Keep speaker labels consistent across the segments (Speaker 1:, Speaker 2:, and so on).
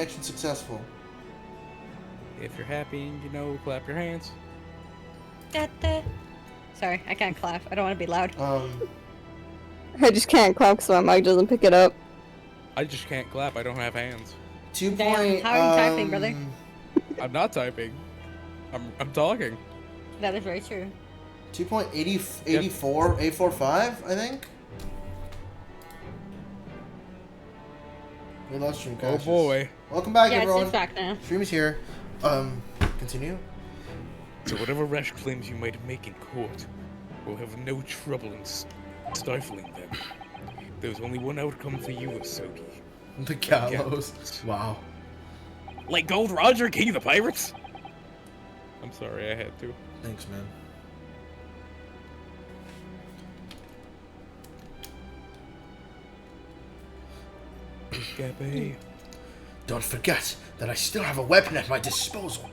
Speaker 1: Action successful.
Speaker 2: If you're happy, clap your hands.
Speaker 3: Da, da. Sorry, I can't clap. I don't want to be loud.
Speaker 4: I just can't clap because my mic doesn't pick it up.
Speaker 2: I just can't clap. I don't have hands.
Speaker 1: 2
Speaker 3: Damn,
Speaker 1: point.
Speaker 3: how are you typing, brother?
Speaker 2: I'm not typing. I'm talking.
Speaker 3: That is very true.
Speaker 1: 2.84, 845, I think. We lost stream
Speaker 2: Oh
Speaker 1: crashes.
Speaker 2: boy.
Speaker 1: Welcome back,
Speaker 3: Yeah,
Speaker 1: everyone.
Speaker 3: it's back now.
Speaker 1: Stream is here. Continue.
Speaker 2: So whatever rash claims you might make in court, we'll have no trouble in stifling them. There's only one outcome for you, Asogi.
Speaker 1: The gallows. Wow.
Speaker 2: Like Gold Roger, King of the Pirates? I'm sorry, I had to.
Speaker 1: Thanks, man.
Speaker 2: Gabe.
Speaker 1: Don't forget that I still have a weapon at my disposal.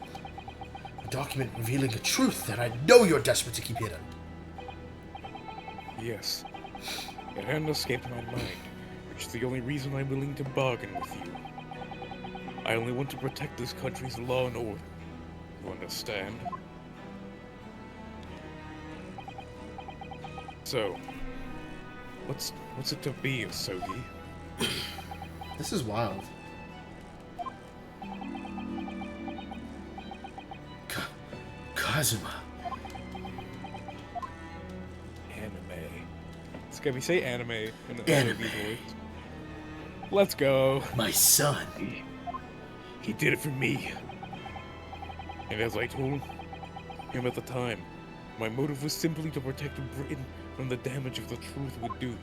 Speaker 1: A document revealing a truth that I know you're desperate to keep hidden.
Speaker 2: Yes. It hadn't escaped my mind, which is the only reason I'm willing to bargain with you. I only want to protect this country's law and order. You understand? So, what's it to be, Asogi?
Speaker 1: This is wild. Kazuma.
Speaker 2: Anime. It's gonna be say anime in
Speaker 1: Anime.
Speaker 2: these words. Let's go.
Speaker 1: My son.
Speaker 2: He did it for me. And as I told him at the time, my motive was simply to protect Britain from the damage of the truth would do.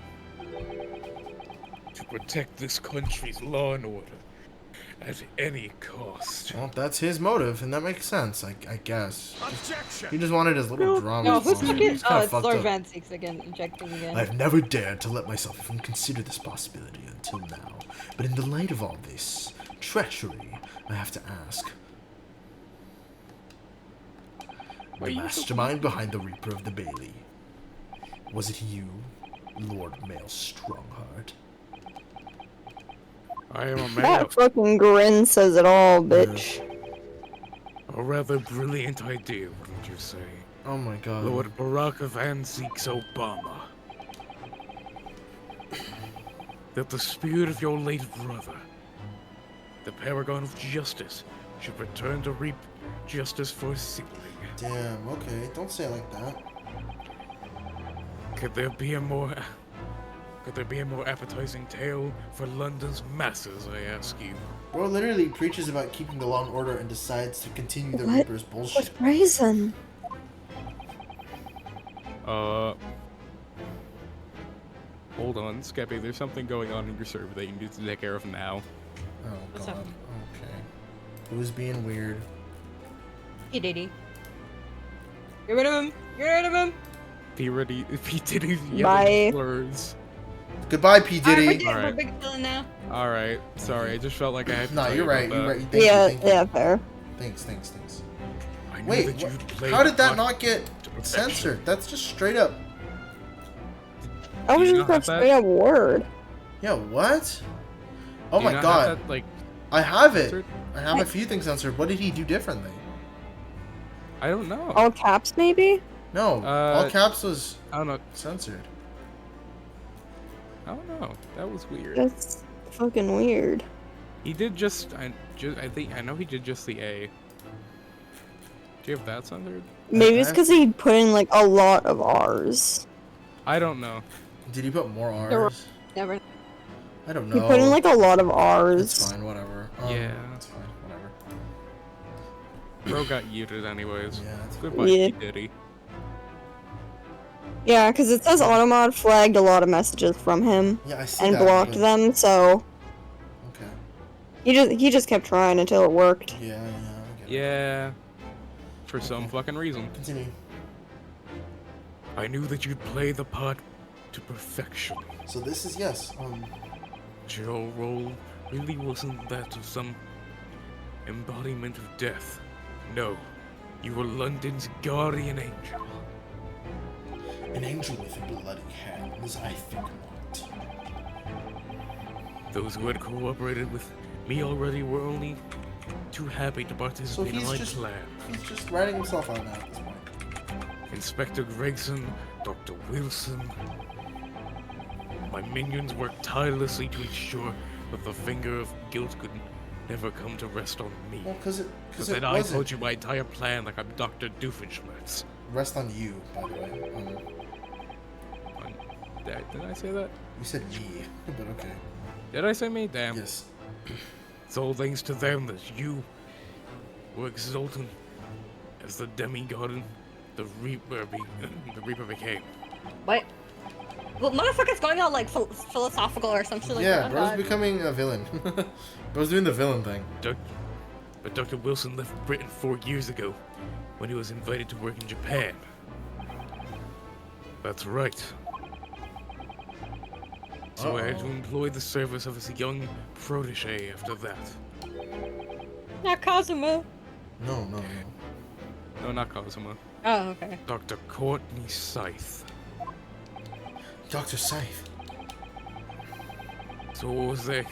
Speaker 2: To protect this country's law and order at any cost.
Speaker 1: Well, that's his motive, and that makes sense, I guess. He just wanted his little drama.
Speaker 3: No, who's
Speaker 1: song.
Speaker 3: fucking?
Speaker 1: He's
Speaker 3: Oh,
Speaker 1: kinda
Speaker 3: it's
Speaker 1: fucked
Speaker 3: Lord
Speaker 1: up.
Speaker 3: Van Six again, injecting again.
Speaker 1: I've never dared to let myself even consider this possibility until now. But in the light of all this treachery, I have to ask. The mastermind behind the Reaper of the Bailey. Was it you, Lord Mael Strongheart?
Speaker 2: I am a man
Speaker 4: That fucking grin says it all, bitch.
Speaker 2: A rather brilliant idea, wouldn't you say?
Speaker 1: Oh my god.
Speaker 2: Lord Barack Van Seeks Obama. That the spirit of your late brother, the paragon of justice, should return to reap justice for his sibling.
Speaker 1: Damn, okay. Don't say it like that.
Speaker 2: Could there be a more appetizing tale for London's masses, I ask you?
Speaker 1: Bro literally preaches about keeping the law and order and decides to continue the
Speaker 4: What?
Speaker 1: Reaper's bullshit.
Speaker 4: What reason?
Speaker 2: Hold on, Skeppy, there's something going on in your server that you need to take care of now.
Speaker 1: Oh
Speaker 3: What's
Speaker 1: god.
Speaker 3: up?
Speaker 1: Okay. Who's being weird?
Speaker 3: P Diddy. Get rid of him. Get rid of him.
Speaker 2: P. Diddy's
Speaker 4: Bye.
Speaker 2: yelling slurs.
Speaker 1: Goodbye, P.
Speaker 3: Alright, we're
Speaker 1: Diddy.
Speaker 3: good.
Speaker 2: Alright.
Speaker 3: We're big villain now.
Speaker 2: Alright, sorry, I just felt like I had to
Speaker 1: No,
Speaker 2: tell
Speaker 1: you're
Speaker 2: you
Speaker 1: right.
Speaker 2: about
Speaker 1: You're
Speaker 2: that.
Speaker 1: right. Thank
Speaker 4: Yeah,
Speaker 1: you. Thank you.
Speaker 4: yeah, fair.
Speaker 1: Thanks.
Speaker 2: I knew
Speaker 1: Wait,
Speaker 2: that you'd play
Speaker 1: how
Speaker 2: the
Speaker 1: did that
Speaker 2: part
Speaker 1: not get
Speaker 2: to perfection.
Speaker 1: censored? That's just straight up.
Speaker 4: That was
Speaker 2: Do you
Speaker 4: just
Speaker 2: not
Speaker 4: a
Speaker 2: have that?
Speaker 4: straight up word.
Speaker 1: Yeah, what? Oh
Speaker 2: Do you
Speaker 1: my
Speaker 2: not
Speaker 1: god.
Speaker 2: have that, like,
Speaker 1: I have it.
Speaker 2: censored?
Speaker 1: I have a few things censored. What did he do differently?
Speaker 2: I don't know.
Speaker 4: All caps, maybe?
Speaker 1: No, all caps was
Speaker 2: I don't know.
Speaker 1: censored.
Speaker 2: I don't know. That was weird.
Speaker 4: That's fucking weird.
Speaker 2: He did I know he did just the A. Do you have that censored?
Speaker 4: Maybe it's because he put in like a lot of R's.
Speaker 2: I don't know.
Speaker 1: Did he put more
Speaker 3: There were-
Speaker 1: R's?
Speaker 3: Never.
Speaker 1: I don't
Speaker 4: He
Speaker 1: know.
Speaker 4: put in like a lot of
Speaker 1: It's
Speaker 4: R's.
Speaker 1: fine, whatever.
Speaker 2: Yeah.
Speaker 1: It's fine, whatever.
Speaker 2: Bro got muted anyways.
Speaker 1: Yeah, that's
Speaker 2: Goodbye,
Speaker 4: Yeah.
Speaker 2: P. Diddy.
Speaker 4: Yeah, because it says Automod flagged a lot of messages from him
Speaker 1: Yeah, I see
Speaker 4: and
Speaker 1: that.
Speaker 4: blocked
Speaker 1: but-
Speaker 4: them, so
Speaker 1: Okay.
Speaker 4: he just kept trying until it worked.
Speaker 1: Yeah, I get it.
Speaker 2: Yeah. For some fucking reason.
Speaker 1: Continue.
Speaker 2: I knew that you'd play the part to perfection.
Speaker 1: So this is yes.
Speaker 2: Your role really wasn't that of some embodiment of death. No, you were London's guardian angel.
Speaker 1: An angel with bloody hands? I think not.
Speaker 2: Those who had cooperated with Me already were only too happy to
Speaker 1: So
Speaker 2: participate in
Speaker 1: he's
Speaker 2: my
Speaker 1: just
Speaker 2: plan.
Speaker 1: he's just writing himself out now at this point.
Speaker 2: Inspector Gregson, Dr. Wilson. My minions worked tirelessly to ensure that the finger of guilt could never come to rest on me.
Speaker 1: Well, because it
Speaker 2: Then I told
Speaker 1: wasn't
Speaker 2: you my entire plan like I'm Dr. Doofenshmirtz.
Speaker 1: rest on you, by the way.
Speaker 2: Did I say that?
Speaker 1: You said me, but okay.
Speaker 2: Did I say me? Damn.
Speaker 1: Yes.
Speaker 2: It's all thanks to them that you were exultant as the demigod the Reaper became.
Speaker 3: What? Well, motherfucker's going all like philosophical or some shit like
Speaker 1: Yeah,
Speaker 3: that.
Speaker 1: bro's
Speaker 3: God.
Speaker 1: becoming a villain. Bro's doing the villain thing.
Speaker 2: But Dr. Wilson left Britain 4 years ago when he was invited to work in Japan. That's right. So I had to employ the service of his young protege after that.
Speaker 3: Not Cosimo.
Speaker 1: No.
Speaker 2: No, not Cosimo.
Speaker 3: Oh, okay.
Speaker 2: Dr. Courtney Scythe.
Speaker 1: Dr. Scythe.
Speaker 2: So what was that?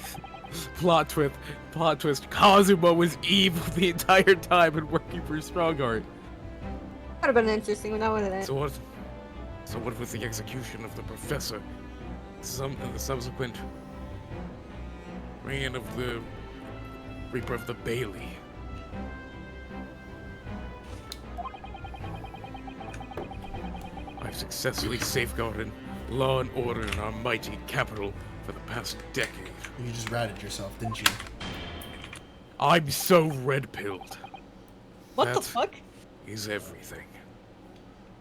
Speaker 2: Plot twist. Cosimo was evil the entire time and working for Strongheart.
Speaker 3: Would have been interesting when that wasn't it.
Speaker 2: So what was the execution of the professor? The subsequent reign of the Reaper of the Bailey. I've successfully safeguarded law and order in our mighty capital for the past decade.
Speaker 1: You just ratted yourself, didn't you?
Speaker 2: I'm so red-pilled.
Speaker 3: What
Speaker 2: That
Speaker 3: the fuck?
Speaker 2: is everything.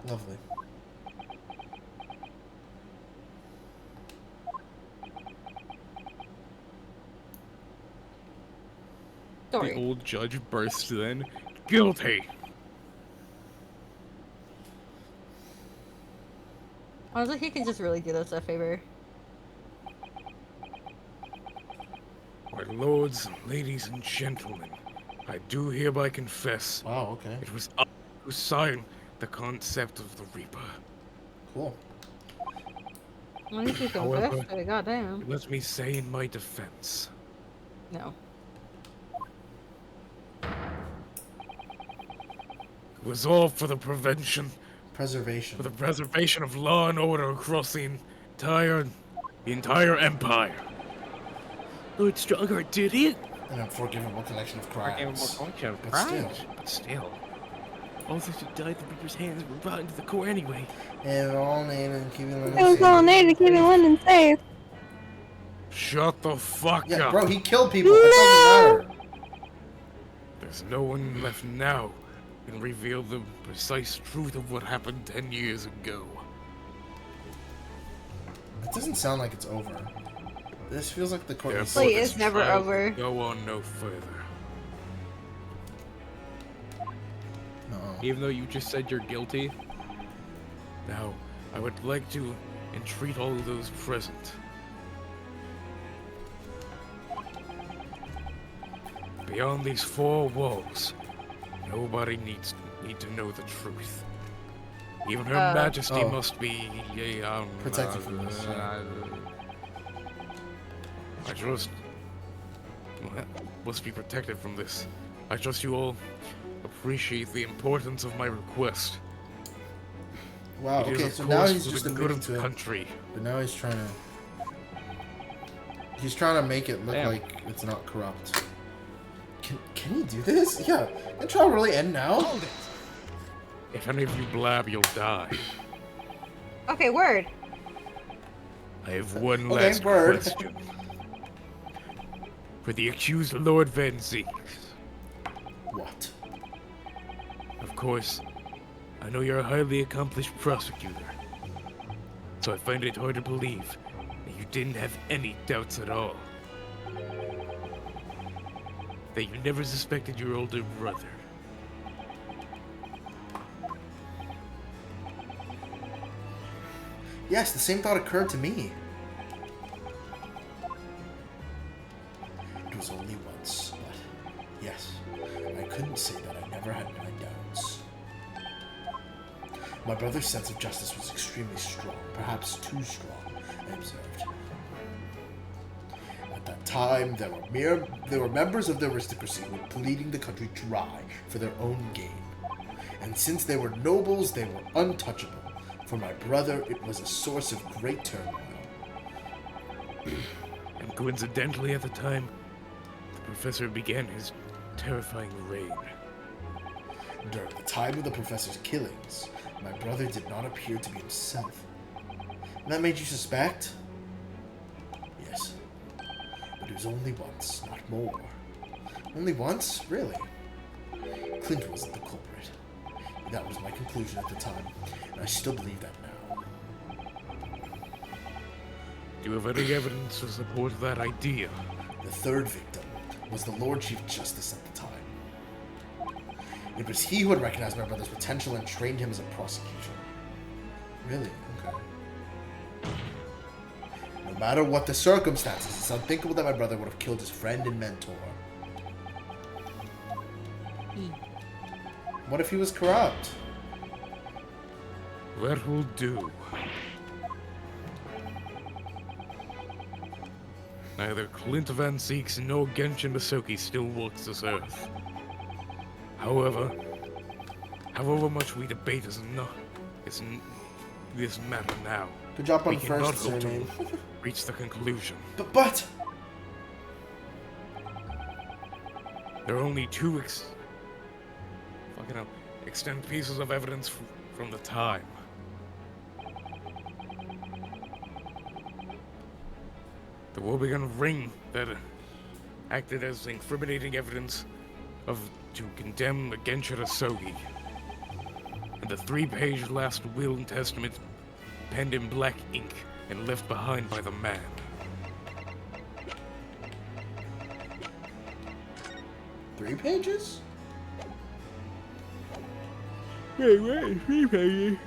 Speaker 1: Lovely.
Speaker 3: Sorry.
Speaker 2: The old judge burst then. Guilty!
Speaker 3: Honestly, he can just really do us a favor.
Speaker 2: My lords, ladies, and gentlemen, I do hereby confess
Speaker 1: Wow, okay.
Speaker 2: it was I who signed the concept of the Reaper.
Speaker 1: Cool.
Speaker 3: I think you
Speaker 2: However-
Speaker 3: confessed it, goddamn.
Speaker 2: Let me say in my defense,
Speaker 3: No.
Speaker 2: it was all for the preservation of law and order across the entire empire. Lord Strongheart did it.
Speaker 1: An unforgivable collection of crimes. But
Speaker 2: But still, all those who died at the Reaper's hands were brought into the core anyway.
Speaker 1: And all named and keeping them
Speaker 4: It was all there to keep London safe.
Speaker 2: Shut the fuck
Speaker 1: Yeah,
Speaker 2: up.
Speaker 1: bro, he killed people. It doesn't matter.
Speaker 2: There's no one left now who can reveal the precise truth of what happened 10 years ago.
Speaker 1: It doesn't sound like it's over. This feels like the court is...
Speaker 2: Therefore,
Speaker 3: Wait,
Speaker 2: this
Speaker 3: it's never
Speaker 2: trial
Speaker 3: over.
Speaker 2: can go on no further.
Speaker 1: No.
Speaker 2: Even though you just said you're guilty. Now, I would like to entreat all of those present. Beyond these four walls, nobody need to know the truth. Even Her Majesty
Speaker 1: Oh.
Speaker 2: must be
Speaker 1: Protected from this, yeah.
Speaker 2: I trust must be protected from this. I trust you all appreciate the importance of my request.
Speaker 1: Wow,
Speaker 2: It is,
Speaker 1: okay,
Speaker 2: of
Speaker 1: so
Speaker 2: course,
Speaker 1: now he's
Speaker 2: for
Speaker 1: just
Speaker 2: the good
Speaker 1: admitting
Speaker 2: of
Speaker 1: to
Speaker 2: the
Speaker 1: it.
Speaker 2: country.
Speaker 1: But now he's trying to make it look
Speaker 2: Damn.
Speaker 1: like it's not corrupt. Can he do this? Yeah. Can the trial really end now?
Speaker 2: If any of you blab, you'll die.
Speaker 3: Okay, word.
Speaker 2: I have one
Speaker 1: Okay,
Speaker 2: last
Speaker 1: word.
Speaker 2: question. For the accused Lord Van Zeeks.
Speaker 1: What?
Speaker 2: Of course, I know you're a highly accomplished prosecutor. So I find it hard to believe that you didn't have any doubts at all. That you never suspected your older brother.
Speaker 1: Yes, the same thought occurred to me. It was only once, but yes, I couldn't say that I never had my doubts. My brother's sense of justice was extremely strong, perhaps too strong, I observed. At that time, there were members of the aristocracy who were bleeding the country dry for their own gain. And since they were nobles, they were untouchable. For my brother, it was a source of great turmoil.
Speaker 2: And coincidentally, at the time, the professor began his terrifying reign.
Speaker 1: During the time of the professor's killings, my brother did not appear to be himself. And that made you suspect? Yes. But it was only once, not more. Only once? Really? Clint wasn't the culprit. That was my conclusion at the time, and I still believe that now.
Speaker 2: Do you have any evidence to support that idea?
Speaker 1: The third victim was the Lord Chief Justice at the time. It was he who had recognized my brother's potential and trained him as a prosecutor. Really? Okay. No matter what the circumstances, it's unthinkable that my brother would have killed his friend and mentor. What if he was corrupt?
Speaker 2: That will do. Neither Clint Van Zieks nor Genshin Asoki still walks this earth. However much we debate is this matter now.
Speaker 1: Good job on
Speaker 2: we
Speaker 1: the first
Speaker 2: cannot
Speaker 1: surname.
Speaker 2: hope to reach the conclusion.
Speaker 1: But
Speaker 2: There are only two extant pieces of evidence from the time. The Wobegon ring that acted as incriminating evidence to condemn Genshin Asogi, and the 3-page last will and testament penned in black ink and left behind by the man.
Speaker 1: Three pages?
Speaker 2: Wait, 3 pages.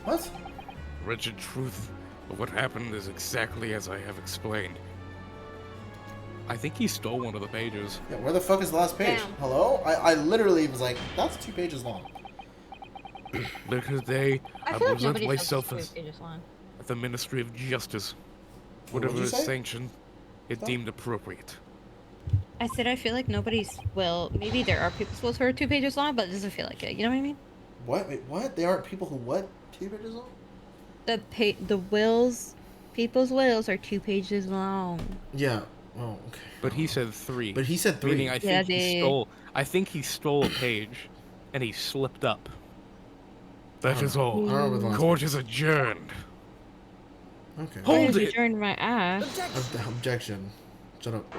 Speaker 1: What?
Speaker 2: The wretched truth of what happened is exactly as I have explained. I think he stole one of the pages.
Speaker 1: Yeah, where the fuck is the last page?
Speaker 3: Damn.
Speaker 1: Hello? I literally was like, that's 2 pages long.
Speaker 2: Later today, I
Speaker 3: feel like
Speaker 2: present
Speaker 3: nobody
Speaker 2: myself
Speaker 3: says
Speaker 2: as
Speaker 3: this pages long.
Speaker 2: at the Ministry of Justice.
Speaker 1: What'd
Speaker 2: Whatever
Speaker 1: you
Speaker 2: is
Speaker 1: say?
Speaker 2: sanctioned, it
Speaker 1: Stop.
Speaker 2: deemed appropriate.
Speaker 3: I said I feel like nobody's maybe there are people's wills who are 2 pages long, but it doesn't feel like it. You know what I mean?
Speaker 1: What? Wait, what? They aren't people who what? 2 pages long?
Speaker 3: People's wills are 2 pages long.
Speaker 1: Yeah. Oh, okay.
Speaker 2: But he said 3.
Speaker 1: But he said 3.
Speaker 2: Meaning I
Speaker 3: Yeah,
Speaker 2: think he stole a page, and he slipped up. That is all.
Speaker 1: I don't know what the last
Speaker 2: Court is adjourned.
Speaker 1: Okay.
Speaker 2: Hold
Speaker 3: Why did you
Speaker 2: it!
Speaker 3: join my ass?
Speaker 1: Objection. Shut up.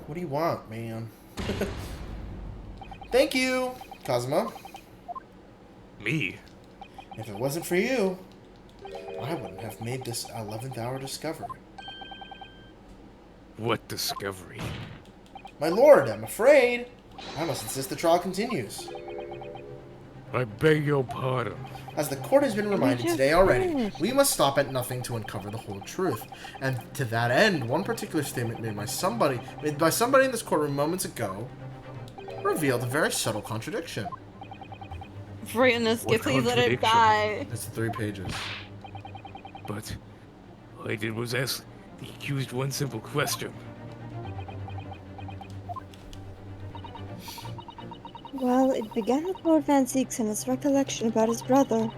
Speaker 1: What do you want, man? Thank you, Kazuma.
Speaker 2: Me?
Speaker 1: If it wasn't for you, I wouldn't have made this 11th hour discovery.
Speaker 2: What discovery?
Speaker 1: My lord, I'm afraid. I must insist the trial continues.
Speaker 2: I beg your pardon.
Speaker 1: As the court has been reminded
Speaker 3: just
Speaker 1: today already,
Speaker 3: finished.
Speaker 1: we must stop at nothing to uncover the whole truth. And to that end, one particular statement made by somebody in this courtroom moments ago revealed a very subtle contradiction.
Speaker 3: Right in this,
Speaker 2: What
Speaker 3: please let it
Speaker 2: contradiction?
Speaker 3: die.
Speaker 1: It's 3 pages.
Speaker 2: But all I did was ask the accused one simple question.
Speaker 4: Well, it began with Lord Van Zieks and his recollection about his brother.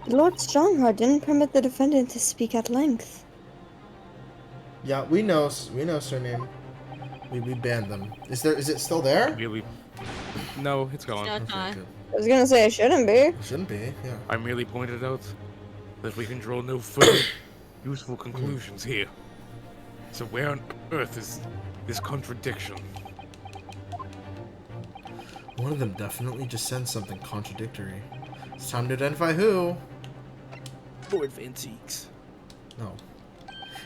Speaker 4: Lord Strongheart didn't permit the defendant to speak at length.
Speaker 1: Yeah, we know, surname. We banned them. Is it still there?
Speaker 2: Really? No, it's gone.
Speaker 3: No, it's not.
Speaker 1: good.
Speaker 4: I was gonna say it shouldn't be.
Speaker 1: It shouldn't be, yeah.
Speaker 2: I merely pointed out that we can draw no further useful conclusions here. So where on earth is this contradiction?
Speaker 1: One of them definitely just sent something contradictory. It's time to identify who.
Speaker 2: Lord Van Zieks.
Speaker 1: No.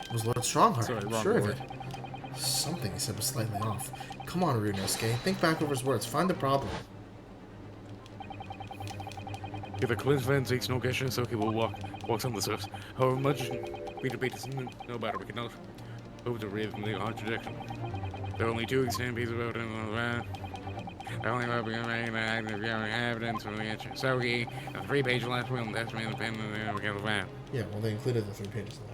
Speaker 1: It was Lord Strongheart.
Speaker 2: Sorry,
Speaker 1: I'm
Speaker 2: wrong
Speaker 1: sure of
Speaker 2: lord.
Speaker 1: it. Something he said was slightly off. Come on, Runosuke. Think back over his words. Find the problem.
Speaker 2: Either Clint Van Zieks nor Genshin Asoki will walk on the surface. However much we debate is no matter, we cannot hope to read the contradiction. There are only 2 extant pieces about it. Only will be made active evidence from the Sogi, a 3-page last will and testament of the pen and the van.
Speaker 1: Yeah, well, they included the 3 pages of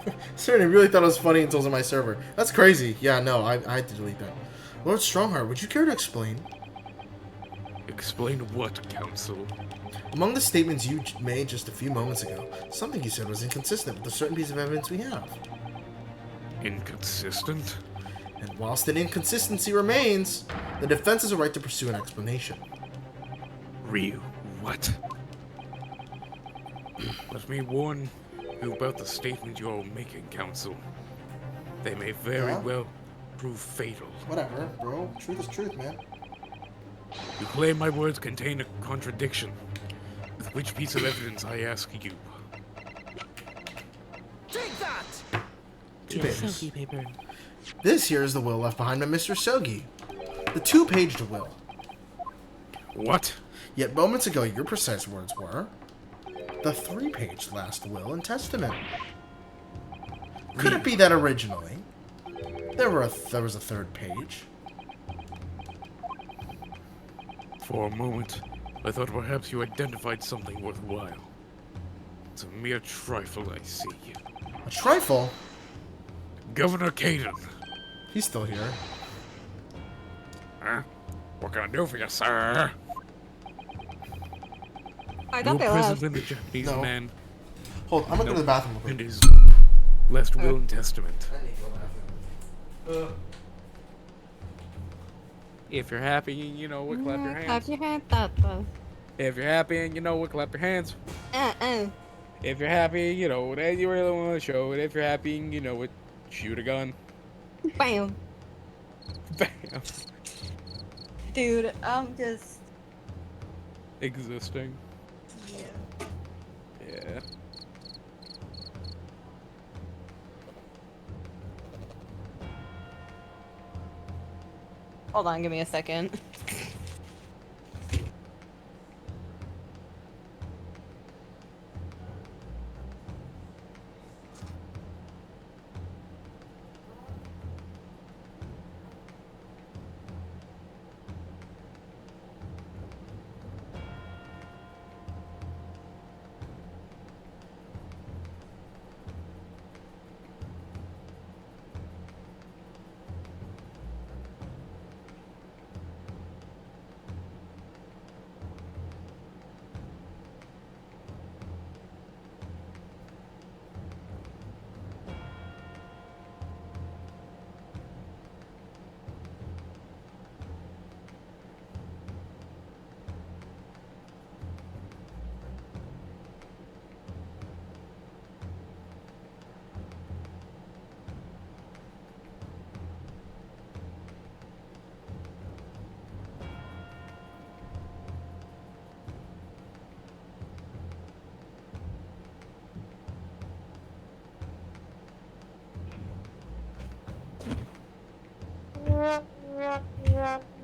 Speaker 1: that. Certainly really thought it was funny until it was on my server. That's crazy. Yeah, no, I had to delete that. Lord Strongheart, would you care to explain?
Speaker 2: Explain what, Council?
Speaker 1: Among the statements you made just a few moments ago, something you said was inconsistent with a certain piece of evidence we have.
Speaker 2: Inconsistent?
Speaker 1: And whilst an inconsistency remains, the defense has a right to pursue an explanation.
Speaker 2: Ryu, what? Let me warn you about the statement you're making, Council. They may very well prove fatal.
Speaker 1: Whatever, bro. Truth is truth, man.
Speaker 2: You claim my words contain a contradiction. With which piece of evidence, I ask you?
Speaker 5: Take that!
Speaker 1: 2 pages.
Speaker 5: Sogi paper.
Speaker 1: This here is the will left behind by Mr. Sogi. The 2-paged will.
Speaker 2: What?
Speaker 1: Yet moments ago, your precise words were the 3-page last will and testament. Could it be that originally there was a 3rd page?
Speaker 2: For a moment, I thought perhaps you identified something worthwhile. It's a mere trifle, I see.
Speaker 1: A trifle?
Speaker 2: Governor Caden.
Speaker 1: He's still here.
Speaker 2: Huh? What can I do for you, sir?
Speaker 4: I
Speaker 2: No
Speaker 4: thought they left.
Speaker 2: present in the Japanese
Speaker 1: No.
Speaker 2: man
Speaker 1: Hold, I'm gonna go to the bathroom real
Speaker 2: and
Speaker 1: quick.
Speaker 2: his last will and testament.
Speaker 1: I need to go to the bathroom.
Speaker 2: If you're happy, you know what, clap your hands.
Speaker 4: Have you heard that though?
Speaker 2: If you're happy and you know what, clap your hands.
Speaker 4: Uh-uh.
Speaker 2: If you're happy, you know it, and you really want to show it. If you're happy and you know it, shoot a gun.
Speaker 4: Bam.
Speaker 2: Bam.
Speaker 4: Dude, I'm just...
Speaker 2: Existing.
Speaker 4: Yeah.
Speaker 2: Yeah.
Speaker 3: Hold on, give me a second.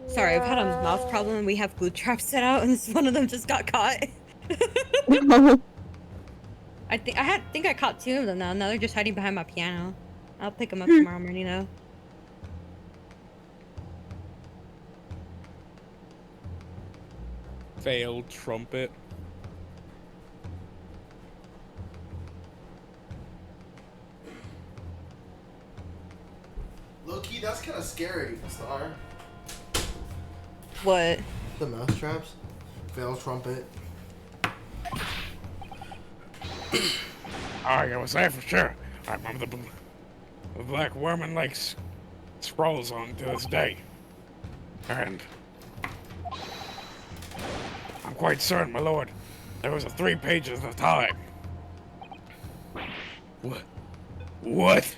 Speaker 3: Sorry, I've had a mouth problem and we have glue traps set out and one of them just got caught. I think I caught 2 of them now. Now they're just hiding behind my piano. I'll pick them up tomorrow morning though.
Speaker 2: Failed trumpet.
Speaker 1: Low-key, that's kind of scary, Star.
Speaker 3: What?
Speaker 1: The mouse traps. Fail trumpet.
Speaker 2: I was there for sure. I remember the black worm lakes scrolls on to this day. And I'm quite certain, my lord, there was a 3 pages of time. What? What?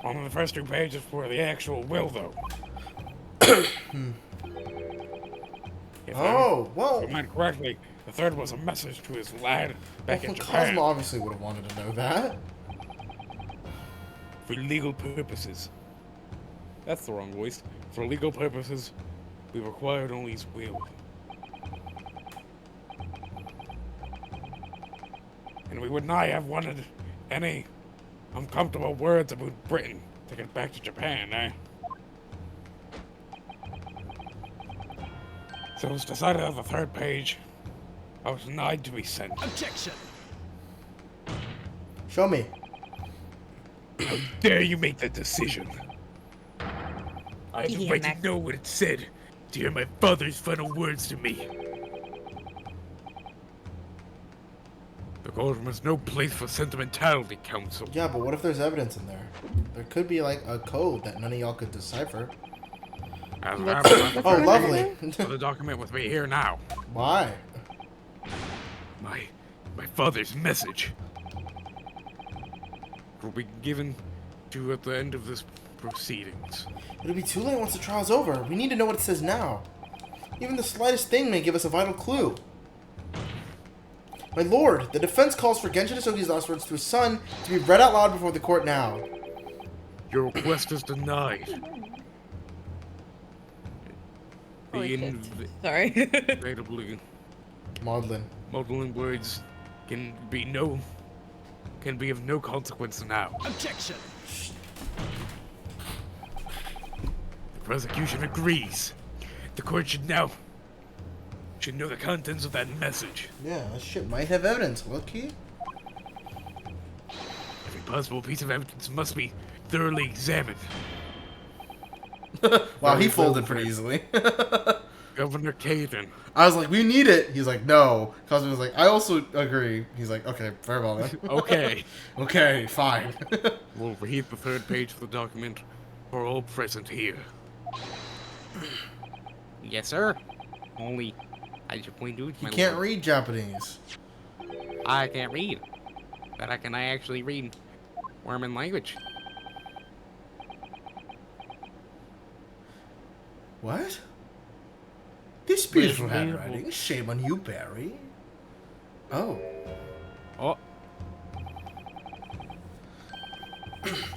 Speaker 2: Only the first 2 pages were the actual will, though. If
Speaker 1: Oh, well.
Speaker 2: I remember correctly, the 3rd was a message to his lad back in
Speaker 1: Well,
Speaker 2: Japan.
Speaker 1: Cosmo obviously would have wanted to know that.
Speaker 2: For legal purposes. That's the wrong voice. For legal purposes, we required only his will. And we would not have wanted any uncomfortable words about Britain Take it back to Japan, eh? So it was decided on the third page. I was denied to be sent.
Speaker 5: Objection!
Speaker 1: Show me.
Speaker 2: How dare you make that decision? I had the
Speaker 3: Yeah,
Speaker 2: right
Speaker 3: Max.
Speaker 2: to know what it said, to hear my father's final words to me. The courtroom is no place for sentimentality, counsel.
Speaker 1: Yeah, but what if there's evidence in there? There could be like a code that none of y'all could decipher.
Speaker 2: As
Speaker 4: What's-
Speaker 2: happened,
Speaker 1: Oh,
Speaker 4: What's
Speaker 1: lovely.
Speaker 2: the document with me here now.
Speaker 1: Why?
Speaker 2: My father's message will be given to you at the end of this proceedings.
Speaker 1: It'll be too late once the trial's over. We need to know what it says now. Even the slightest thing may give us a vital clue. My lord, the defense calls for Genshin Hisogi's last words to his son to be read out loud before the court now.
Speaker 2: Your request is denied.
Speaker 3: Holy
Speaker 2: The
Speaker 3: shit. Sorry.
Speaker 2: inevitably
Speaker 1: Maudlin.
Speaker 2: muddling words can be of no consequence now.
Speaker 5: Objection!
Speaker 2: The prosecution agrees. The court should know the contents of that message.
Speaker 1: Yeah, that shit might have evidence. Look-key.
Speaker 2: Every possible piece of evidence must be thoroughly examined.
Speaker 1: Wow, he
Speaker 2: Very
Speaker 1: folded
Speaker 2: well
Speaker 1: pretty easily.
Speaker 2: Governor Caden.
Speaker 1: I was like, we need it. He's like, no. Cosmo was like, I also agree. He's like, okay, very well then.
Speaker 2: Okay.
Speaker 1: Okay, fine.
Speaker 2: We'll read the third page of the document for all present here. Yes, sir. Only, I just point to it.
Speaker 1: He can't read Japanese.
Speaker 2: I can't read. But I can actually read Wormin language.
Speaker 1: What? This beautiful
Speaker 2: Where's the-
Speaker 1: handwriting. Shame on you, Barry. Oh.
Speaker 2: Oh,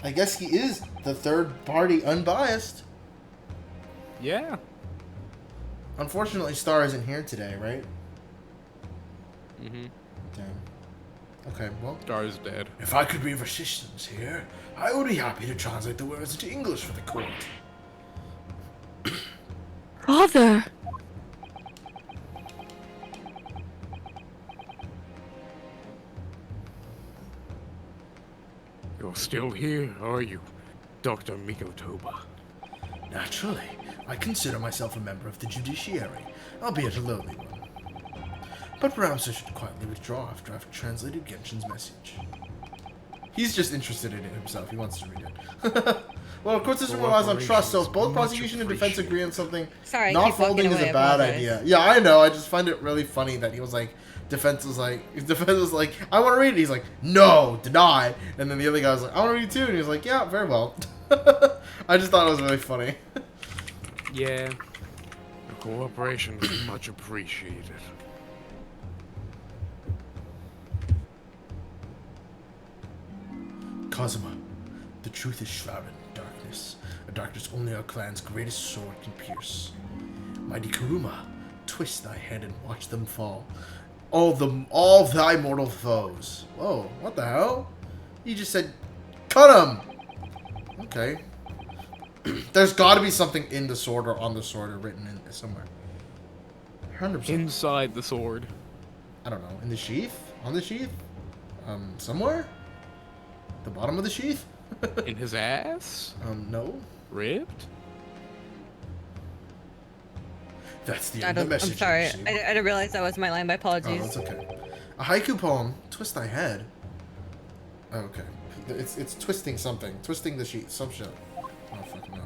Speaker 1: I guess he is the third party unbiased.
Speaker 2: yeah.
Speaker 1: Unfortunately, Star isn't here today, right?
Speaker 2: Mm-hmm.
Speaker 1: Damn. Okay, well.
Speaker 2: Star is dead.
Speaker 1: If I could be of assistance here, I would be happy to translate the words into English for the court.
Speaker 4: Father!
Speaker 2: You're still here, are you, Dr. Mikotoba?
Speaker 1: Naturally, I consider myself a member of the judiciary, albeit a lowly one. But perhaps I should quietly withdraw after I've translated Genshin's message. He's just interested in it himself. He wants to read it. Well, of course, this relies on trust, so if both prosecution and defense agree on something,
Speaker 3: Sorry, I
Speaker 1: not
Speaker 3: keep walking
Speaker 1: folding is
Speaker 3: away,
Speaker 1: a
Speaker 3: I
Speaker 1: bad
Speaker 3: apologize.
Speaker 1: idea. Yeah, I know. I just find it really funny that he was like, defense was like, I want to read it. He's like, no, deny. And then the other guy was like, I want to read it too. And he was like, yeah, very well. I just thought it was really funny.
Speaker 2: Yeah. Your cooperation is much appreciated.
Speaker 1: Kazuma, the truth is shrouded in darkness, a darkness only our clan's greatest sword can pierce. Mighty Kuruma, twist thy head and watch them fall. All thy mortal foes. Whoa, what the hell? You just said, cut him! Okay. There's gotta be something in the sword or on the sword or written in somewhere. 100%.
Speaker 2: Inside the sword.
Speaker 1: I don't know. In the sheath? On the sheath? Somewhere? The bottom of the sheath?
Speaker 2: In his ass?
Speaker 1: No.
Speaker 2: Ripped?
Speaker 1: That's the
Speaker 3: I
Speaker 1: end of
Speaker 3: don't,
Speaker 1: the
Speaker 3: I'm
Speaker 1: message.
Speaker 3: sorry.
Speaker 1: you see.
Speaker 3: I didn't realize that was my line. My
Speaker 1: Oh,
Speaker 3: apologies.
Speaker 1: that's okay. A haiku poem. Twist thy head. Oh, okay. It's twisting something. Twisting the sheet. Some shit. I don't fucking know.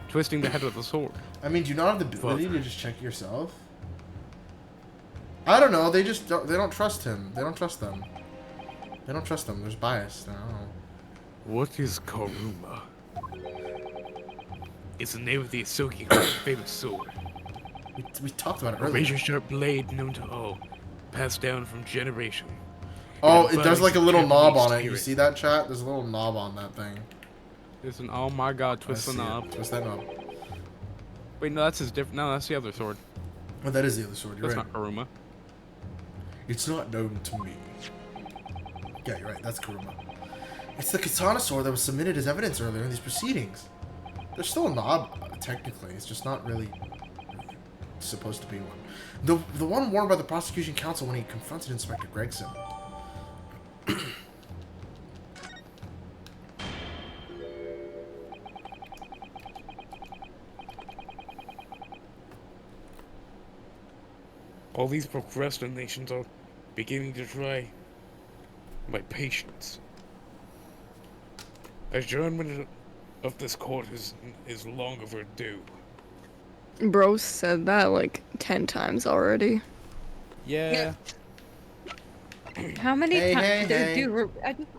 Speaker 2: Twisting the head of the sword.
Speaker 1: I mean, do you not have the ability
Speaker 2: Father.
Speaker 1: to just check yourself? I don't know. They just don't, they don't trust him. They don't trust them. They don't trust them. There's bias. I don't know.
Speaker 2: What is Karuma? It's the name of the Isoki famous sword.
Speaker 1: We talked about it
Speaker 2: A
Speaker 1: earlier.
Speaker 2: razor-sharp blade known to all, passed down from generation.
Speaker 1: Oh, there's like a little knob on it.
Speaker 2: Japanese
Speaker 1: You
Speaker 2: spirit.
Speaker 1: see that, chat? There's a little knob on that thing.
Speaker 2: There's an oh my god,
Speaker 1: I
Speaker 2: twist the
Speaker 1: see it.
Speaker 2: knob.
Speaker 1: Twist that knob.
Speaker 2: Wait, no, that's his different. No, that's the other sword.
Speaker 1: Oh, that is the other sword. You're
Speaker 2: That's
Speaker 1: right.
Speaker 2: not Karuma.
Speaker 1: It's not known to me. Yeah, you're right. That's Kuruma. It's the katana sword that was submitted as evidence earlier in these proceedings. There's still a knob, technically. It's just not really supposed to be one. The one worn by the prosecution counsel when he confronted Inspector Gregson.
Speaker 2: All these procrastinations are beginning to try my patience. Adjournment of this court is long overdue.
Speaker 5: Bro said that like 10 times already.
Speaker 6: Yeah.
Speaker 3: How many
Speaker 1: Hey,
Speaker 3: times
Speaker 1: hey,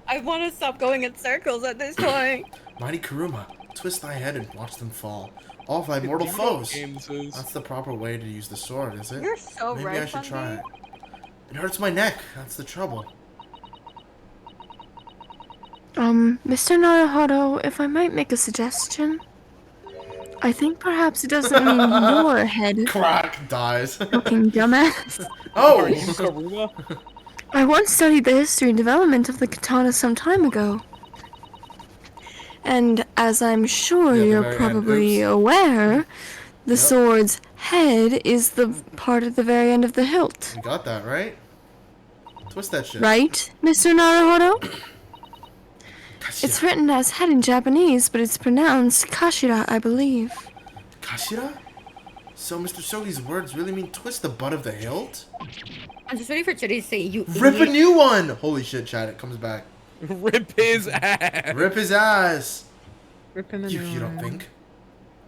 Speaker 3: I want to stop going in circles at this point.
Speaker 1: Mighty Kuruma, twist thy head and watch them fall. All of thy mortal
Speaker 2: You know what
Speaker 1: foes.
Speaker 2: games is.
Speaker 1: That's the proper way to use the sword, is it?
Speaker 3: You're so
Speaker 1: Maybe
Speaker 3: right,
Speaker 1: I should try
Speaker 3: Bundy.
Speaker 1: it. It hurts my neck. That's the trouble.
Speaker 5: Mr. Naruhodo, if I might make a suggestion. I think perhaps it doesn't mean your head,
Speaker 1: Crack dies.
Speaker 5: fucking dumbass.
Speaker 1: Oh!
Speaker 6: Karuma?
Speaker 5: I once studied the history and development of the katana some time ago. And as I'm sure
Speaker 1: Yeah, the
Speaker 5: you're
Speaker 1: very end.
Speaker 5: probably
Speaker 1: Oops.
Speaker 5: aware, the
Speaker 1: Yep.
Speaker 5: sword's head is the part at the very end of the hilt.
Speaker 1: You got that, right? Twist that shit.
Speaker 5: Right, Mr. Naruhodo?
Speaker 1: Kashira.
Speaker 5: It's written as head in Japanese, but it's pronounced kashira, I believe.
Speaker 1: Kashira? So Mr. Sogi's words really mean twist the butt of the hilt?
Speaker 3: I'm just waiting for Chitty to say, you
Speaker 1: Rip a
Speaker 3: idiot.
Speaker 1: new one! Holy shit, Chad, it comes back.
Speaker 6: Rip his ass.
Speaker 1: Rip his ass!
Speaker 3: Rip him a
Speaker 1: You
Speaker 3: new
Speaker 1: don't
Speaker 3: one.
Speaker 1: think?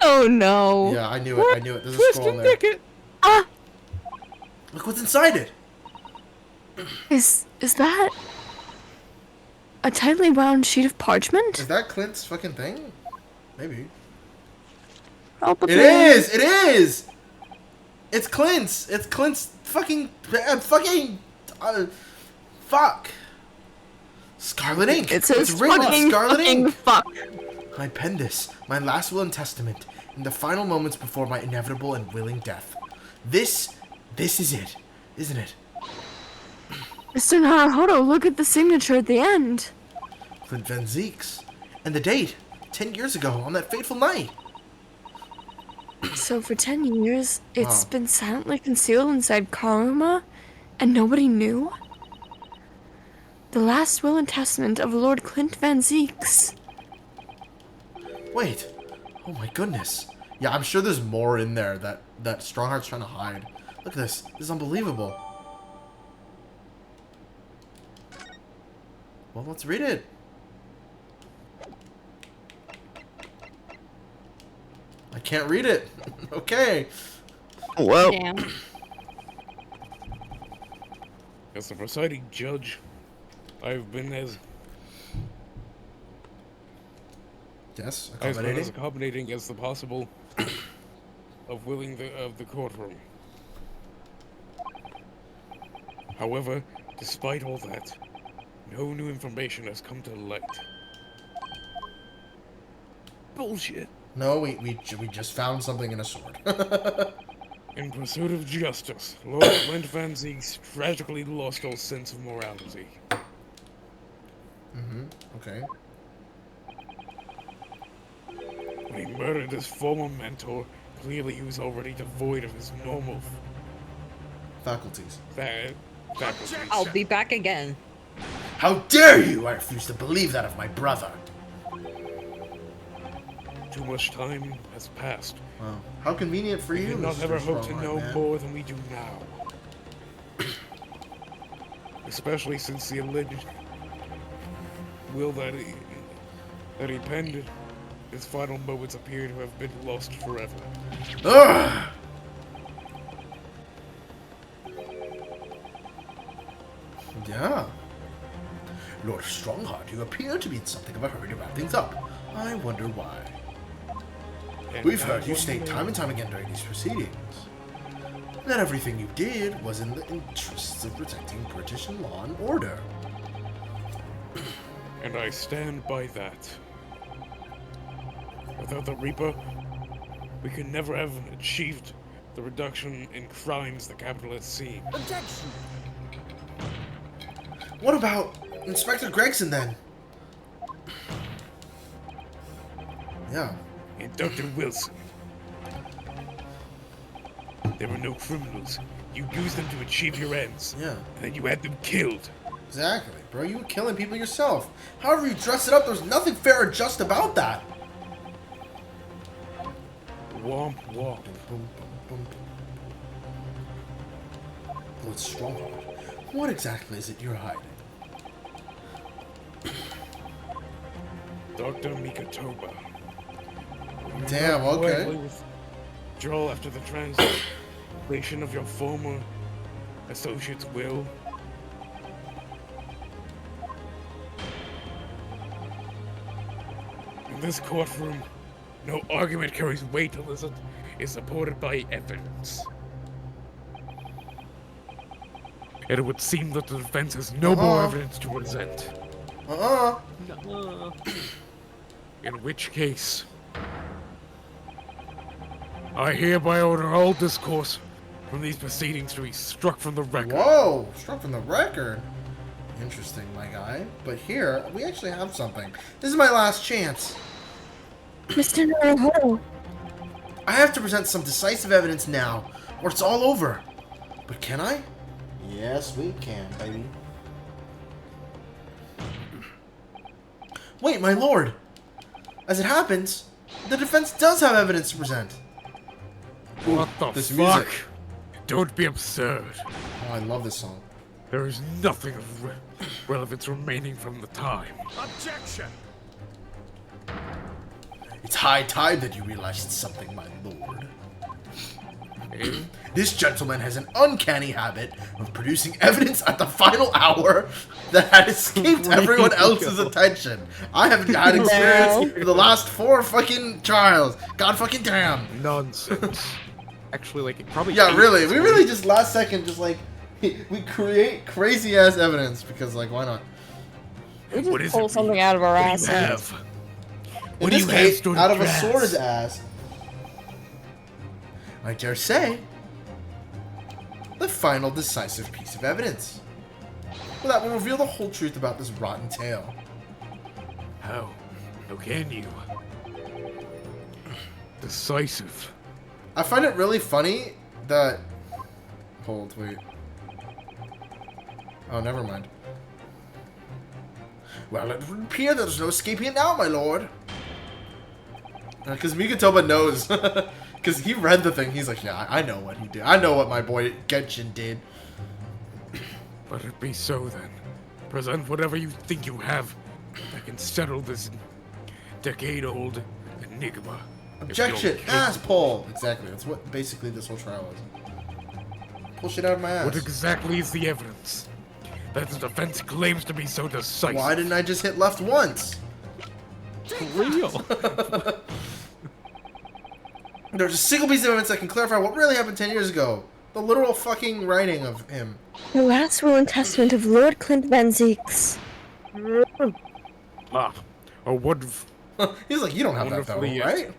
Speaker 5: Oh no.
Speaker 1: Yeah, I knew it, I knew it. There's a
Speaker 6: Twist
Speaker 1: scroll
Speaker 6: and
Speaker 1: in there.
Speaker 6: nick it.
Speaker 5: Ah!
Speaker 1: Look what's inside it!
Speaker 5: Is that a tightly wound sheet of parchment?
Speaker 1: Is that Clint's fucking thing? Maybe.
Speaker 5: Probably.
Speaker 1: It is! It is! It's Clint's! It's Clint's fucking... fuck! Scarlet ink!
Speaker 5: It says
Speaker 1: written in
Speaker 5: fucking,
Speaker 1: scarlet
Speaker 5: fucking
Speaker 1: ink!
Speaker 5: fuck.
Speaker 1: I penned this, my last will and testament, in the final moments before my inevitable and willing death. This is it, isn't it?
Speaker 5: Mr. Naruhodo, look at the signature at the end.
Speaker 1: Clint Van Zeeks. And the date, 10 years ago, on that fateful night.
Speaker 5: So for 10 years, it's
Speaker 1: Wow.
Speaker 5: been silently concealed inside Karuma, and nobody knew? The last will and testament of Lord Clint Van Zeeks.
Speaker 1: Wait. Oh my goodness. Yeah, I'm sure there's more in there that Strongheart's trying to hide. Look at this. This is unbelievable. Well, let's read it. I can't read it. Okay.
Speaker 5: Well,
Speaker 3: Damn.
Speaker 2: As the presiding judge, I've been as
Speaker 1: Yes,
Speaker 2: as accommodating as the possible of the courtroom. However, despite all that, no new information has come to light. Bullshit.
Speaker 1: No, we just found something in a sword.
Speaker 2: In pursuit of justice, Lord Clint Van Zeeks tragically lost all sense of morality.
Speaker 1: Okay.
Speaker 2: When he murdered his former mentor, clearly he was already devoid of his normal
Speaker 1: Faculties.
Speaker 2: faculties.
Speaker 3: I'll be back again.
Speaker 1: How dare you! I refuse to believe that of my brother.
Speaker 2: Too much time has passed.
Speaker 1: Wow. How convenient for
Speaker 2: We
Speaker 1: you,
Speaker 2: did not
Speaker 1: Mr.
Speaker 2: ever hope to
Speaker 1: Strongheart,
Speaker 2: know
Speaker 1: man.
Speaker 2: more than we do now. Especially since the alleged will that he penned, his final moments appear to have been lost forever.
Speaker 1: Ugh! Yeah. Lord Strongheart, you appear to be in something of a hurry to wrap things up. I wonder why.
Speaker 2: And
Speaker 1: We've
Speaker 2: I
Speaker 1: heard you
Speaker 2: wonder-
Speaker 1: state time and time again during these proceedings that everything you did was in the interests of protecting British law and order.
Speaker 2: And I stand by that. Without the Reaper, we could never have achieved the reduction in crimes the capital has seen.
Speaker 1: What about Inspector Gregson then? Yeah.
Speaker 2: and Dr. Wilson. There were no criminals. You used them to achieve your ends.
Speaker 1: Yeah.
Speaker 2: And then you had them killed.
Speaker 1: Exactly, bro. You were killing people yourself. However you dress it up, there's nothing fair or just about that.
Speaker 2: Womp womp.
Speaker 1: Boom, boom, boom. Lord Strongheart, what exactly is it you're hiding?
Speaker 2: Dr. Mikatoba.
Speaker 1: Damn, okay.
Speaker 2: Withdraw after the translation of your former associate's will. In this courtroom, no argument carries weight unless it is supported by evidence. And it would seem that the defense has no more evidence to present. In which case, I hereby order all discourse from these proceedings to be struck from the record.
Speaker 1: Whoa, struck from the record. Interesting, my guy. But here, we actually have something. This is my last chance.
Speaker 4: Mr. Naruhodo.
Speaker 1: I have to present some decisive evidence now, or it's all over. But can I? Yes, we can, baby. Wait, my lord! As it happens, the defense does have evidence to present.
Speaker 2: What the
Speaker 1: this
Speaker 2: fuck?
Speaker 1: music.
Speaker 2: Don't be absurd.
Speaker 1: Oh, I love this song.
Speaker 2: There is nothing of relevance remaining from the time. Objection!
Speaker 1: It's high time that you realized something, my lord. This gentleman has an uncanny habit of producing evidence at the final hour that had escaped everyone else's attention. I haven't had experience for the last 4 fucking trials. God fucking damn.
Speaker 2: Nonsense.
Speaker 6: Actually, like, probably.
Speaker 1: Yeah, really. We really just last second just like we create crazy ass evidence because like why not?
Speaker 4: We
Speaker 2: What
Speaker 4: just
Speaker 2: is
Speaker 4: pull
Speaker 2: it?
Speaker 4: something out of our
Speaker 2: What do
Speaker 4: ass.
Speaker 2: you have?
Speaker 1: In
Speaker 2: What do
Speaker 1: this
Speaker 2: you
Speaker 1: case,
Speaker 2: have stored
Speaker 1: out of
Speaker 2: in
Speaker 1: a
Speaker 2: your
Speaker 1: sword's
Speaker 2: ass?
Speaker 1: ass, I dare say, the final decisive piece of evidence. Well, that will reveal the whole truth about this rotten tale.
Speaker 2: How? How can you? Decisive.
Speaker 1: I find it really funny that... Hold, wait. Oh, never mind. Well, it would appear there's no escaping it now, my lord. Because Mikatoba knows. Because he read the thing. He's like, yeah, I know what he did. I know what my boy Genshin did.
Speaker 2: Let it be so then. Present whatever you think you have that can settle this decade-old enigma.
Speaker 1: Objection!
Speaker 2: If you're
Speaker 1: Ass
Speaker 2: capable.
Speaker 1: pull! Exactly. That's what basically this whole trial is. Pull shit out of my ass.
Speaker 2: What exactly is the evidence that the defense claims to be so decisive?
Speaker 1: Why didn't I just hit left once?
Speaker 6: Real.
Speaker 1: There's a single piece of evidence that can clarify what really happened 10 years ago. The literal fucking writing of him.
Speaker 4: The last will and testament of Lord Clint Van Zeeks.
Speaker 2: Ah, or what?
Speaker 1: He's like, you don't have that though,
Speaker 2: Wonderfully, yes.
Speaker 1: right?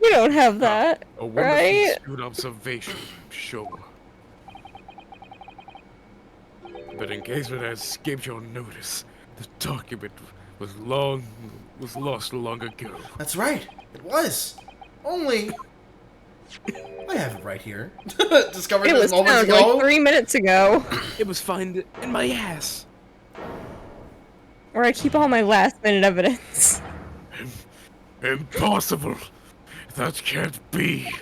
Speaker 4: You don't have that,
Speaker 2: A wonderfully
Speaker 4: right?
Speaker 2: astute observation, sure. But in case it has escaped your notice, the document was lost long ago.
Speaker 1: That's right. It was. Only... I have it right here. Discovered
Speaker 4: It
Speaker 1: this
Speaker 4: was
Speaker 1: moments
Speaker 4: found
Speaker 1: ago.
Speaker 4: like 3 minutes ago.
Speaker 6: It was found in my ass.
Speaker 4: Where I keep all my last minute evidence.
Speaker 2: Impossible! That can't be.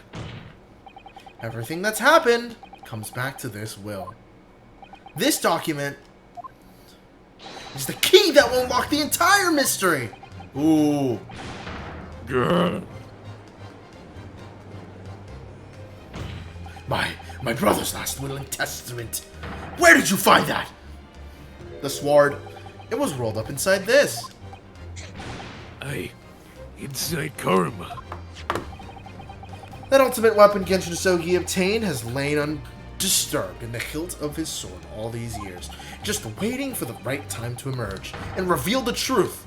Speaker 1: Everything that's happened comes back to this will. This document is the key that will unlock the entire mystery. Ooh.
Speaker 2: Grr.
Speaker 1: My brother's last will and testament. Where did you find that? The sword. It was rolled up inside this.
Speaker 2: Inside Karma.
Speaker 1: That ultimate weapon Genshin Sogi obtained has lain undisturbed in the hilt of his sword all these years, just waiting for the right time to emerge and reveal the truth.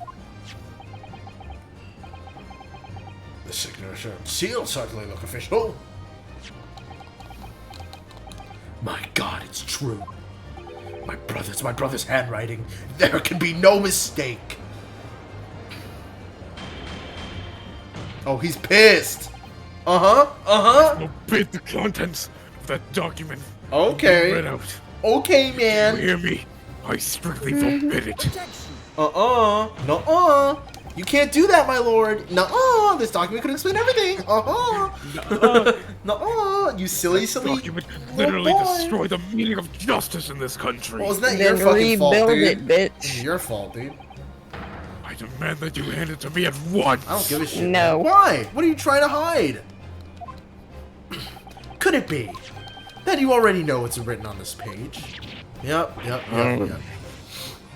Speaker 1: The signature and seal certainly look official. My God, it's true. My brother's handwriting. There can be no mistake. Oh, he's pissed.
Speaker 2: No bid the contents of that document.
Speaker 1: Okay.
Speaker 2: Read out.
Speaker 1: Okay,
Speaker 2: You
Speaker 1: man.
Speaker 2: hear me? I strictly forbid it.
Speaker 1: Nuh-uh. You can't do that, my lord. Nuh-uh. This document could explain everything. Nuh-uh. You silly.
Speaker 2: Document literally
Speaker 1: boy.
Speaker 2: destroy the meaning of justice in this country.
Speaker 1: Well, isn't that your
Speaker 4: Then
Speaker 1: fucking fault,
Speaker 4: rebuild
Speaker 1: dude?
Speaker 4: it, bitch.
Speaker 1: It's your fault, dude.
Speaker 2: I demand that you hand it to me at once.
Speaker 1: I don't give a shit.
Speaker 4: No.
Speaker 1: Man. Why? What are you trying to hide? Could it be that you already know what's written on this page? Yep.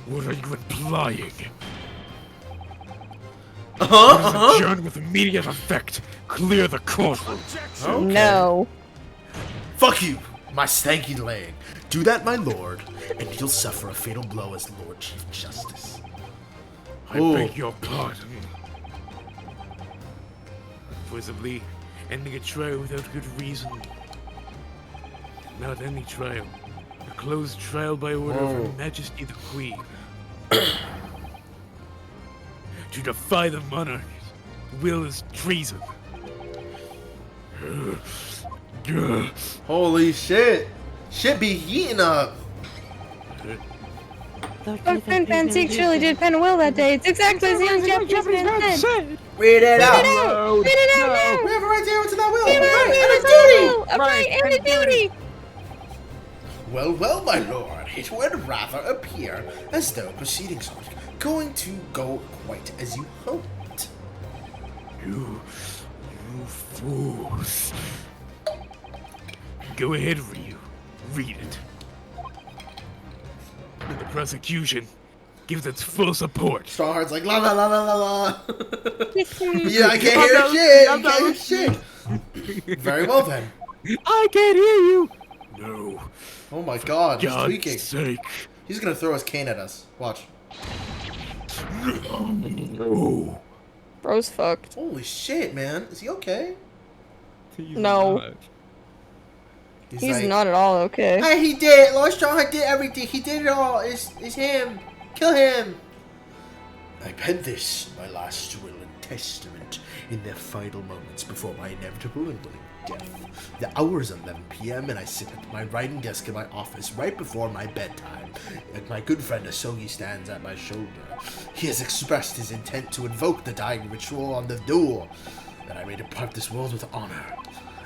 Speaker 2: What are you implying?
Speaker 1: Uh-huh.
Speaker 2: Adjourn with immediate effect. Clear the courtroom.
Speaker 1: Okay.
Speaker 4: No.
Speaker 1: Fuck you, my stanky leg. Do that, my lord, and you'll suffer a fatal blow as Lord Chief Justice.
Speaker 2: I
Speaker 1: Ooh.
Speaker 2: beg your pardon. Forcibly ending a trial without good reason. Not any trial. A closed trial by order of Her Majesty the Queen. To defy the monarch's will is treason.
Speaker 1: Holy shit. Shit be heating up.
Speaker 4: But Clint Van Zieks really did pen a will that day. It's exactly as the young Japanese man said.
Speaker 1: Read it out.
Speaker 4: Read it out now.
Speaker 1: We have a right to answer that will.
Speaker 4: Read it out,
Speaker 1: Right,
Speaker 4: read
Speaker 1: and a
Speaker 4: it
Speaker 1: duty.
Speaker 4: out. A right and a duty.
Speaker 1: Well, my lord, it would rather appear as though proceedings aren't going to go quite as you hoped.
Speaker 2: You fools. Go ahead, Ryu. Read it. The prosecution gives its full support.
Speaker 1: Strongheart's like, la la la la la la. Yeah, I can't hear shit. You can't hear shit. Very well then.
Speaker 2: I can't hear you. No.
Speaker 1: Oh my god, he's
Speaker 2: God's
Speaker 1: tweaking.
Speaker 2: sake.
Speaker 1: He's gonna throw his cane at us. Watch.
Speaker 2: No.
Speaker 4: Bro's fucked.
Speaker 1: Holy shit, man. Is he okay?
Speaker 4: No. He's
Speaker 1: like,
Speaker 4: not at all okay.
Speaker 1: Hey, he did. Lord Strongheart did everything. He did it all. It's him. Kill him. I penned this, my last will and testament, in their final moments before my inevitable and willing death. The hour is 11 p.m. and I sit at my writing desk in my office right before my bedtime. And my good friend Asogi stands at my shoulder. He has expressed his intent to invoke the dying ritual on the duel, that I may depart this world with honor.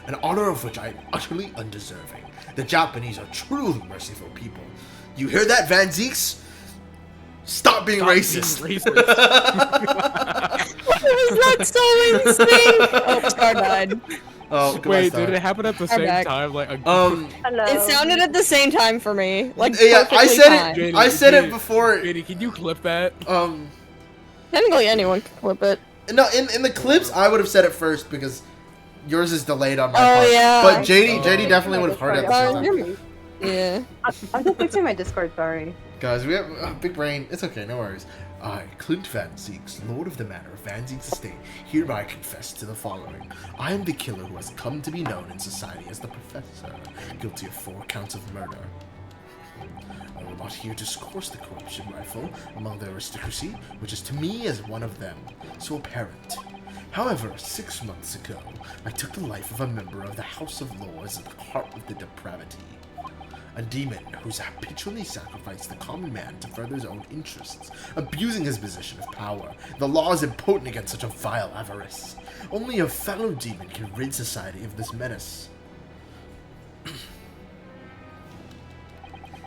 Speaker 1: An honor of which I am utterly undeserving. The Japanese are truly merciful people. You hear that, Van Zieks? Stop being racist.
Speaker 4: It was not so insane. Oh, Scar died.
Speaker 1: Oh, goodbye,
Speaker 6: Wait,
Speaker 1: Star.
Speaker 6: did it happen at the
Speaker 4: I'm
Speaker 6: same
Speaker 4: back.
Speaker 6: time? Like,
Speaker 7: Hello.
Speaker 4: It sounded at the same time for me. Like,
Speaker 1: Yeah, I
Speaker 4: perfectly
Speaker 1: said
Speaker 4: timed.
Speaker 1: it. I said it before.
Speaker 6: JD, can you clip that?
Speaker 4: Technically, anyone can clip it.
Speaker 1: No, in the clips, I would have said it first because yours is delayed on my
Speaker 4: Oh,
Speaker 1: part.
Speaker 4: yeah.
Speaker 1: But JD definitely would have heard it at the same time.
Speaker 4: Yeah.
Speaker 7: I'm just fixing my Discord, sorry.
Speaker 1: Guys, we have a big brain. It's okay, no worries. I, Clint Van Zieks, Lord of the Manor of Van Zieks Estate, hereby confess to the following. I am the killer who has come to be known in society as the Professor, guilty of 4 counts of murder. I will not here discourse the corruption rifle among the aristocracy, which is to me as one of them, so apparent. However, 6 months ago, I took the life of a member of the House of Lords at the heart of the depravity. A demon who's habitually sacrificed the common man to further his own interests, abusing his position of power. The law is impotent against such a vile avarice. Only a fellow demon can rid society of this menace.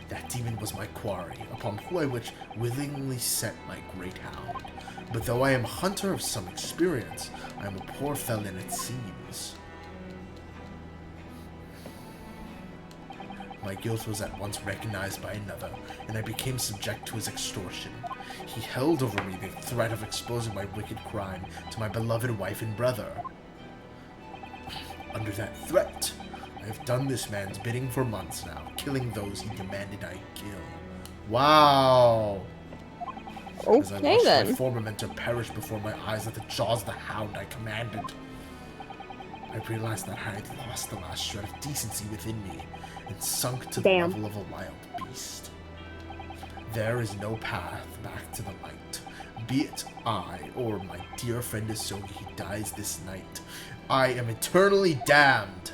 Speaker 1: That demon was my quarry, upon who I which willingly set my great hound. But though I am a hunter of some experience, I am a poor felon it seems. My guilt was at once recognized by another, and I became subject to his extortion. He held over me the threat of exposing my wicked crime to my beloved wife and brother. Under that threat, I have done this man's bidding for months now, killing those he demanded I kill. Wow! As I
Speaker 4: Okay,
Speaker 1: watched my
Speaker 4: then.
Speaker 1: former mentor perish before my eyes at the jaws of the hound I commanded, I realized that I had lost the last shred of decency within me and sunk to the
Speaker 7: Damn.
Speaker 1: level of a wild beast. There is no path back to the light. be it I or my dear friend Asogi dies this night, I am eternally damned.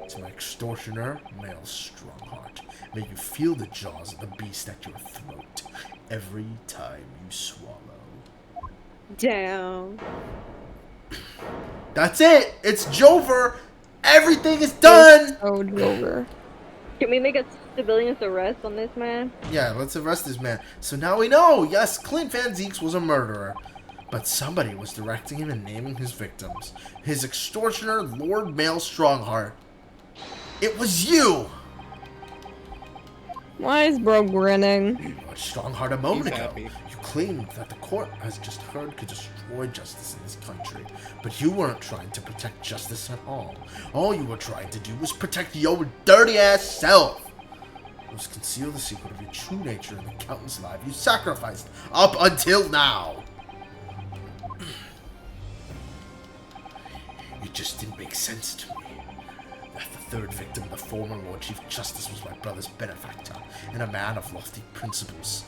Speaker 1: To my extortioner, male Strongheart, may you feel the jaws of the beast at your throat every time you swallow.
Speaker 7: Damn.
Speaker 1: That's it! It's Jover! Everything is done!
Speaker 5: Oh, Jover.
Speaker 7: Can we make a civilian's arrest on this man?
Speaker 1: Yeah, let's arrest this man. So now we know, yes, Clint Van Zieks was a murderer. But somebody was directing him and naming his victims. His extortioner, Lord Male Strongheart. It was you!
Speaker 5: Why is bro grinning?
Speaker 1: You were Strongheart a moment
Speaker 6: He's
Speaker 1: ago.
Speaker 6: happy.
Speaker 1: You claimed that the court, as just heard, could destroy justice in this country. But you weren't trying to protect justice at all. All you were trying to do was protect your dirty-ass self. It was conceal the secret of your true nature in the countless lives you sacrificed up until now. It just didn't make sense to me. That the third victim, the former Lord Chief Justice, was my brother's benefactor, and a man of lofty principles.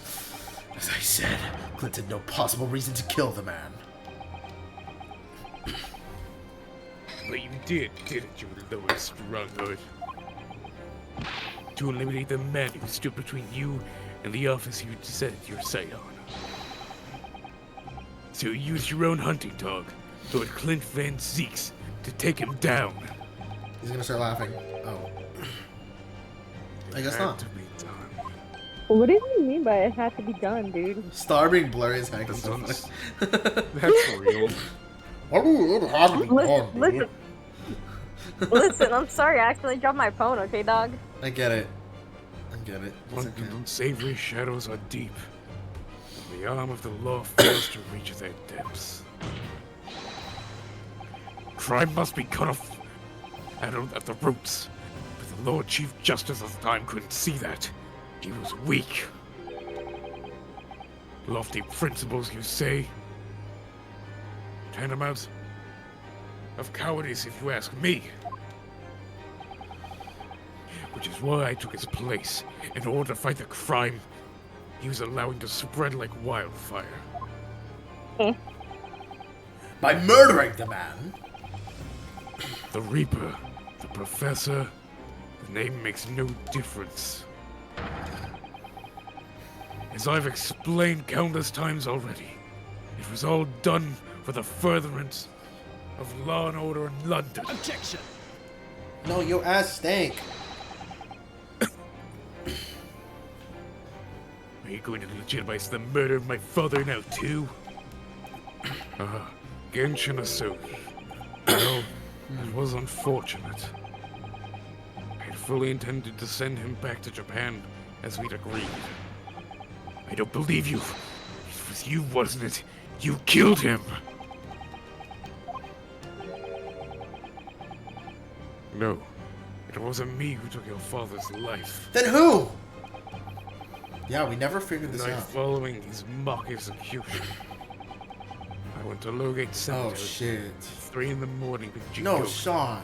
Speaker 1: As I said, Clint had no possible reason to kill the man.
Speaker 2: But you didn't you, Lord Strongheart? To eliminate the man who stood between you and the office you'd set your sight on. So you used your own hunting dog, Lord Clint Van Zieks, to take him down.
Speaker 1: He's gonna start laughing. Oh. I guess
Speaker 2: Had
Speaker 1: not.
Speaker 2: to be done.
Speaker 7: What do you mean by it had to be done, dude?
Speaker 1: Star being blurry as heck is so funny.
Speaker 6: That's real.
Speaker 1: What do you mean it had to be done, dude?
Speaker 7: Listen. Listen, I'm sorry, I accidentally dropped my phone, okay, dog?
Speaker 1: I get it. I get it. It's
Speaker 2: Blunt
Speaker 1: okay.
Speaker 2: and unsavory shadows are deep. And the arm of the law fails to reach their depths. Crime must be cut off at the roots. But the Lord Chief Justice of the time couldn't see that. He was weak. Lofty principles, you say? Tantamount of cowardice, if you ask me. Which is why I took his place, in order to fight the crime he was allowing to spread like wildfire.
Speaker 1: By murdering the man?
Speaker 2: The Reaper, the Professor, the name makes no difference. As I've explained countless times already, it was all done for the furtherance of law and order in London.
Speaker 6: Objection!
Speaker 1: No, your ass stank.
Speaker 2: Are you going to legitimize the murder of my father now, too? Genshin Asogi. Well, it was unfortunate. I had fully intended to send him back to Japan, as we'd agreed. I don't believe you. It was you, wasn't it? You killed him! No, it wasn't me who took your father's life.
Speaker 1: Then who? Yeah, we never figured
Speaker 2: The
Speaker 1: this
Speaker 2: night
Speaker 1: out.
Speaker 2: following his mock execution, I went to Logate Cemetery.
Speaker 1: Oh shit.
Speaker 2: 3 in the morning with Jigoku.
Speaker 1: No, Sean.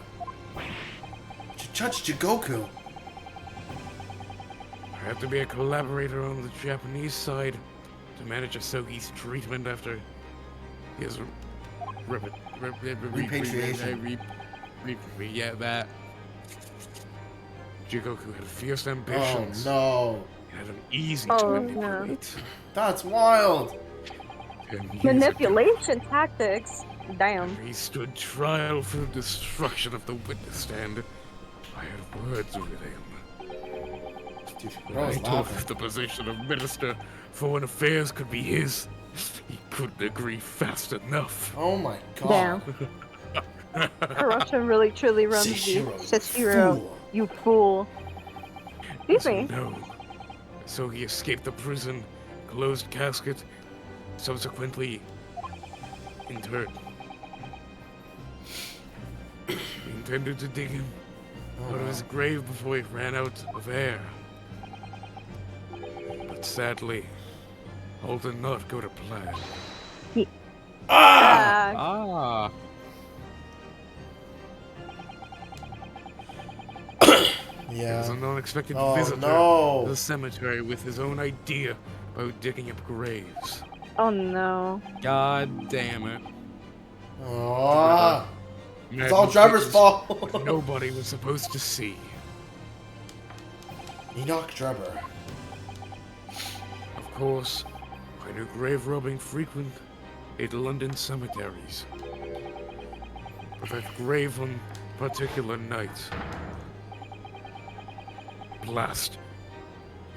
Speaker 1: Judge Jigoku.
Speaker 2: I had to be a collaborator on the Japanese side to manage Asogi's treatment after his
Speaker 1: Repatriation.
Speaker 6: Yeah, that.
Speaker 2: Jigoku had fierce
Speaker 1: Oh
Speaker 2: ambitions.
Speaker 1: no.
Speaker 2: He had him easy
Speaker 7: Oh,
Speaker 2: to
Speaker 7: no.
Speaker 2: manipulate.
Speaker 1: That's wild.
Speaker 2: 10 years
Speaker 7: Manipulation tactics? Damn.
Speaker 2: ago, he stood trial for the destruction of the witness stand. I had words with him.
Speaker 1: Dude,
Speaker 2: When
Speaker 1: I
Speaker 2: I
Speaker 1: was
Speaker 2: told him
Speaker 1: laughing.
Speaker 2: the position of Minister for Foreign Affairs could be his, he couldn't agree fast enough.
Speaker 1: Oh my god.
Speaker 7: Russia really truly runs you.
Speaker 1: Seshiro,
Speaker 7: Seshiro,
Speaker 1: fool.
Speaker 7: you fool. Excuse me.
Speaker 2: No. So he escaped the prison, closed casket, subsequently interred. We intended to dig him out of his grave before he ran out of air. But sadly, all did not go to plan.
Speaker 1: Ah!
Speaker 6: Ah.
Speaker 2: There
Speaker 1: Yeah.
Speaker 2: was an unexpected
Speaker 1: Oh
Speaker 2: visitor
Speaker 1: no.
Speaker 2: to the cemetery with his own idea about digging up graves.
Speaker 7: Oh no.
Speaker 6: God damn it.
Speaker 1: Oh,
Speaker 2: Mad
Speaker 1: it's all Driver's
Speaker 2: mistakes
Speaker 1: fault.
Speaker 2: Nobody was supposed to see.
Speaker 1: Enoch Drebber.
Speaker 2: Of course, I knew grave robbing frequent in London cemeteries. But that grave on particular night. Blast.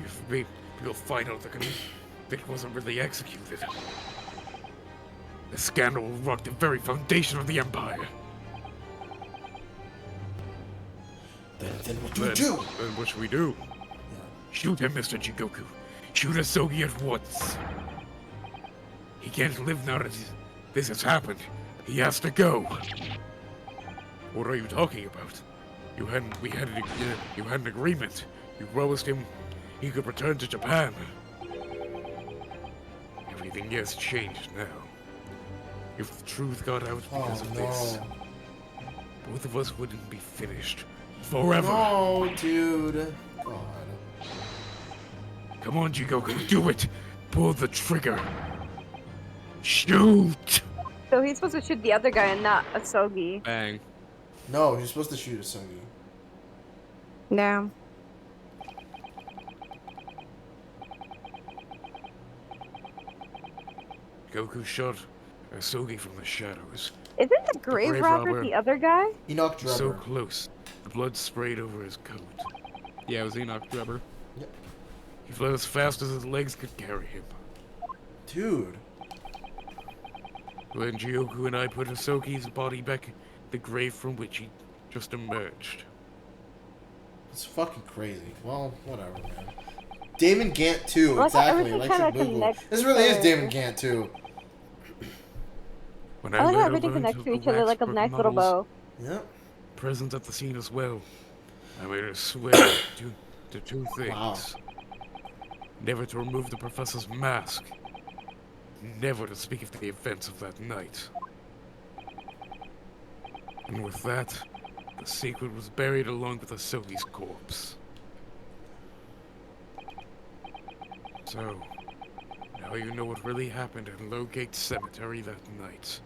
Speaker 2: If people find out that it wasn't really executed. The scandal will rock the very foundation of the Empire.
Speaker 1: Then what do we do?
Speaker 2: Then what should we do? Shoot him, Mr. Jigoku. Shoot Asogi at once. He can't live now that this has happened. He has to go. What are you talking about? You had an agreement. You promised him he could return to Japan. Everything has changed now. If the truth got out because of this, both of us wouldn't be finished. Forever.
Speaker 1: No, dude. God.
Speaker 2: Come on, Jigoku, do it! Pull the trigger. Shoot!
Speaker 7: So he's supposed to shoot the other guy and not Asogi.
Speaker 6: Bang.
Speaker 1: No, you're supposed to shoot Asogi.
Speaker 7: Damn.
Speaker 2: Goku shot Asogi from the shadows.
Speaker 7: Isn't the grave robber the other guy?
Speaker 1: Enoch Drebber.
Speaker 2: So close. The blood sprayed over his coat.
Speaker 6: Yeah, it was Enoch Drebber.
Speaker 1: Yep.
Speaker 2: He fled as fast as his legs could carry him.
Speaker 1: Dude.
Speaker 2: When Jigoku and I put Asogi's body back in the grave from which he just emerged.
Speaker 1: It's fucking crazy. Well, whatever, man. Damon Gant 2,
Speaker 7: Well,
Speaker 1: exactly.
Speaker 7: everything
Speaker 1: Like
Speaker 7: kinda
Speaker 1: some Google.
Speaker 7: connects
Speaker 1: This really is
Speaker 7: to-
Speaker 1: Damon Gant 2.
Speaker 2: When
Speaker 7: I like how
Speaker 2: later
Speaker 7: everything
Speaker 2: learned
Speaker 7: connects
Speaker 2: of
Speaker 7: to
Speaker 2: the
Speaker 7: each other like a
Speaker 2: Waxburg
Speaker 7: nice little
Speaker 2: models
Speaker 7: bow.
Speaker 1: Yep.
Speaker 2: present at the scene as well, I made her swear to two things.
Speaker 1: Wow.
Speaker 2: Never to remove the professor's mask. Never to speak of the events of that night. And with that, the secret was buried along with Asogi's corpse. So, now you know what really happened in Lowgate Cemetery that night.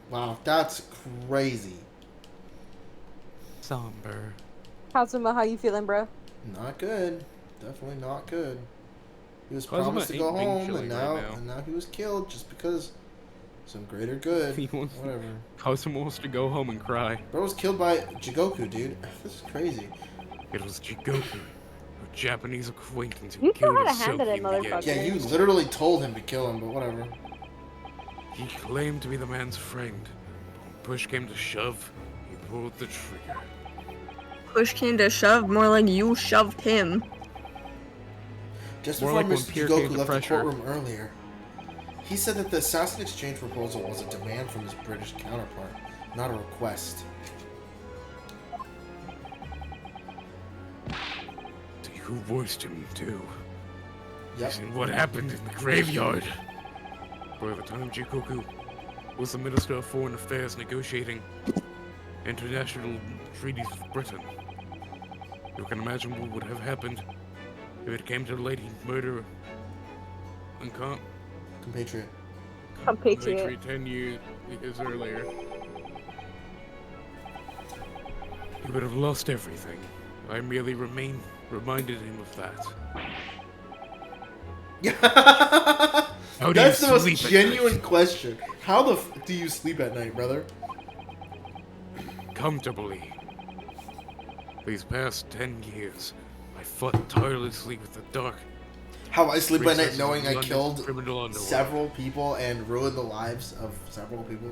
Speaker 1: Wow, that's crazy.
Speaker 6: Somber.
Speaker 7: Kazuma, how you feeling, bro?
Speaker 1: Not good. Definitely not good. He was
Speaker 6: Kazuma
Speaker 1: promised to
Speaker 6: ain't
Speaker 1: go
Speaker 6: being
Speaker 1: home,
Speaker 6: chilly
Speaker 1: and
Speaker 6: right
Speaker 1: now he was killed just because some greater good.
Speaker 6: He wants-
Speaker 1: Whatever.
Speaker 6: Kazuma wants to go home and cry.
Speaker 1: Bro was killed by Jigoku, dude. This is crazy.
Speaker 2: It was Jigoku, a Japanese acquaintance who
Speaker 7: You know
Speaker 2: killed
Speaker 7: how to handle
Speaker 2: Asogi
Speaker 7: it,
Speaker 2: in the end.
Speaker 7: motherfucker.
Speaker 1: Yeah, you literally told him to kill him, but whatever.
Speaker 2: He claimed to be the man's friend. When push came to shove, he pulled the trigger.
Speaker 5: Push came to shove, more like you shoved him.
Speaker 1: Just
Speaker 6: More
Speaker 1: before
Speaker 6: like when
Speaker 1: Mr.
Speaker 6: Pierre came
Speaker 1: Jigoku
Speaker 6: to
Speaker 1: left the
Speaker 6: pressure.
Speaker 1: courtroom earlier, he said that the assassin exchange proposal was a demand from his British counterpart, not a request.
Speaker 2: See who voiced him, too.
Speaker 1: Yep.
Speaker 2: And what happened in the graveyard. By the time Jigoku was the Minister of Foreign Affairs negotiating international treaties with Britain. You can imagine what would have happened if it came to the lady murder and
Speaker 1: Compatriot.
Speaker 7: Compatriot.
Speaker 6: 10 years earlier.
Speaker 2: he would have lost everything. I merely reminded him of that. How do
Speaker 1: That's
Speaker 2: you
Speaker 1: the most
Speaker 2: sleep at
Speaker 1: genuine
Speaker 2: night?
Speaker 1: question. How the do you sleep at night, brother?
Speaker 2: Comfortably. These past 10 years, I fought tirelessly with the dark.
Speaker 1: How I sleep at night
Speaker 2: recesses
Speaker 1: knowing
Speaker 2: of
Speaker 1: I
Speaker 2: London's
Speaker 1: killed
Speaker 2: criminal underworld.
Speaker 1: several people and ruined the lives of several people.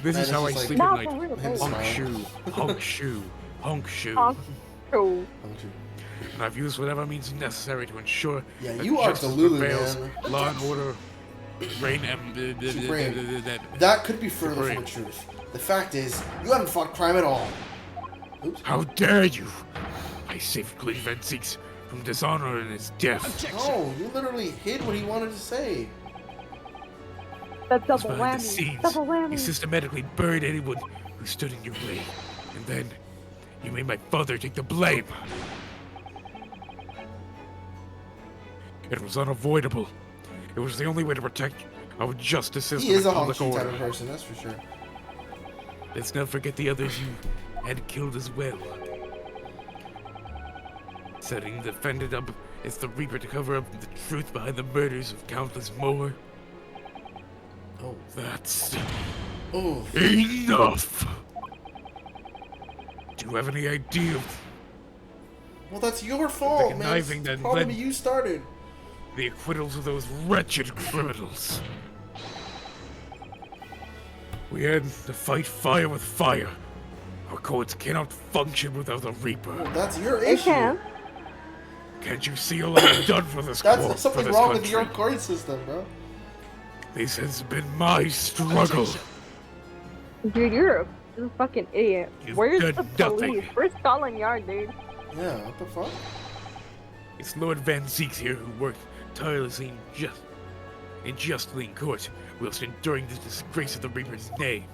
Speaker 2: This
Speaker 1: Man,
Speaker 2: is how I
Speaker 1: it's just
Speaker 2: sleep
Speaker 7: like-
Speaker 2: at
Speaker 7: Nah,
Speaker 2: night.
Speaker 7: for real,
Speaker 1: Him
Speaker 7: bro.
Speaker 2: Honk
Speaker 1: smiling.
Speaker 2: shoe, honk shoe, honk shoe.
Speaker 7: Honk. Cool.
Speaker 2: And I've used whatever means necessary to ensure
Speaker 1: Yeah,
Speaker 2: that
Speaker 1: you are
Speaker 2: justice
Speaker 1: Delulu,
Speaker 2: prevails,
Speaker 1: man.
Speaker 2: law and order reign
Speaker 1: Supreme. That could be further from the
Speaker 2: Supreme.
Speaker 1: truth. The fact is, you haven't fought crime at all. Oops.
Speaker 2: How dare you! I saved Clint Van Zieks from dishonor and his death.
Speaker 1: No, you literally hid what he wanted to say.
Speaker 7: The
Speaker 2: Because
Speaker 7: double
Speaker 2: behind the
Speaker 7: whammy.
Speaker 2: scenes,
Speaker 7: Double
Speaker 2: you
Speaker 7: whammy.
Speaker 2: systematically buried anyone who stood in your way. And then, you made my father take the blame. It was unavoidable. It was the only way to protect our justice system
Speaker 1: He is a
Speaker 2: and public
Speaker 1: Hongshi type
Speaker 2: order.
Speaker 1: of person, that's for sure.
Speaker 2: Let's not forget the others you had killed as well. Setting the defendant up as the Reaper to cover up the truth behind the murders of countless more.
Speaker 1: Oh.
Speaker 2: That's
Speaker 1: Oh.
Speaker 2: enough! Do you have any idea of
Speaker 1: Well, that's your fault, man.
Speaker 2: conniving
Speaker 1: It's the
Speaker 2: that
Speaker 1: problem
Speaker 2: led-
Speaker 1: you started.
Speaker 2: the acquittals of those wretched criminals? We had to fight fire with fire. Our courts cannot function without the Reaper.
Speaker 1: Well, that's your
Speaker 7: They
Speaker 1: issue.
Speaker 7: can.
Speaker 2: Can't you see all I've done for this
Speaker 1: That's
Speaker 2: court,
Speaker 1: something
Speaker 2: for this
Speaker 1: wrong
Speaker 2: country?
Speaker 1: with your court system, bro.
Speaker 2: This has been my struggle.
Speaker 7: Dude, you're a fucking idiot.
Speaker 2: You've
Speaker 7: Where's
Speaker 2: done
Speaker 7: the
Speaker 2: nothing.
Speaker 7: police? Where's Scotland Yard, dude?
Speaker 1: Yeah, what the fuck?
Speaker 2: It's Lord Van Zeeks here who worked tirelessly and justly in court, whilst enduring the disgrace of the Reaper's name.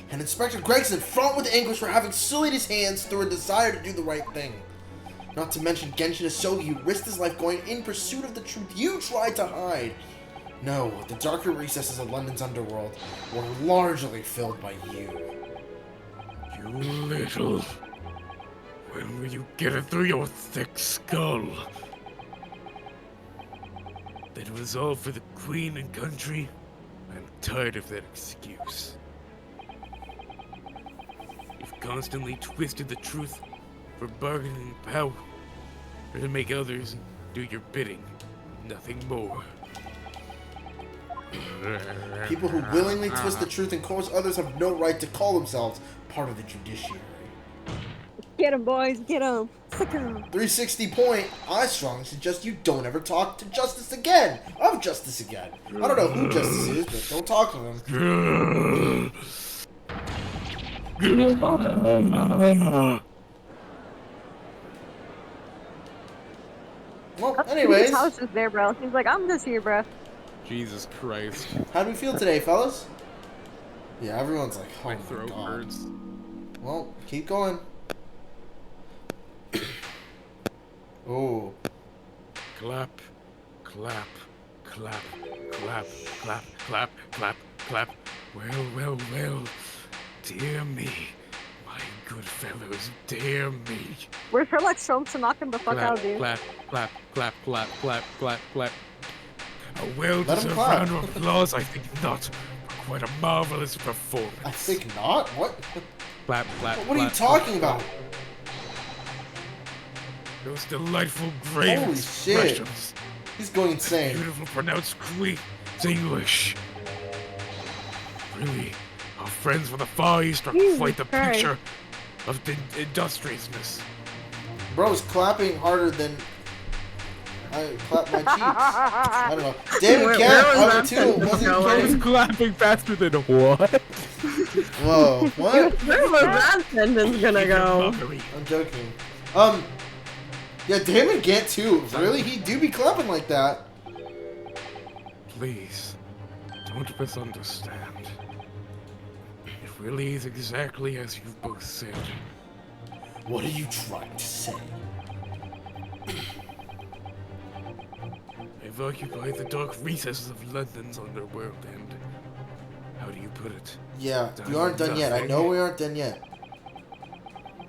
Speaker 1: And Inspector Gregson fraught with anguish for having sullied his hands through a desire to do the right thing. Not to mention Genshin Asogi, who risked his life going in pursuit of the truth you tried to hide. No, the darker recesses of London's underworld were largely filled by you.
Speaker 2: You little... When will you get it through your thick skull? That was all for the Queen and country? I'm tired of that excuse. You've constantly twisted the truth for bargaining power, or to make others do your bidding. Nothing more.
Speaker 1: People who willingly twist the truth and course others have no right to call themselves part of the judiciary.
Speaker 7: Get him, boys. Get him. Sick him.
Speaker 1: 360 point, I strongly suggest you don't ever talk to Justice again. Of Justice again. I don't know who Justice is, but don't talk to him. Well, anyways,
Speaker 7: His house is there, bro. He's like, I'm just here, bro.
Speaker 6: Jesus Christ.
Speaker 1: how do we feel today, fellas? Yeah, everyone's like, oh
Speaker 6: My
Speaker 1: my
Speaker 6: throat
Speaker 1: god.
Speaker 6: hurts.
Speaker 1: Well, keep going. Oh,
Speaker 2: Clap, clap, clap, clap, clap, clap, clap, clap. Well. Dear me. My good fellows, dear me.
Speaker 7: Where's Sherlock Holmes to knock him the fuck
Speaker 6: Clap,
Speaker 7: out, dude?
Speaker 6: clap, clap, clap, clap, clap, clap, clap.
Speaker 2: A well-deserved
Speaker 1: clap.
Speaker 2: round of applause, I think not. Quite a marvelous performance.
Speaker 1: I think not. What?
Speaker 6: Clap, clap,
Speaker 1: What are you
Speaker 6: clap,
Speaker 1: talking
Speaker 6: clap,
Speaker 1: about?
Speaker 2: Those delightful grave
Speaker 1: Holy shit.
Speaker 2: expressions.
Speaker 1: He's going insane.
Speaker 2: Beautiful pronounced Queen's English. Really, our friends from the Far East are
Speaker 7: Jesus
Speaker 2: quite the
Speaker 7: Christ.
Speaker 2: picture of industriousness.
Speaker 1: Bro's clapping harder than I clap my cheeks. I don't know. David Gant, I would too. Wasn't
Speaker 6: clapping faster than what?
Speaker 1: Whoa, what?
Speaker 7: Where was that sentence gonna go?
Speaker 2: Mockery.
Speaker 1: I'm joking. Yeah, David Gant too. Really? He do be clapping like that.
Speaker 2: Please, don't misunderstand. It really is exactly as you've both said.
Speaker 1: What are you trying to say?
Speaker 2: I've occupied the dark recesses of London's underworld and... How do you put it?
Speaker 1: Yeah, we aren't done yet. I know we aren't done yet.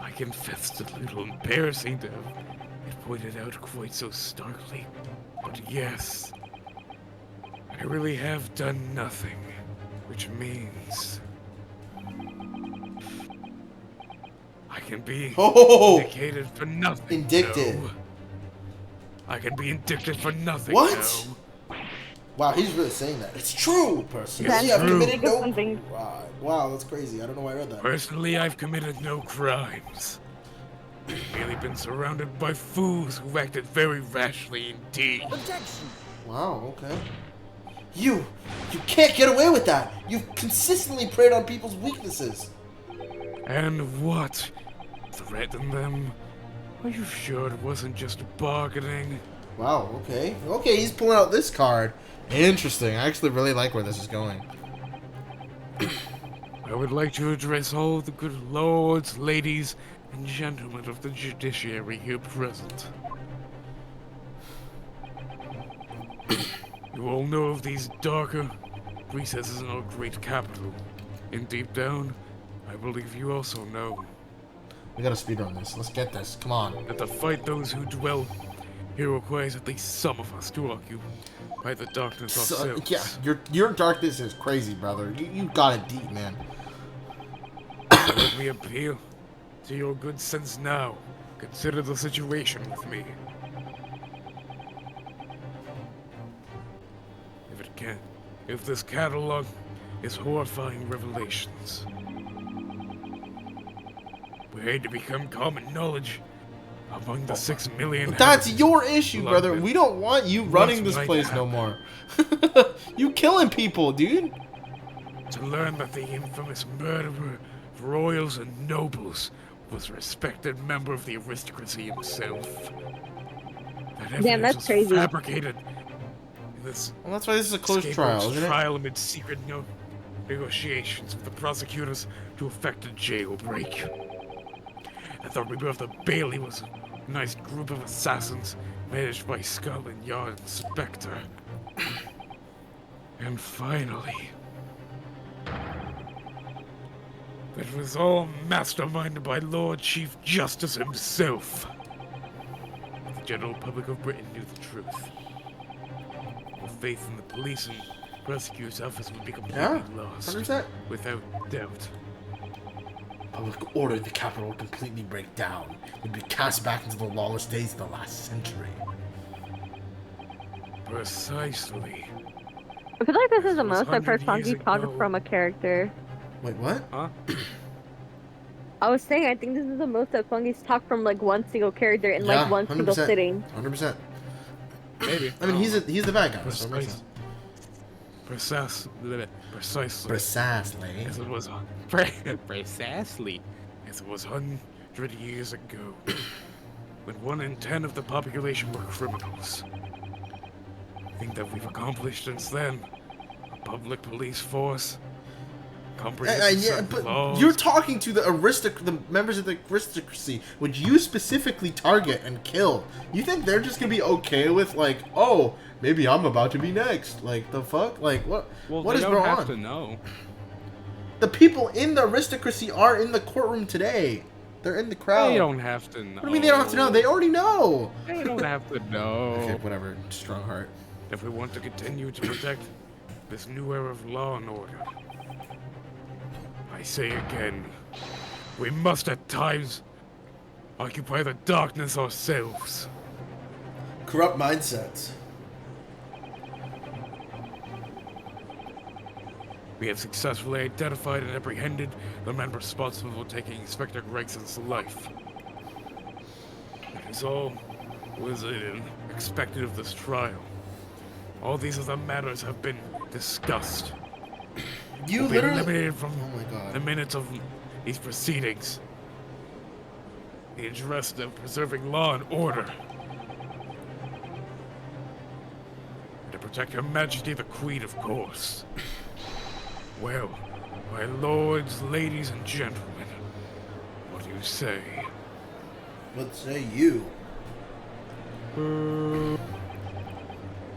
Speaker 2: I confess it's a little embarrassing to have it pointed out quite so starkly. But yes, I really have done nothing. Which means... I can be
Speaker 1: Oh,
Speaker 2: indicated for nothing.
Speaker 1: Indicted.
Speaker 2: no. I can be indicted for nothing.
Speaker 1: What?
Speaker 2: no.
Speaker 1: wow, he's really saying that. It's true, personally.
Speaker 2: It's
Speaker 1: I've
Speaker 2: true.
Speaker 1: committed no.
Speaker 7: Something.
Speaker 1: Wow, that's crazy. I don't know why I read that.
Speaker 2: Personally, I've committed no crimes. I've merely been surrounded by fools who acted very rashly indeed.
Speaker 1: Wow, okay. You can't get away with that. You've consistently preyed on people's weaknesses.
Speaker 2: And what? Threaten them? Are you sure it wasn't just bargaining?
Speaker 1: Wow, okay. Okay, he's pulling out this card. Interesting. I actually really like where this is going.
Speaker 2: I would like to address all the good lords, ladies, and gentlemen of the judiciary here present. You all know of these darker recesses in our great capital. And deep down, I believe you also know
Speaker 1: We gotta speedrun this. Let's get this. Come on.
Speaker 2: that to fight those who dwell here requires at least some of us to occupy the darkness ourselves.
Speaker 1: Yeah, your darkness is crazy, brother. You got it deep, man.
Speaker 2: So let me appeal to your good sense now. Consider the situation with me. If this catalog is horrifying revelations, we're here to become common knowledge among the 6 million.
Speaker 1: But that's your issue,
Speaker 2: London.
Speaker 1: brother. We don't want you running this
Speaker 2: might
Speaker 1: place no
Speaker 2: happen?
Speaker 1: more. You killing people, dude.
Speaker 2: To learn that the infamous murderer of royals and nobles was a respected member of the aristocracy himself. That
Speaker 7: Damn,
Speaker 2: evidence
Speaker 7: that's
Speaker 2: was
Speaker 7: crazy.
Speaker 2: fabricated. This
Speaker 1: Well, that's why this is a closed
Speaker 2: scapegoat's
Speaker 1: trial, isn't it?
Speaker 2: trial amid secret negotiations with the prosecutors to effect a jailbreak. I thought Rebirth of Bailey was a nice group of assassins managed by Scotland Yard Inspector. And finally, it was all masterminded by Lord Chief Justice himself. The general public of Britain knew the truth. All faith in the police and prosecutor's office would be completely
Speaker 1: Yeah,
Speaker 2: lost.
Speaker 1: 100%.
Speaker 2: Without doubt.
Speaker 1: Public order in the capital would completely break down. We'd be cast back into the lawless days of the last century.
Speaker 2: Precisely.
Speaker 7: I feel like this is the
Speaker 2: This was
Speaker 7: most I've heard
Speaker 2: 100 years
Speaker 7: Funky talk
Speaker 2: ago.
Speaker 7: from a character.
Speaker 1: Wait, what?
Speaker 6: Huh?
Speaker 7: I was saying I think this is the most that Funky's talked from like one single character in like
Speaker 1: Yeah,
Speaker 7: one single
Speaker 1: 100%.
Speaker 7: sitting.
Speaker 1: 100%.
Speaker 6: Maybe.
Speaker 1: I mean, he's the bad guy. So it makes
Speaker 2: Precise.
Speaker 1: sense.
Speaker 2: Precisely.
Speaker 1: Precisely.
Speaker 2: As it was.
Speaker 6: Precisely.
Speaker 2: As it was 100 years ago, when 1 in 10 of the population were criminals. I think that we've accomplished since then a public police force, comprehensive
Speaker 1: Yeah,
Speaker 2: set of
Speaker 1: but
Speaker 2: laws.
Speaker 1: you're talking to the members of the aristocracy, which you specifically target and kill. You think they're just gonna be okay with like, oh, maybe I'm about to be next? Like the fuck? Like what?
Speaker 6: Well,
Speaker 1: what
Speaker 6: they
Speaker 1: is
Speaker 6: don't
Speaker 1: going
Speaker 6: have
Speaker 1: on?
Speaker 6: to know.
Speaker 1: The people in the aristocracy are in the courtroom today. They're in the crowd.
Speaker 6: They don't have to know.
Speaker 1: What do you mean they don't have to know? They already know.
Speaker 6: They don't have to know.
Speaker 1: Okay, whatever. Strong heart.
Speaker 2: If we want to continue to protect this new era of law and order, I say again, we must at times occupy the darkness ourselves.
Speaker 1: Corrupt mindsets.
Speaker 2: We have successfully identified and apprehended the men responsible for taking Inspector Gregson's life. That is all was expected of this trial. All these other matters have been discussed.
Speaker 1: You
Speaker 2: Will be
Speaker 1: literally.
Speaker 2: eliminated from
Speaker 1: Oh my god.
Speaker 2: the minutes of these proceedings. The interest of preserving law and order. And to protect Her Majesty the Queen, of course. Well, my lords, ladies, and gentlemen, what do you say?
Speaker 1: What say you?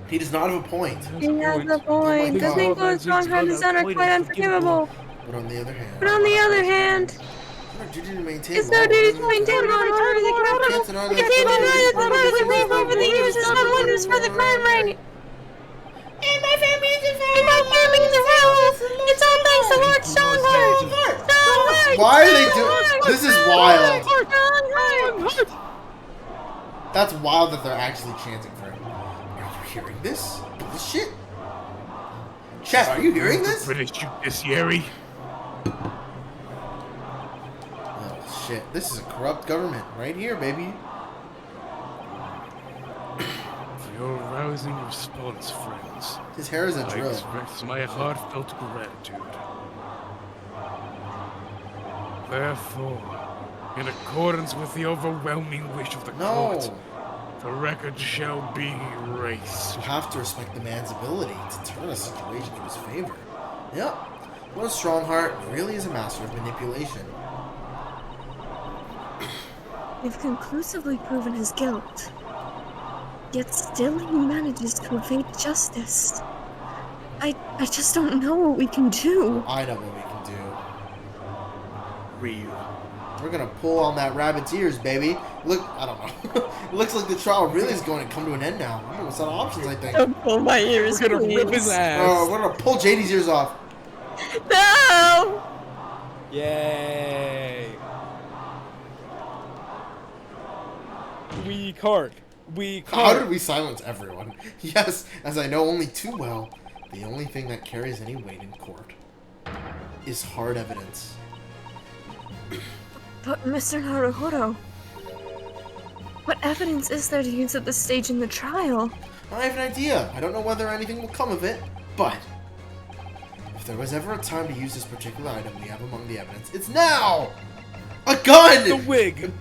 Speaker 1: He does not have a point.
Speaker 5: He has a
Speaker 1: Oh
Speaker 5: point.
Speaker 1: my
Speaker 5: This
Speaker 1: God.
Speaker 5: Nicholas Strongheart is quite unforgivable.
Speaker 1: But on the other hand,
Speaker 5: But on the other hand,
Speaker 1: it's our duty to maintain
Speaker 5: it's
Speaker 1: law
Speaker 5: our
Speaker 1: and
Speaker 5: duty to
Speaker 1: order.
Speaker 5: maintain law and order in the capital.
Speaker 1: Can't deny
Speaker 5: We
Speaker 1: that
Speaker 5: can't deny that
Speaker 1: part
Speaker 5: part
Speaker 1: of
Speaker 5: of the
Speaker 1: the
Speaker 5: grief over the years has done wonders for the crime ring. And my family is a It's all thanks to Lord Strongheart. Strongheart.
Speaker 1: Why are they doing? This is wild.
Speaker 5: Strongheart.
Speaker 1: That's wild that they're actually chanting for him. Are you hearing this? This shit. Chat, are you hearing this?
Speaker 2: British judiciary.
Speaker 1: Oh shit! This is a corrupt government right here, baby.
Speaker 2: For your rousing response, friends.
Speaker 1: His hair is a
Speaker 2: I
Speaker 1: drill.
Speaker 2: express my heartfelt gratitude. Therefore, in accordance with the overwhelming wish of the court,
Speaker 1: No.
Speaker 2: the record shall be erased.
Speaker 1: You have to respect the man's ability to turn a situation to his favor. Yep. Lord Strongheart really is a master of manipulation.
Speaker 5: We've conclusively proven his guilt.
Speaker 4: yet still he manages to evade justice. I just don't know what we can do.
Speaker 1: I know what we can do. Ryu. We're gonna pull on that rabbit's ears, baby. Look, I don't know. It looks like the trial really is going to come to an end now. I'm gonna set options, I think.
Speaker 4: Don't pull my ears,
Speaker 2: We're gonna
Speaker 4: please.
Speaker 2: rip his ass.
Speaker 1: We're gonna pull JD's ears off.
Speaker 4: No!
Speaker 2: Yay! Weak heart. Weak
Speaker 1: How
Speaker 2: heart.
Speaker 1: did we silence everyone? Yes, as I know only too well, the only thing that carries any weight in court is hard evidence.
Speaker 4: But Mr. Naruhodo, what evidence is there to use at this stage in the trial?
Speaker 1: I have an idea. I don't know whether anything will come of it, but if there was ever a time to use this particular item we have among the evidence, it's now! A gun!
Speaker 2: The wig.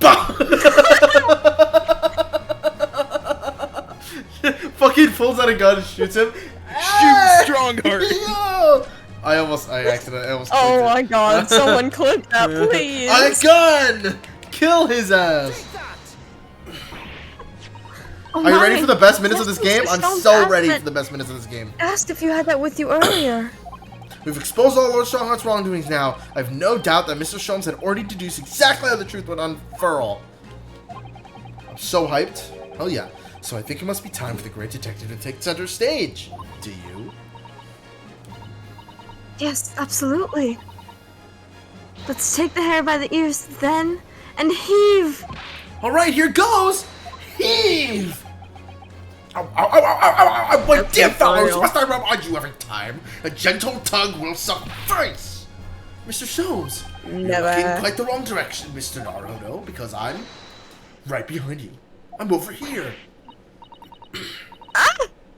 Speaker 1: Fucking pulls out a gun and shoots him.
Speaker 2: Shoot Strongheart.
Speaker 1: Yo! I almost clicked
Speaker 4: Oh
Speaker 1: it.
Speaker 4: my god, someone clip that, please!
Speaker 1: A gun! Kill his ass!
Speaker 4: Oh
Speaker 1: Are you
Speaker 4: my.
Speaker 1: ready for the best minutes of this game? I'm
Speaker 4: Stone's
Speaker 1: so
Speaker 4: asked
Speaker 1: ready
Speaker 4: that-
Speaker 1: for the best minutes of this game.
Speaker 4: Asked if you had that with you earlier.
Speaker 1: We've exposed all Lord Strongheart's wrongdoings now. I have no doubt that Mr. Sholmes had already deduced exactly how the truth would unfurl. I'm so hyped. Oh yeah. So I think it must be time for the great detective to take center stage. Do you?
Speaker 4: Yes, absolutely. Let's take the hair by the ears then, and heave!
Speaker 1: Alright, here goes! Heave! Ow, ow, ow, ow, ow, ow, my dear fellows, must I remind you every time? A gentle tug will suffice! Mr. Sholmes, you're
Speaker 4: Never.
Speaker 1: looking in quite the wrong direction, Mr. Naruto, because I'm right behind you. I'm over here.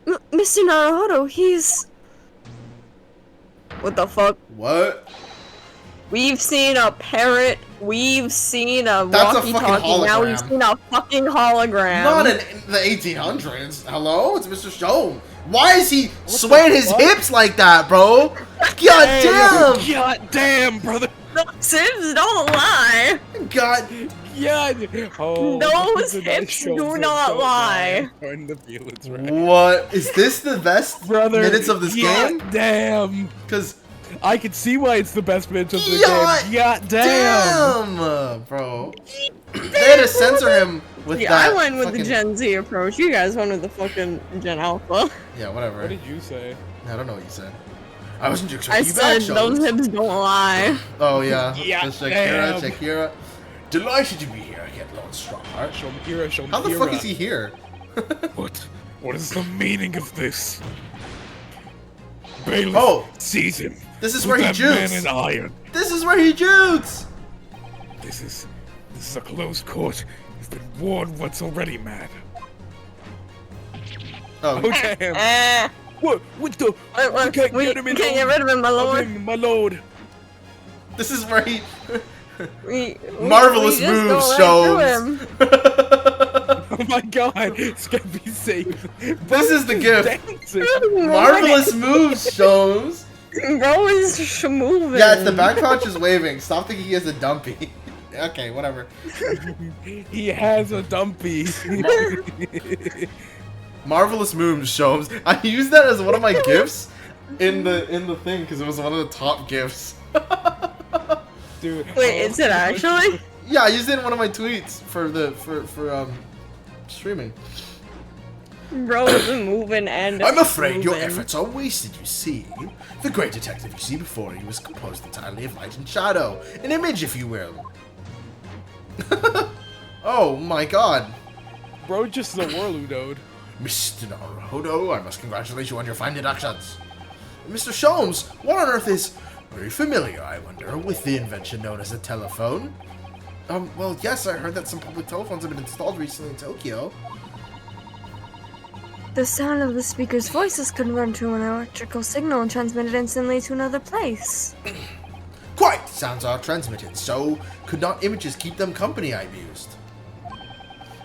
Speaker 4: Mr. Naruhodo, he's... What the fuck?
Speaker 1: What?
Speaker 4: We've seen a parrot, we've seen a
Speaker 1: That's a fucking
Speaker 4: walkie-talkie, now we've
Speaker 1: hologram.
Speaker 4: seen a fucking hologram.
Speaker 1: Not in the 1800s. Hello? It's Mr. Sholmes. Why is he swaying his
Speaker 2: fuck?
Speaker 1: hips like that, bro? God damn!
Speaker 2: God damn, brother.
Speaker 4: Sims don't lie!
Speaker 1: God.
Speaker 2: God. Oh,
Speaker 4: Those
Speaker 2: this is a nice
Speaker 4: hips
Speaker 2: show
Speaker 4: do
Speaker 2: for
Speaker 4: not
Speaker 2: so
Speaker 4: lie.
Speaker 2: bad. Starting to feel it's right.
Speaker 1: What? Is this the best
Speaker 2: Brother,
Speaker 1: minutes of this game?
Speaker 2: Damn.
Speaker 1: Because
Speaker 2: I can see why it's the best minutes of the
Speaker 1: God
Speaker 2: game. God damn.
Speaker 1: damn, bro. They had to censor him with
Speaker 4: Yeah,
Speaker 1: that.
Speaker 4: I went with the
Speaker 1: fucking-
Speaker 4: Gen Z approach. You guys went with the fucking Gen Alpha.
Speaker 1: Yeah, whatever.
Speaker 2: What did you say?
Speaker 1: I don't know what you said. I wasn't
Speaker 4: I
Speaker 1: expecting you
Speaker 4: said
Speaker 1: back,
Speaker 4: those
Speaker 1: Sholmes.
Speaker 4: hips don't lie.
Speaker 1: Oh yeah.
Speaker 2: Yeah,
Speaker 1: The Shakira,
Speaker 2: damn.
Speaker 1: Shakira. Delighted to be here again, Lord Strongheart.
Speaker 2: Shomkira, Shomkira.
Speaker 1: How the fuck is he here?
Speaker 2: What? What is the meaning of this? Bailiff
Speaker 1: Oh.
Speaker 2: sees him.
Speaker 1: This is
Speaker 2: with
Speaker 1: where he
Speaker 2: that man
Speaker 1: jukes.
Speaker 2: in iron.
Speaker 1: This is where he jukes.
Speaker 2: This is a closed court. You've been warned what's already mad.
Speaker 1: Oh,
Speaker 2: Oh damn!
Speaker 4: Eh.
Speaker 2: What? What the?
Speaker 4: We
Speaker 2: can't get him in
Speaker 4: can't get rid of him, my
Speaker 2: of
Speaker 4: lord.
Speaker 2: him, my lord.
Speaker 1: this is where he.
Speaker 4: We
Speaker 1: Marvelous
Speaker 4: just go
Speaker 1: moves,
Speaker 4: right through
Speaker 1: Sholmes.
Speaker 2: Oh my god! It's gonna be safe.
Speaker 1: This is the gift.
Speaker 2: Dancing.
Speaker 4: him.
Speaker 1: Marvelous moves, Sholmes.
Speaker 4: Bro is moving.
Speaker 1: Yeah, it's the back pouch is waving. Stop thinking he has a dumpy. Okay, whatever.
Speaker 2: He has a dumpy.
Speaker 1: Marvelous moves, Sholmes. I used that as one of my gifts in the thing because it was one of the top gifts.
Speaker 2: Dude.
Speaker 4: Wait, is it actually?
Speaker 1: Yeah, I used it in one of my tweets for streaming.
Speaker 4: Bro is moving and
Speaker 1: I'm afraid your
Speaker 4: moving.
Speaker 1: efforts are wasted, you see. The great detective you see before you is composed entirely of light and shadow. An image, if you will. Oh my god.
Speaker 2: Bro, just a Warludode.
Speaker 1: Mr. Naruhodo, I must congratulate you on your fine deductions. Mr. Sholmes, what on earth is... Very familiar, I wonder, with the invention known as a telephone. Well, yes, I heard that some public telephones have been installed recently in Tokyo.
Speaker 4: The sound of the speaker's voices could run to an electrical signal and transmit it instantly to another place.
Speaker 1: Quite! Sounds are transmitted, so could not images keep them company, I mused.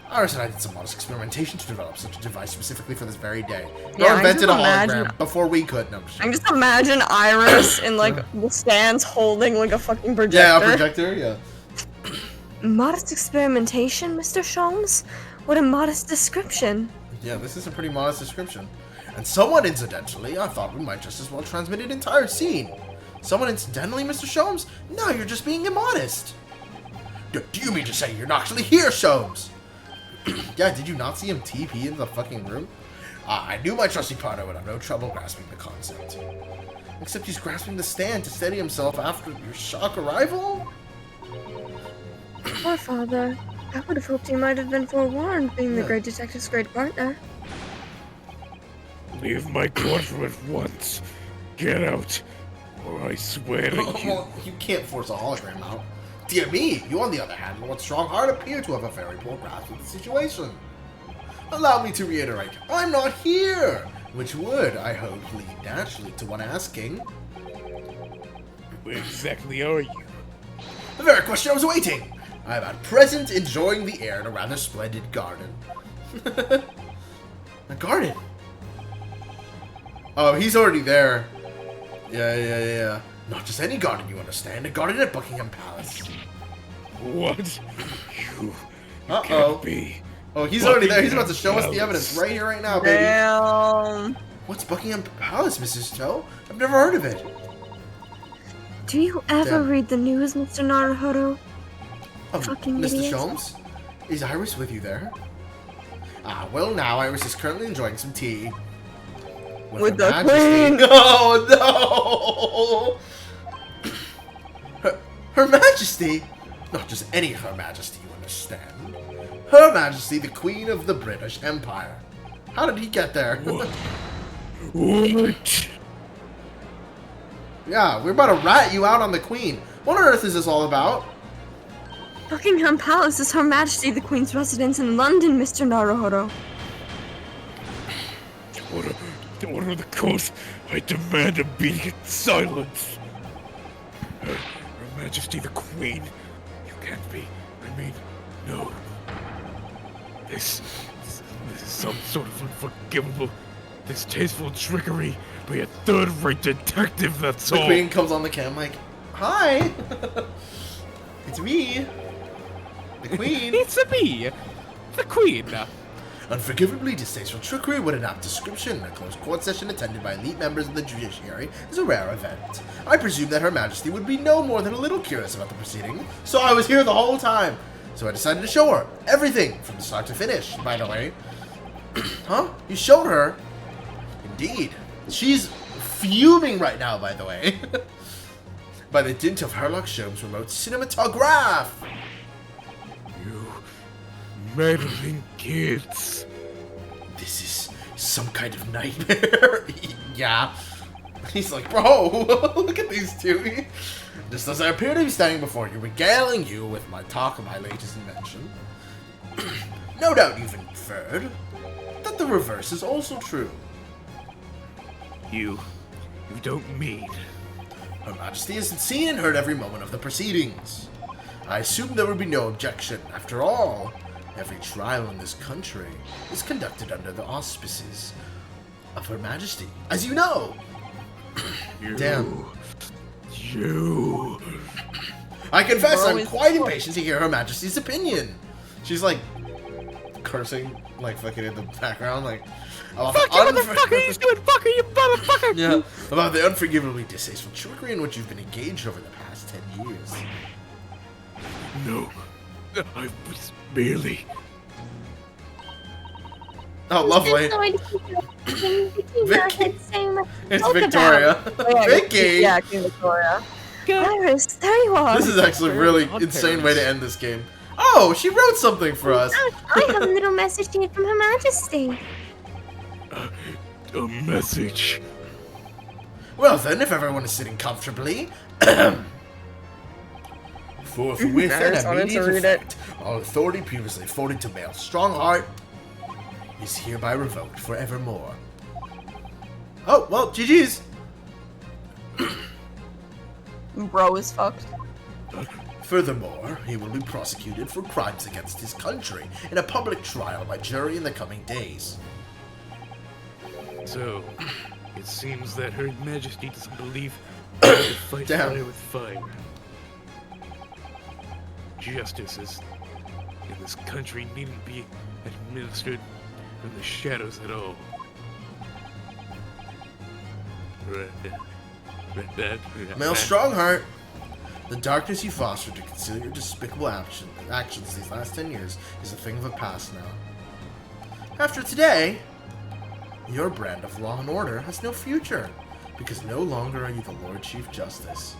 Speaker 1: Iris and I did some modest experimentation to develop such a device specifically for this very day.
Speaker 4: Yeah,
Speaker 1: Or
Speaker 4: I
Speaker 1: invented a
Speaker 4: just imagine-
Speaker 1: hologram before we could. No, I'm just
Speaker 4: I can just imagine Iris in like the stands holding like a fucking projector.
Speaker 1: yeah, a projector, yeah.
Speaker 4: Modest experimentation, Mr. Sholmes? What a modest description.
Speaker 1: Yeah, this is a pretty modest description. And somewhat incidentally, I thought we might just as well transmit an entire scene. Somewhat incidentally, Mr. Sholmes? No, you're just being immodest. Do you mean to say you're not actually here, Sholmes? Yeah, did you not see him TP into the fucking room? I knew my trusty partner would have no trouble grasping the concept. Except he's grasping the stand to steady himself after your shock arrival?
Speaker 4: Poor father. I would have hoped he might have been forewarned, being the great detective's great partner.
Speaker 2: Leave my courtroom at once. Get out, or I swear to you.
Speaker 1: Well, you can't force a hologram out. Dear me, you on the other hand, Lord Strongheart, appear to have a very poor grasp of the situation. Allow me to reiterate, I'm not here! Which would, I hope, lead naturally to one asking...
Speaker 2: Where exactly are you?
Speaker 1: The very question I was waiting! I'm at present enjoying the air in a rather splendid garden. A garden? Oh, he's already there. Yeah. Not just any garden, you understand. A garden at Buckingham Palace.
Speaker 2: What? You
Speaker 1: Uh-oh.
Speaker 2: can't be.
Speaker 1: Oh, he's already there. He's about to show us the evidence right here, right now, baby.
Speaker 5: Damn.
Speaker 1: What's Buckingham Palace, Mrs. Toe? I've never heard of it.
Speaker 4: Do you ever
Speaker 1: Damn.
Speaker 4: read the news, Mr. Naruhodo?
Speaker 1: Oh,
Speaker 4: Fucking
Speaker 1: Mr.
Speaker 4: idiot.
Speaker 1: Sholmes? Is Iris with you there? Ah, well now, Iris is currently enjoying some tea.
Speaker 5: With
Speaker 1: Her
Speaker 5: the
Speaker 1: Majesty.
Speaker 5: queen!
Speaker 1: Oh, no! Her Majesty? Not just any Her Majesty, you understand. Her Majesty, the Queen of the British Empire. How did he get there?
Speaker 2: What?
Speaker 1: Yeah, we're about to rat you out on the Queen. What on earth is this all about?
Speaker 4: Buckingham Palace is Her Majesty the Queen's residence in London, Mr. Naruhodo.
Speaker 2: Order the coast. I demand immediate silence. Her Majesty the Queen. You can't be. I mean, no. This is some sort of unforgivable, distasteful trickery by a third-rate detective, that's
Speaker 1: The
Speaker 2: all.
Speaker 1: Queen comes on the cam like, hi! It's me! The Queen!
Speaker 6: It's me, the Queen.
Speaker 1: Unforgivably distasteful trickery, what an apt description. A close court session attended by elite members of the judiciary is a rare event. I presume that Her Majesty would be no more than a little curious about the proceeding, so I was here the whole time. So I decided to show her everything from start to finish, by the way. Huh? You showed her? Indeed. She's fuming right now, by the way. By the dint of Herlock Sholmes' remote cinematograph.
Speaker 2: You meddling kids.
Speaker 1: This is some kind of nightmare. Yeah. He's like, bro, look at these two. Just as I appear to be standing before you, regaling you with my talk of my latest invention. No doubt you've inferred that the reverse is also true.
Speaker 2: You don't mean.
Speaker 1: Her Majesty has seen and heard every moment of the proceedings. I assume there would be no objection. After all, every trial in this country is conducted under the auspices of Her Majesty, as you know. Damn.
Speaker 2: You.
Speaker 1: I confess,
Speaker 5: Bro
Speaker 1: I'm
Speaker 5: is
Speaker 1: quite
Speaker 5: fucked.
Speaker 1: impatient to hear Her Majesty's opinion. She's like cursing, like fucking in the background, like about
Speaker 6: Fuck you, motherfucker! You stupid fucker! You motherfucker!
Speaker 1: yeah, about the unforgivably distasteful trickery in which you've been engaged over the past 10 years.
Speaker 2: No. I was merely.
Speaker 1: Oh, lovely.
Speaker 4: Vicky.
Speaker 1: It's
Speaker 5: Talk
Speaker 1: Victoria.
Speaker 5: Oh, yeah,
Speaker 1: Vicky!
Speaker 5: Yeah, Queen Victoria.
Speaker 4: Iris, there you are.
Speaker 1: This is actually a really insane way to end this game. Oh, she wrote something for us.
Speaker 4: I have a little message here from Her Majesty.
Speaker 2: A message.
Speaker 1: Well then, if everyone is sitting comfortably, forthwith
Speaker 5: Iris
Speaker 1: and
Speaker 5: wanted to
Speaker 1: immediate
Speaker 5: read it.
Speaker 1: effect, all authority previously afforded to male Strongheart is hereby revoked forevermore. Oh, well, GG's.
Speaker 5: Bro is fucked.
Speaker 1: Furthermore, he will be prosecuted for crimes against his country in a public trial by jury in the coming days.
Speaker 2: So, it seems that Her Majesty doesn't believe you can fight
Speaker 1: Damn.
Speaker 2: fire with fire. Justice is in this country needn't be administered and the shadows at all.
Speaker 1: Male Strongheart, the darkness you fostered to conceal your despicable actions these last 10 years is a thing of the past now. After today, your brand of law and order has no future, because no longer are you the Lord Chief Justice.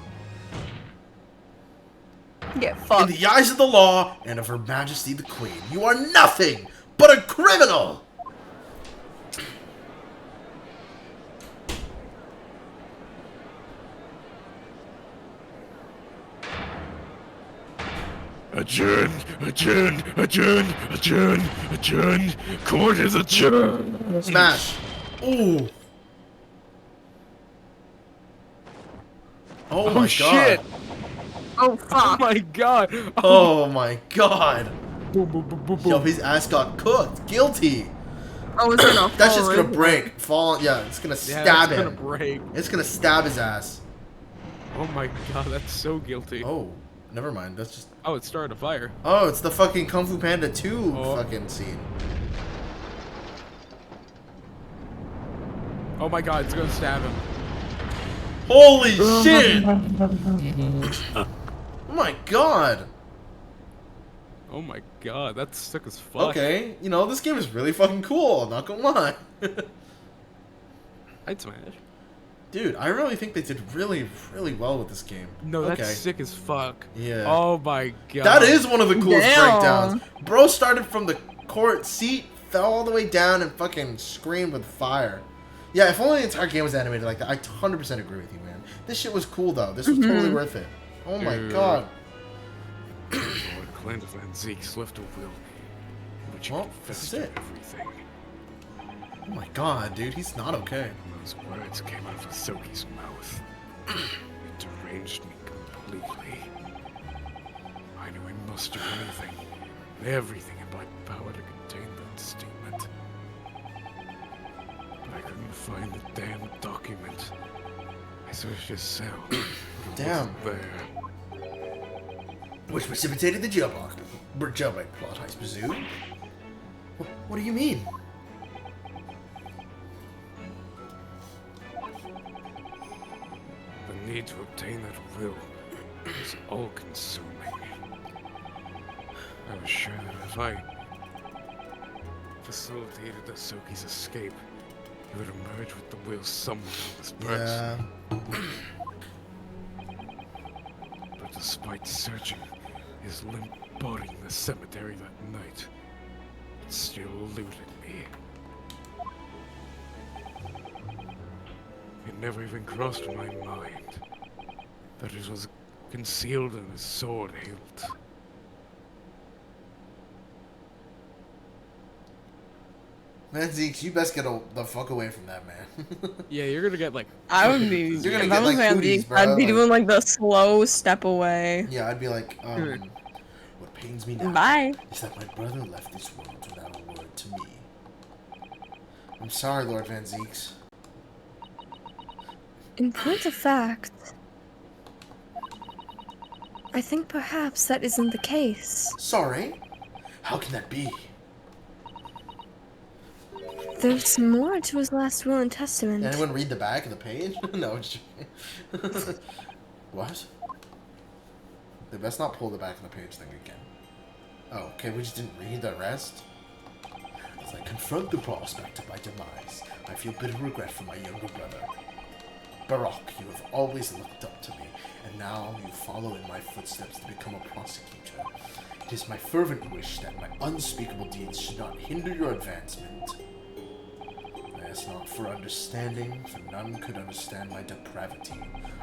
Speaker 5: Get fucked.
Speaker 1: In the eyes of the law and of Her Majesty the Queen, you are nothing but a criminal!
Speaker 2: Adjourned, adjourned, adjourned, adjourned, adjourned. Court is adjourned.
Speaker 1: Smash! Ooh! Oh my god!
Speaker 2: Shit!
Speaker 5: Oh
Speaker 2: Oh
Speaker 5: fuck.
Speaker 2: my god!
Speaker 1: Oh my god! Yo, his ass got cooked. Guilty.
Speaker 5: Oh, it's gonna
Speaker 1: That's
Speaker 5: fall
Speaker 1: just gonna
Speaker 5: in.
Speaker 1: break. Fall. Yeah, it's gonna
Speaker 2: Yeah,
Speaker 1: stab
Speaker 2: it's
Speaker 1: him.
Speaker 2: gonna break.
Speaker 1: It's gonna stab his ass.
Speaker 2: Oh my god, that's so guilty.
Speaker 1: Oh, never mind. That's just.
Speaker 2: Oh, it started a fire.
Speaker 1: Oh, it's the fucking Kung Fu Panda 2
Speaker 2: Oh.
Speaker 1: fucking scene.
Speaker 2: Oh my god, it's gonna stab him.
Speaker 1: Holy shit! Oh my god.
Speaker 2: Oh my god, that's sick as fuck.
Speaker 1: Okay, you know, this game is really fucking cool, not gonna lie.
Speaker 2: I'd smash.
Speaker 1: Dude, I really think they did really, really well with this game.
Speaker 2: No, that's
Speaker 1: okay.
Speaker 2: sick as fuck.
Speaker 1: Yeah.
Speaker 2: Oh my god.
Speaker 1: That is one of the coolest
Speaker 5: Damn.
Speaker 1: breakdowns. Bro started from the court seat, fell all the way down, and fucking screamed with fire. Yeah, if only the entire game was animated like that. I 100% agree with you, man. This shit was cool, though. This was totally worth it. Oh my
Speaker 2: Dude.
Speaker 1: god.
Speaker 2: Lord Clint Van Zeke's left a will, in which he
Speaker 1: Well,
Speaker 2: confessed
Speaker 1: this is
Speaker 2: to
Speaker 1: it.
Speaker 2: everything.
Speaker 1: Oh my god, dude. He's not okay.
Speaker 2: Those words came out of Asoki's mouth. It deranged me completely. I knew I must do anything, and everything in my power to contain that statement. But I couldn't find the damn document. I searched his cell. but it
Speaker 1: Damn.
Speaker 2: wasn't there.
Speaker 1: Which precipitated the jailbreak plot, I presume? What do you mean?
Speaker 2: The need to obtain that will was all-consuming. I was sure that if I facilitated Asoki's escape, he would emerge with the will somewhere on this purse.
Speaker 1: Yeah.
Speaker 2: But despite searching his limp body in the cemetery that night, it still eluded me. It never even crossed my mind that it was concealed in his sword hilt.
Speaker 1: Man, Zeke, you best get the fuck away from that, man.
Speaker 2: Yeah, you're gonna get like.
Speaker 5: I would be.
Speaker 1: You're gonna
Speaker 5: if
Speaker 1: get,
Speaker 5: I was
Speaker 1: like,
Speaker 5: Van
Speaker 1: cooties,
Speaker 5: Zeke,
Speaker 1: bro,
Speaker 5: I'd be
Speaker 1: like-
Speaker 5: doing like the slow step away.
Speaker 1: Yeah, I'd be like, what pains me now
Speaker 5: Bye.
Speaker 1: is that my brother left this world without a word to me. I'm sorry, Lord Van Zeeks.
Speaker 4: In point of fact, I think perhaps that isn't the case.
Speaker 1: Sorry? How can that be?
Speaker 4: There's more to his last will and testament.
Speaker 1: Did anyone read the back of the page? No, it's what? They best not pull the back of the page thing again. Oh, okay, we just didn't read the rest? As I confront the prospect of my demise, I feel bitter regret for my younger brother. Barak, you have always looked up to me, and now you follow in my footsteps to become a prosecutor. It is my fervent wish that my unspeakable deeds should not hinder your advancement. I ask not for understanding, for none could understand my depravity.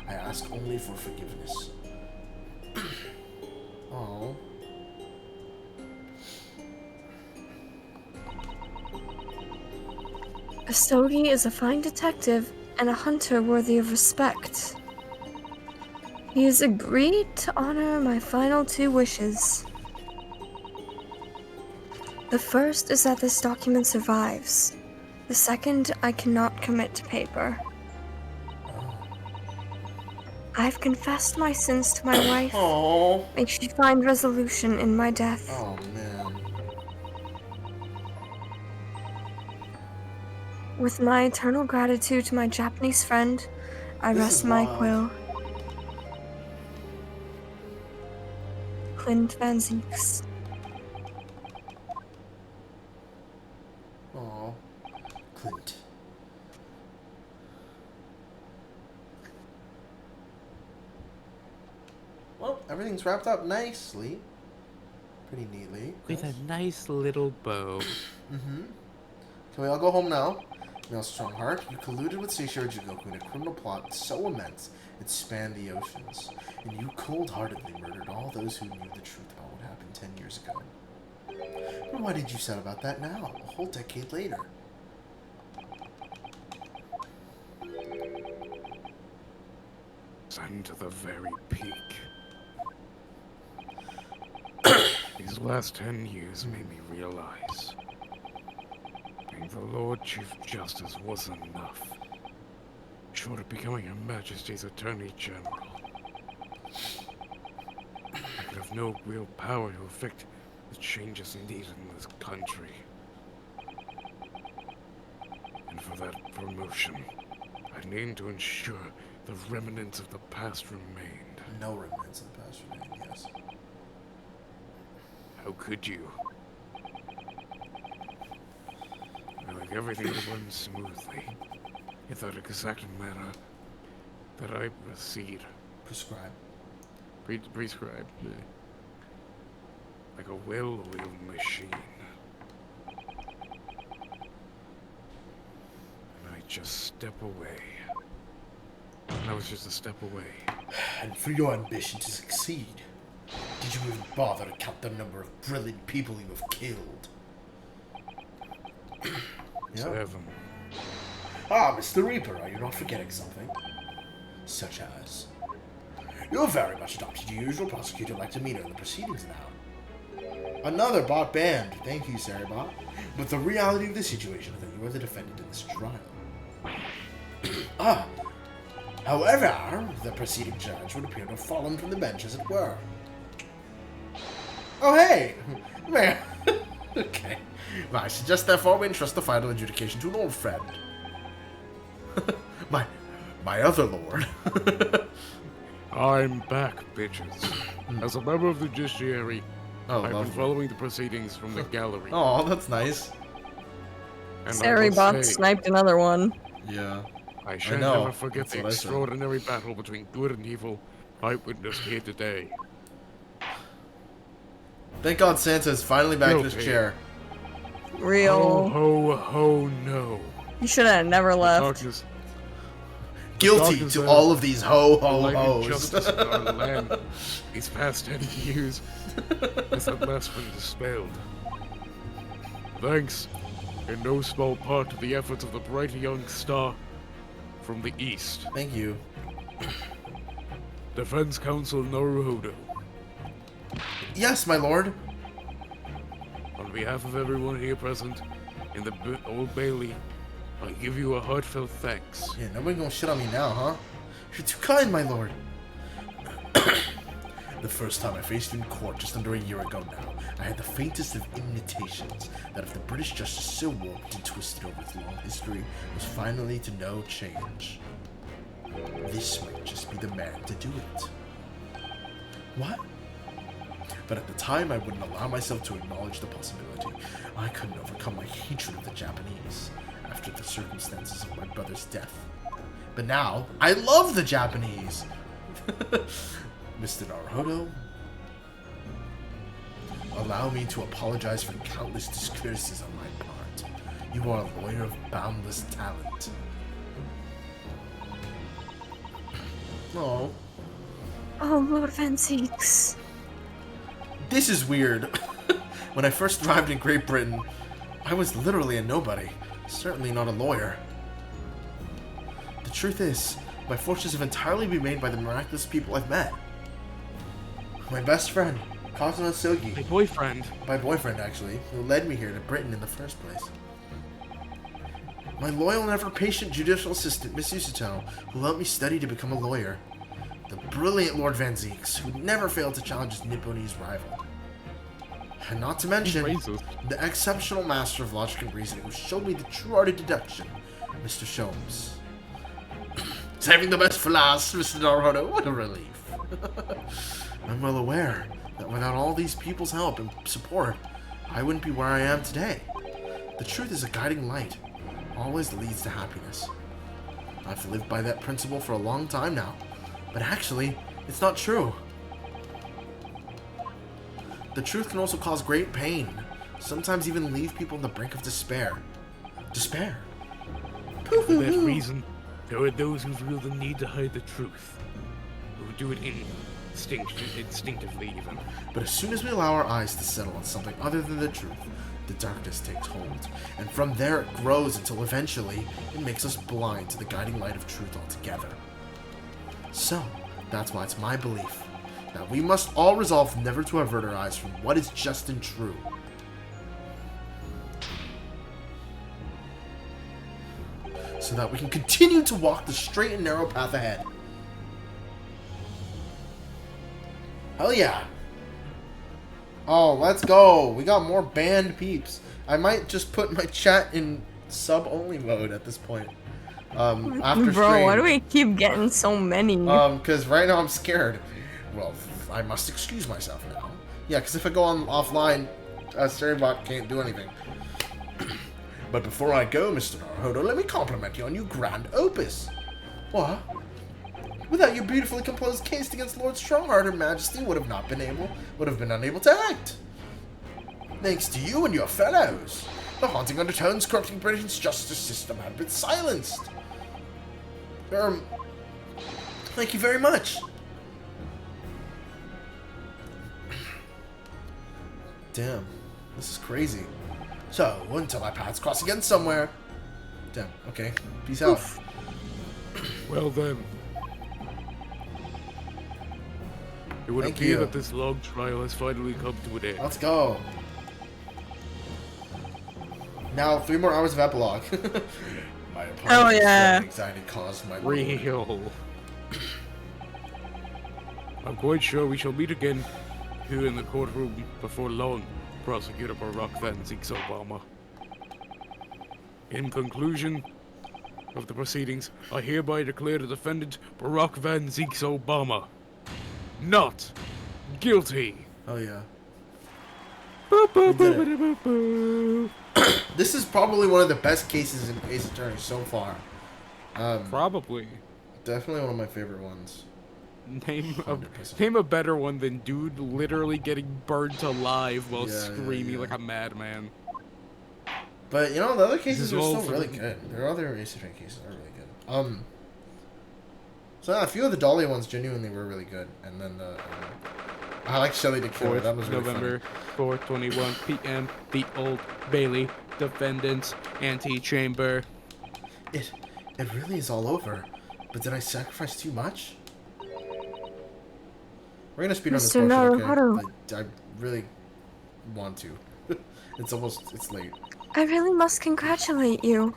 Speaker 1: I ask only for forgiveness. Oh.
Speaker 4: Asogi is a fine detective and a hunter worthy of respect. He has agreed to honor my final two wishes. The first is that this document survives. The second, I cannot commit to paper. I've confessed my sins to my wife.
Speaker 1: Oh.
Speaker 4: May she find resolution in my death.
Speaker 1: Oh man.
Speaker 4: With my eternal gratitude to my Japanese friend, I
Speaker 1: This
Speaker 4: rest
Speaker 1: is
Speaker 4: my
Speaker 1: wild.
Speaker 4: quill. Clint Van Zeeks.
Speaker 1: Aw. Clint. Well, everything's wrapped up nicely. Pretty neatly.
Speaker 2: With
Speaker 1: Yes.
Speaker 2: a nice little bow.
Speaker 1: Mm-hmm. Can we all go home now? Now, Strongheart, you colluded with Seishiro Jigoku in a criminal plot so immense it spanned the oceans, and you cold-heartedly murdered all those who knew the truth about what happened 10 years ago. But why did you set about that now, a whole decade later?
Speaker 2: Send to the very peak. These last 10 years made me realize being the Lord Chief Justice wasn't enough. Short of becoming Her Majesty's Attorney General, I could have no real power to effect the changes needed in this country. And for that promotion, I needed to ensure the remnants of the past remained.
Speaker 1: No remnants of the past remain, yes.
Speaker 2: How could you? Like everything would run smoothly, in that exact manner that I proceed.
Speaker 1: Prescribe.
Speaker 2: Prescribed. Like a well-oiled machine. And I just step away. And I was just a step away.
Speaker 1: And for your ambition to succeed, did you even bother to count the number of brilliant people you have killed? Yeah.
Speaker 2: 7.
Speaker 1: Ah, Mr. Reaper, are you not forgetting something? Such as... You're very much adopted your usual prosecutor-like demeanor in the proceedings now. Another bot banned. Thank you, Saribot. But the reality of the situation is that you are the defendant in this trial. However, the preceding judge would appear to have fallen from the bench, as it were. Oh, hey! Man. Okay. Well, I suggest, therefore, we entrust the final adjudication to an old friend. my other lord.
Speaker 2: I'm back, bitches. As a member of the judiciary, I've been following the proceedings from the gallery.
Speaker 1: Oh, that's nice.
Speaker 2: And
Speaker 4: Saribot sniped another one.
Speaker 1: Yeah.
Speaker 2: I shall never forget the extraordinary battle between good and evil I witnessed here today.
Speaker 1: Thank God Santa's finally back in his chair.
Speaker 4: Real.
Speaker 2: Ho, ho, ho, no.
Speaker 4: You should have never left.
Speaker 1: Guilty to all of these ho-ho-hos.
Speaker 2: Justice in our land these past 10 years has at last been dispelled. Thanks, in no small part, to the efforts of the bright young star from the east.
Speaker 1: Thank you.
Speaker 2: Defense Counsel Naruhodo.
Speaker 1: Yes, my lord.
Speaker 2: On behalf of everyone here present in the Old Bailey, I give you a heartfelt thanks.
Speaker 1: Yeah, nobody gonna shit on me now, huh? You're too kind, my lord. The first time I faced you in court just under a year ago now, I had the faintest of intimations that if the British justice so warped and twisted over its long history was finally to know change, this might just be the man to do it. What? But at the time, I wouldn't allow myself to acknowledge the possibility. I couldn't overcome my hatred of the Japanese after the circumstances of my brother's death. But now, I love the Japanese! Mr. Naruhodo, allow me to apologize for countless discourtesies on my part. You are a lawyer of boundless talent. Oh.
Speaker 4: Oh, Lord Van Zeeks.
Speaker 1: This is weird. When I first arrived in Great Britain, I was literally a nobody. Certainly not a lawyer. The truth is, my fortunes have entirely been made by the miraculous people I've met. My best friend, Kazuma Sogi.
Speaker 2: My boyfriend.
Speaker 1: My boyfriend, actually, who led me here to Britain in the first place. My loyal and ever-patient judicial assistant, Miss Usato, who helped me study to become a lawyer. The brilliant Lord Van Zeeks, who never failed to challenge his Nipponese rival. And not to mention,
Speaker 2: Racist.
Speaker 1: the exceptional master of logic and reasoning who showed me the true art of deduction, Mr. Sholmes. Saving the best for last, Mr. Naruhodo. What a relief. I'm well aware that without all these people's help and support, I wouldn't be where I am today. The truth is a guiding light. Always leads to happiness. I've lived by that principle for a long time now, but actually, it's not true. The truth can also cause great pain, sometimes even leave people on the brink of despair. Despair?
Speaker 2: For that reason, there are those who feel the need to hide the truth, who do it instinctively even.
Speaker 1: But as soon as we allow our eyes to settle on something other than the truth, the darkness takes hold, and from there it grows until eventually it makes us blind to the guiding light of truth altogether. So, that's why it's my belief that we must all resolve never to avert our eyes from what is just and true. So that we can continue to walk the straight and narrow path ahead. Hell yeah. Oh, let's go. We got more banned peeps. I might just put my chat in sub-only mode at this point. After
Speaker 4: Bro,
Speaker 1: stream.
Speaker 4: why do we keep getting so many?
Speaker 1: Because right now I'm scared. Well, I must excuse myself now. Yeah, because if I go on offline, Storybot can't do anything. But before I go, Mr. Naruhodo, let me compliment you on your grand opus. What? Without your beautifully composed case against Lord Strongheart, Her Majesty would have been unable to act. Thanks to you and your fellows, the haunting undertones corrupting Britain's justice system have been silenced. Thank you very much. Damn, this is crazy. So, until our paths cross again somewhere. Damn, okay. Peace out.
Speaker 2: Well then. It would
Speaker 1: Thank
Speaker 2: appear
Speaker 1: you.
Speaker 2: that this long trial has finally come to an end.
Speaker 1: Let's go. Now, 3 more hours of epilogue. My
Speaker 4: Oh, yeah.
Speaker 1: Anxiety caused my
Speaker 2: Real. I'm quite sure we shall meet again here in the courtroom before long, Prosecutor Barack Van Zieks Obama. In conclusion of the proceedings, I hereby declare the defendant Barack Van Zieks Obama not guilty.
Speaker 1: Oh yeah.
Speaker 2: Boo-boo-boo-boo-boo-boo.
Speaker 1: This is probably one of the best cases in Ace Attorney so far.
Speaker 2: Probably.
Speaker 1: Definitely one of my favorite ones.
Speaker 2: Name
Speaker 1: 100%.
Speaker 2: a better one than dude literally getting burnt alive while
Speaker 1: Yeah,
Speaker 2: screaming
Speaker 1: yeah.
Speaker 2: like a madman.
Speaker 1: But you know, the other
Speaker 2: This
Speaker 1: cases
Speaker 2: is
Speaker 1: are
Speaker 2: all
Speaker 1: still
Speaker 2: for
Speaker 1: really
Speaker 2: the-
Speaker 1: good. There are other Ace Attorney cases that are really good. So yeah, a few of the Dolly ones genuinely were really good, and then the I like Shelley the Killer.
Speaker 2: 4th
Speaker 1: That was really
Speaker 2: November, 4:21 p.m. The Old Bailey Defendants Antechamber.
Speaker 1: funny. It really is all over. But did I sacrifice too much? We're gonna speed on this
Speaker 4: Mr.
Speaker 1: portion,
Speaker 4: Naruhodo.
Speaker 1: okay? I really want to. It's late.
Speaker 4: I really must congratulate you.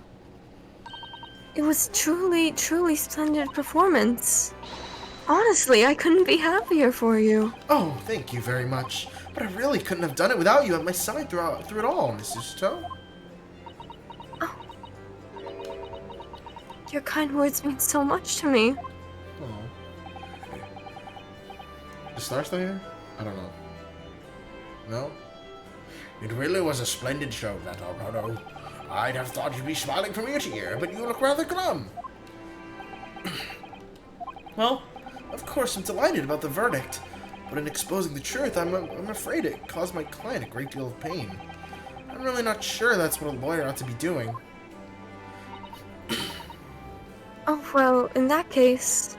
Speaker 4: It was truly, truly splendid performance. Honestly, I couldn't be happier for you.
Speaker 1: Oh, thank you very much. But I really couldn't have done it without you at my side through it all, Mrs. Stowe.
Speaker 4: Your kind words mean so much to me.
Speaker 1: Oh. Is Star still here? I don't know. No? It really was a splendid show, that Naruhodo. I'd have thought you'd be smiling from ear to ear, but you look rather glum. Well, of course I'm delighted about the verdict, but in exposing the truth, I'm afraid it caused my client a great deal of pain. I'm really not sure that's what a lawyer ought to be doing.
Speaker 4: Oh, well, in that case...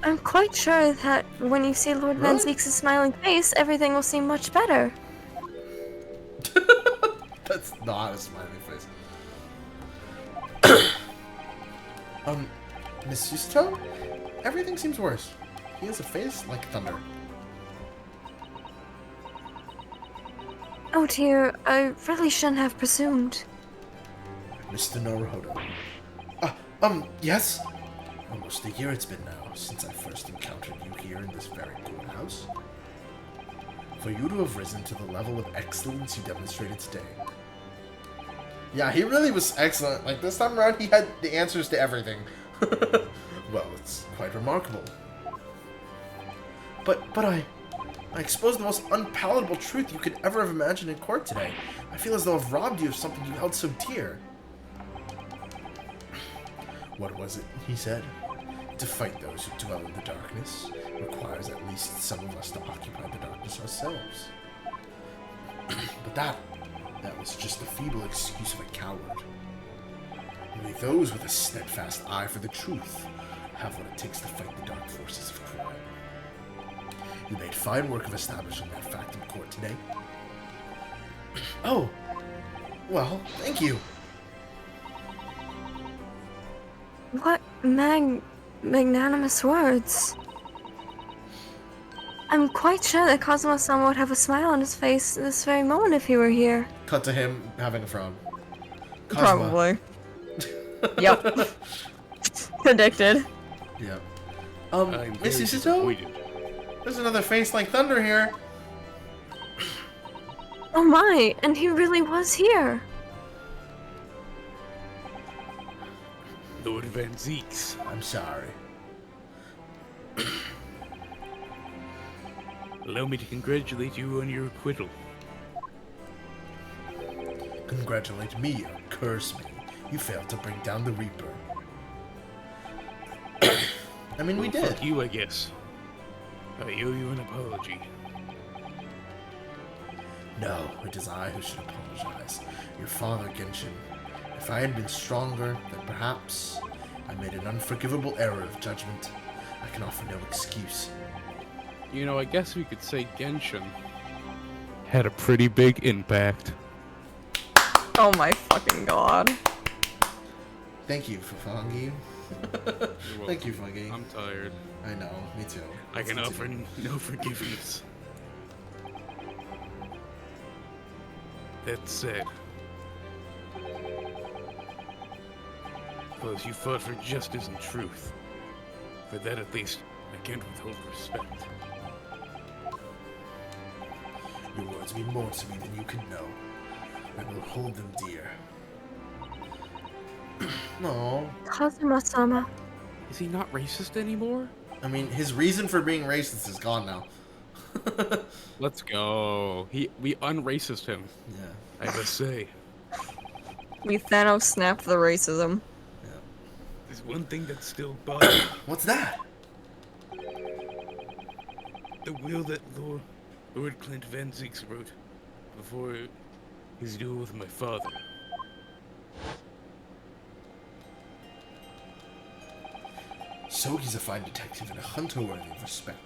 Speaker 4: I'm quite sure that when you see Lord Van
Speaker 1: Really?
Speaker 4: Zieks' smiling face, everything will seem much better.
Speaker 1: That's not a smiling face. Miss Yusto? Everything seems worse. He has a face like thunder.
Speaker 4: Oh dear, I really shouldn't have presumed.
Speaker 1: Mr. Naruhodo. Yes? Almost a year it's been now since I first encountered you here in this very courthouse. For you to have risen to the level of excellence you demonstrated today. Yeah, he really was excellent. Like, this time around, he had the answers to everything. Well, it's quite remarkable. But I exposed the most unpalatable truth you could ever have imagined in court today. I feel as though I've robbed you of something you held so dear. What was it? He said. To fight those who dwell in the darkness requires at least some of us to occupy the darkness ourselves. But that was just the feeble excuse of a coward. Only those with a steadfast eye for the truth have what it takes to fight the dark forces of crime. You made fine work of establishing that fact in court today. Oh, well, thank you.
Speaker 4: What magnanimous words. I'm quite sure that Cosmo-sama would have a smile on his face this very moment if he were here.
Speaker 1: Cut to him having a frown. Cosma.
Speaker 4: Probably. Yep. Predicted.
Speaker 1: Yep.
Speaker 2: I'm
Speaker 1: Miss
Speaker 2: very
Speaker 1: Isuto?
Speaker 2: disappointed.
Speaker 1: There's another face like thunder here.
Speaker 4: Oh my, and he really was here.
Speaker 2: Lord Van Zeeks.
Speaker 1: I'm sorry.
Speaker 2: Allow me to congratulate you on your acquittal.
Speaker 1: Congratulate me or curse me. You failed to bring down the Reaper. I mean, we
Speaker 2: Well,
Speaker 1: did.
Speaker 2: Fuck you, I guess. I owe you an apology.
Speaker 1: No, it is I who should apologize. Your father, Genshin. If I had been stronger, then perhaps I made an unforgivable error of judgment. I can offer no excuse.
Speaker 6: You know, I guess we could say Genshin had a pretty big impact.
Speaker 4: Oh my fucking god.
Speaker 1: Thank you, Fungi. Thank you, Fungi.
Speaker 2: I'm tired.
Speaker 1: I know, me too.
Speaker 2: I can
Speaker 1: Let's
Speaker 2: offer
Speaker 1: continue.
Speaker 2: no forgiveness. That said, because you fought for justice and truth, for that at least I can't withhold respect.
Speaker 1: Your words mean more to me than you can know. I will hold them dear. No.
Speaker 4: Kazuma-sama.
Speaker 6: Is he not racist anymore?
Speaker 1: I mean, his reason for being racist is gone now.
Speaker 6: Let's go. We unracist him.
Speaker 1: Yeah.
Speaker 2: I must say,
Speaker 4: We Thanos snapped the racism.
Speaker 2: there's one thing that still bothers me.
Speaker 1: What's that?
Speaker 2: The will that Lord Clint Van Zeeks wrote before his duel with my father.
Speaker 1: So he's a fine detective and a hunter worthy of respect.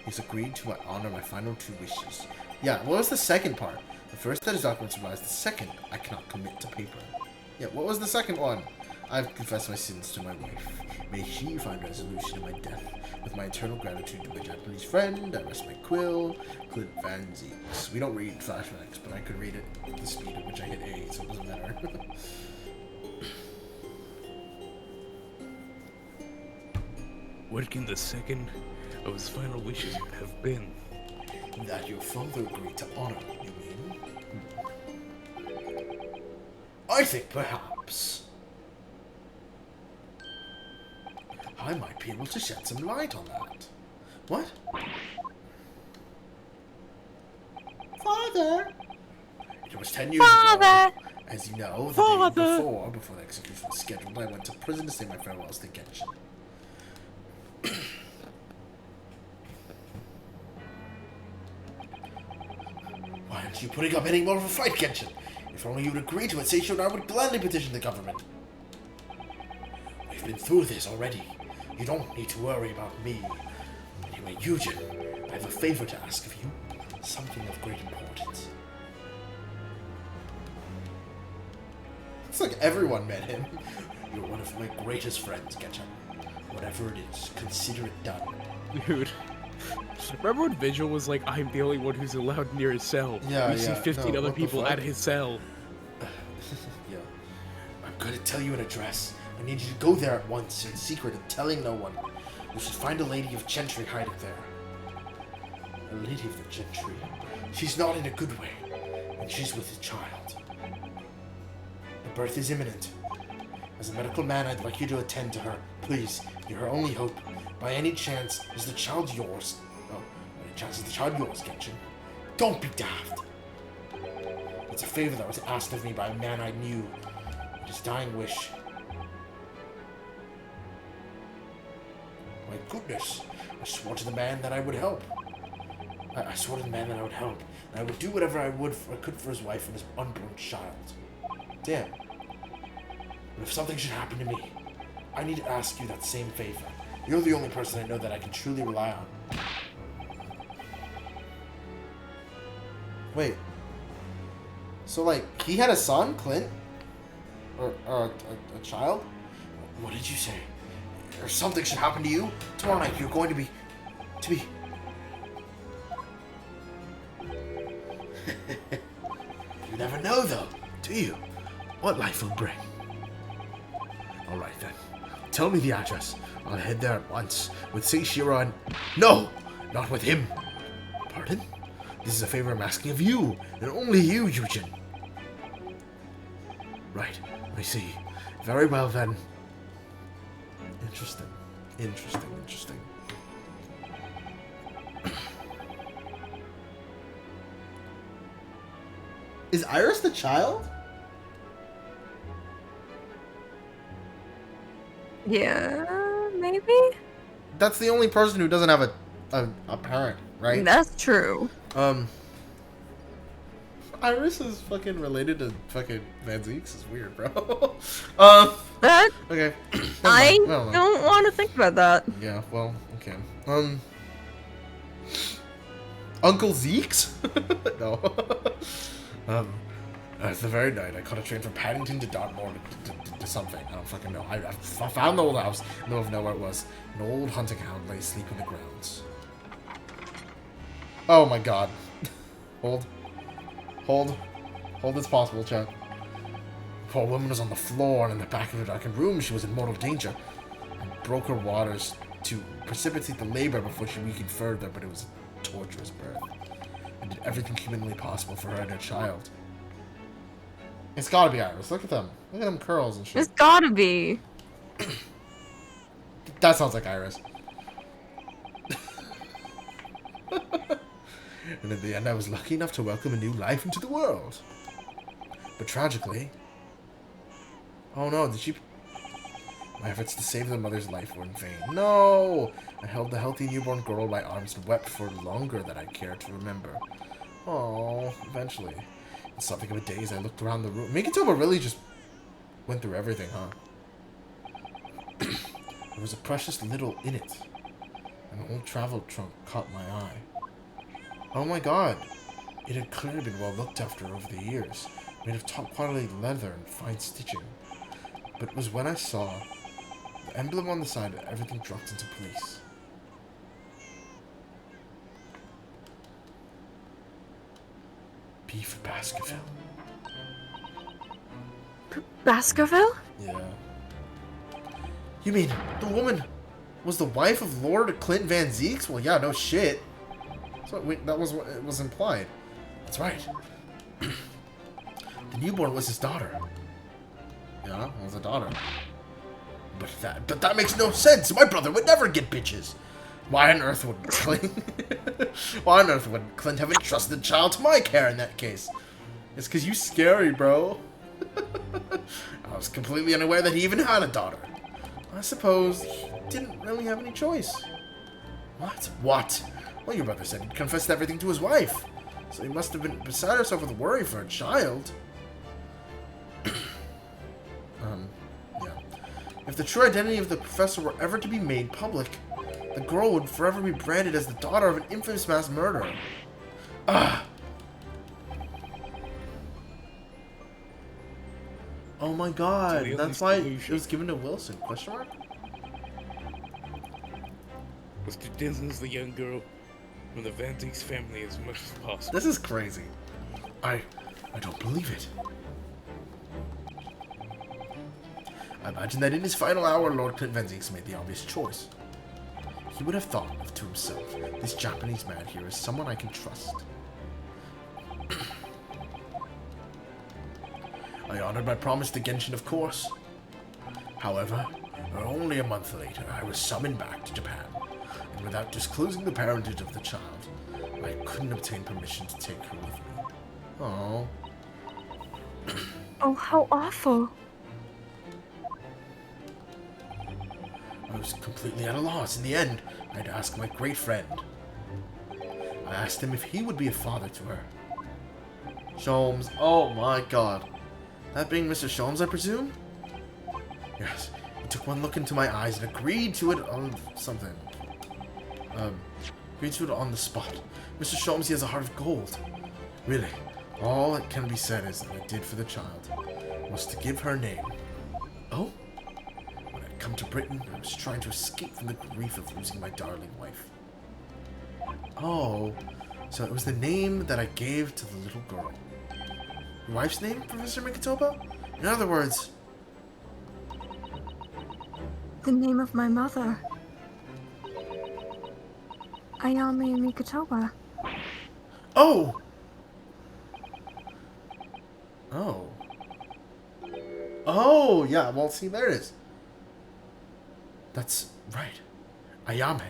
Speaker 1: He's agreed to honor my final 2 wishes. Yeah, what was the second part? The first, that his documents rise. The second, I cannot commit to paper. Yeah, what was the second one? I've confessed my sins to my wife. May she find resolution in my death. With my eternal gratitude to my Japanese friend, I rest my quill, Clint Van Zeeks. We don't read flashbacks, but I could read it at the speed at which I hit A, so it doesn't matter.
Speaker 2: What can the second of his final wishes have been?
Speaker 1: That your father agreed to honor, you mean? I think perhaps I might be able to shed some light on that. What? Father! It was 10 years ago. As you know, the day before the execution was scheduled, I went to prison to say my farewells to Genshin. Why aren't you putting up any more of a fight, Genshin? If only you'd agree to it, Seisho and I would gladly petition the government. We've been through this already. You don't need to worry about me. Anyway, Eugen, I have a favor to ask of you. Something of great importance. It's like everyone met him. You're one of my greatest friends, Genshin. Whatever it is, consider it done.
Speaker 6: Dude. Remember when Vigil was like, I'm the only one who's allowed near his cell?
Speaker 1: Yeah,
Speaker 6: We see 15
Speaker 1: no,
Speaker 6: other
Speaker 1: what the
Speaker 6: people
Speaker 1: fuck?
Speaker 6: at his cell.
Speaker 1: Yeah. I'm gonna tell you an address. I need you to go there at once, in secret and telling no one. We should find a lady of gentry hiding there. a lady of the gentry. She's not in a good way, and she's with a child. The birth is imminent. As a medical man, I'd like you to attend to her. Please, you're her only hope. By any chance, is the child yours? Oh, by any chance is the child yours, Genshin? Don't be daft. It's a favor that was asked of me by a man I knew. His dying wish. My goodness, I swore to the man that I would help. I swore to the man that I would help, and I would do whatever I could for his wife and his unborn child. Damn. But if something should happen to me, I need to ask you that same favor. You're the only person I know that I can truly rely on. Wait. So, like, he had a son, Clint? Or a child? What did you say? Or something should happen to you? Tomorrow night you're going to be... You never know, though, do you? What life will bring. Alright, then. Tell me the address. I'll head there at once with Seishiro and... No! Not with him! Pardon? This is a favor I'm asking of you, and only you, Eugen. Right, I see. Very well, then. Interesting. Interesting. Is Iris the child?
Speaker 4: Yeah, maybe?
Speaker 1: That's the only person who doesn't have a parent, right?
Speaker 4: That's true.
Speaker 1: Iris is fucking related to fucking Van Zeeks. It's weird, bro.
Speaker 4: That
Speaker 1: Okay.
Speaker 4: I don't want to think about that.
Speaker 1: Yeah, well, okay. Uncle Zeke's? No. The very night I caught a train from Paddington to Dartmoor to something. I don't fucking know. I found the old house. I don't know where it was. An old hunting hound lay asleep in the grounds. Oh my god. Hold as possible, chat. The poor woman was on the floor, and in the back of a darkened room, she was in mortal danger. I broke her waters to precipitate the labor before she weakened further, but it was a torturous birth. I did everything humanly possible for her and her child. It's gotta be Iris. Look at them. Look at them curls and shit.
Speaker 4: It's gotta be.
Speaker 1: That sounds like Iris. And in the end, I was lucky enough to welcome a new life into the world. But tragically... Oh no, did she... My efforts to save the mother's life were in vain. No! I held the healthy newborn girl in my arms and wept for longer than I cared to remember. Oh, eventually. In something of a daze, I looked around the room. Mikitoba really just went through everything, huh? There was a precious little in it. An old travel trunk caught my eye. Oh my god! It had clearly been well looked after over the years, made of top quality leather and fine stitching. But it was when I saw the emblem on the side that everything dropped into place. B for Baskerville.
Speaker 4: Baskerville?
Speaker 1: Yeah. You mean the woman was the wife of Lord Clint Van Zeeks? Well, yeah, no shit. That was what it was implied. That's right. The newborn was his daughter. Yeah, it was a daughter. But that makes no sense. My brother would never get bitches. Why on earth would Clint have entrusted the child to my care in that case? It's because you scary, bro. I was completely unaware that he even had a daughter. I suppose he didn't really have any choice. What? Well, your brother said he'd confessed everything to his wife. So he must have been beside herself with worry for a child. Yeah. If the true identity of the professor were ever to be made public, the girl would forever be branded as the daughter of an infamous mass murderer. Ah! Oh my god, that's why it was given to Wilson, question mark?
Speaker 2: Was to distance the young girl from the Van Zeeks family as much as possible.
Speaker 1: This is crazy. I don't believe it. I imagine that in his final hour, Lord Clint Van Zeeks made the obvious choice. He Who would have thought to himself, this Japanese man here is someone I can trust? I honored my promise to Genshin, of course. However, only a month later, I was summoned back to Japan, and without disclosing the parentage of the child, I couldn't obtain permission to take her with me. Oh.
Speaker 4: Oh, how awful.
Speaker 1: I was completely at a loss. In the end, I had to ask my great friend. I asked him if he would be a father to her. Sholmes. Oh my god. That being Mr. Sholmes, I presume? Yes. He took one look into my eyes and agreed to it on something. Agreed to it on the spot. Mr. Sholmes, he has a heart of gold. Really, all that can be said is that I did for the child was to give her a name. Oh? When I'd come to Britain, I was trying to escape from the grief of losing my darling wife. Oh, so it was the name that I gave to the little girl. Your wife's name, Professor Mikotoba? In other words...
Speaker 4: The name of my mother. Ayame Mikotoba.
Speaker 1: Oh! Oh. Oh, yeah, well, see, there it is. That's right. Ayame,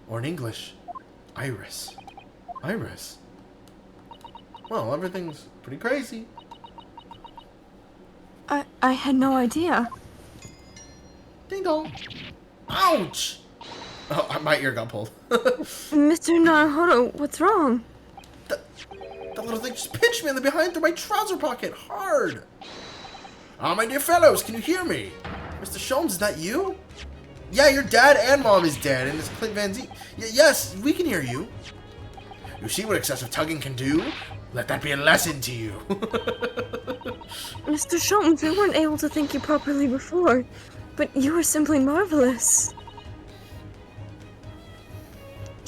Speaker 1: or in English, Iris. Iris. Well, everything's pretty crazy.
Speaker 4: I had no idea.
Speaker 1: Ding dong. Ouch! Oh, my ear got pulled.
Speaker 4: Mr. Naruhodo, what's wrong?
Speaker 1: That little thing just pinched me in the behind through my trouser pocket hard. Ah, my dear fellows, can you hear me? Mr. Sholmes, is that you? Yeah, your dad and mom is dead, and it's Clint Van Zee. Yes, we can hear you. You see what excessive tugging can do? Let that be a lesson to you.
Speaker 4: Mr. Sholmes, we weren't able to thank you properly before, but you were simply marvelous.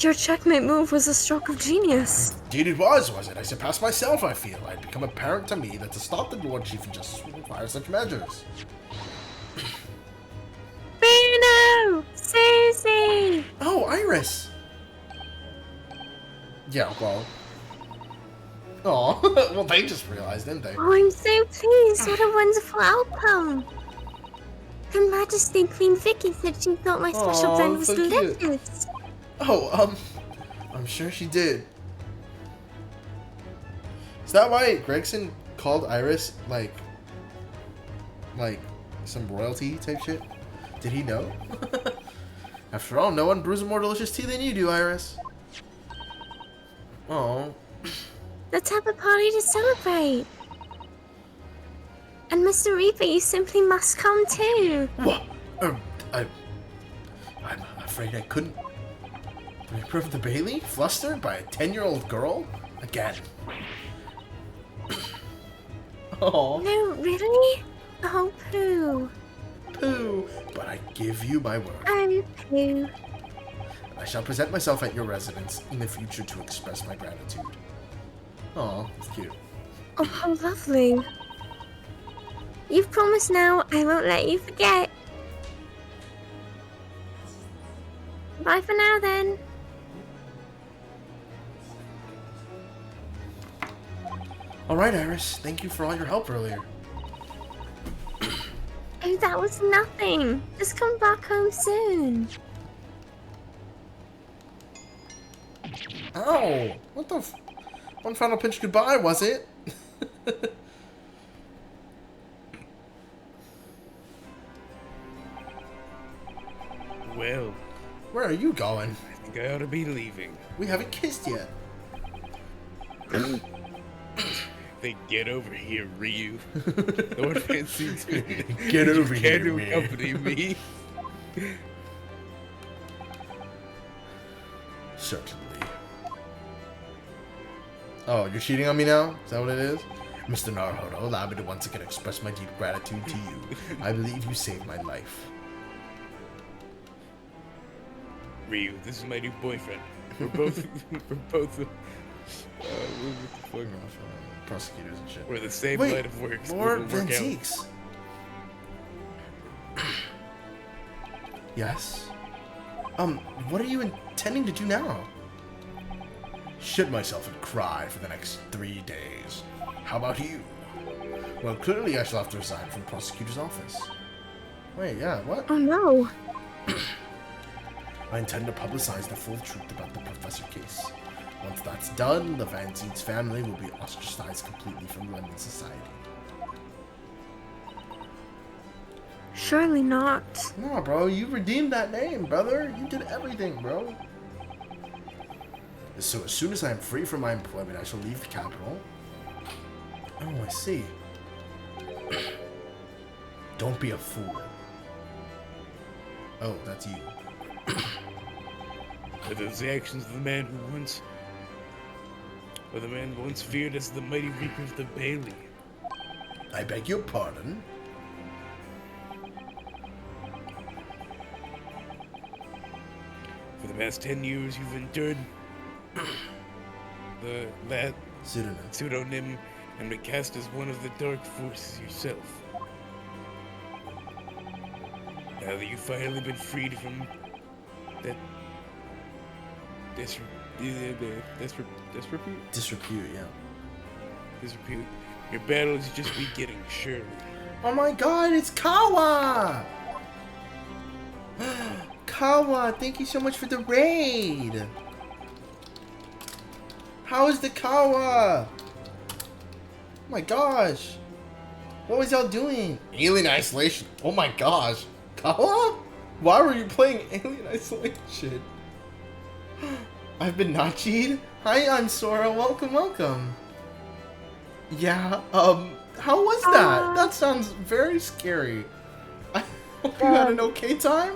Speaker 4: Your checkmate move was a stroke of genius.
Speaker 1: Indeed it was it? I surpassed myself, I feel. It had become apparent to me that to stop the Lord Chief of Justice would require such measures.
Speaker 4: Bruno! Susie!
Speaker 1: Oh, Iris! Yeah, well... Oh, well, they just realized, didn't they?
Speaker 4: Oh, I'm so pleased. What a wonderful outcome. Her Majesty Queen Vicky said she thought my special friend was
Speaker 1: so cute.
Speaker 4: delicious.
Speaker 1: Oh, I'm sure she did. Is that why Gregson called Iris, like some royalty type shit? Did he know? After all, no one brews a more delicious tea than you do, Iris. Oh.
Speaker 4: Let's have a party to celebrate. And Mr. Reaper, you simply must come too.
Speaker 1: What? I'm afraid I couldn't. Reaper of the Bailey? Flustered by a 10-year-old girl? Again. Oh.
Speaker 4: No, really? Oh, Pooh.
Speaker 1: Pooh. But I give you my word.
Speaker 4: Oh, Pooh.
Speaker 1: I shall present myself at your residence in the future to express my gratitude. Aw, that's cute.
Speaker 4: Oh, how lovely. You've promised now, I won't let you forget. Bye for now, then.
Speaker 1: Alright, Iris. Thank you for all your help earlier.
Speaker 4: Oh, that was nothing. Just come back home soon.
Speaker 1: Ow! What the f... One final pinch goodbye, was it?
Speaker 2: Well,
Speaker 1: Where are you going?
Speaker 2: I think I ought to be leaving.
Speaker 1: We haven't kissed yet.
Speaker 2: Then get over here, Ryu. Lord Fancy's
Speaker 1: Get over here,
Speaker 2: to
Speaker 1: man.
Speaker 2: accompany me.
Speaker 1: Certainly. Oh, you're cheating on me now? Is that what it is? Mr. Naruhodo, allow me to once again express my deep gratitude to you. I believe you saved my life.
Speaker 2: Ryu, this is my new boyfriend. We're both, what the fuck?
Speaker 1: Prosecutors and shit.
Speaker 2: We're the same
Speaker 1: Wait,
Speaker 2: line of work. so
Speaker 1: Lord
Speaker 2: we'll work out.
Speaker 1: Vantiques. Yes? What are you intending to do now? Shit myself and cry for the next 3 days. How about you? Well, clearly I shall have to resign from the prosecutor's office. Wait, yeah, what?
Speaker 4: Oh no.
Speaker 1: I intend to publicize the full truth about the professor case. Once that's done, the Van Zieks family will be ostracized completely from London society.
Speaker 4: Surely not.
Speaker 1: Nah, bro, you redeemed that name, brother. You did everything, bro. So as soon as I am free from my employment, I shall leave the capital. Oh, I see. Don't be a fool. Oh, that's you.
Speaker 2: Are those the actions of the man who once... Or the man once feared as the mighty reaper of the Bailey?
Speaker 1: I beg your pardon?
Speaker 2: For the past 10 years you've endured... that pseudonym and been cast as one of the dark forces yourself. Now that you've finally been freed from that
Speaker 1: Disrepute, yeah.
Speaker 2: disrepute, your battle is just beginning, surely.
Speaker 1: Oh my god, it's Kawa! Kawa, thank you so much for the raid! How is the Kawa? Oh my gosh. What was y'all doing? Alien Isolation. Oh my gosh. Kawa? Why were you playing Alien Isolation? I've been Nachi'd. Hi, I'm Sora. Welcome, welcome. Yeah, how was that? That sounds very scary. I hope you had an okay time?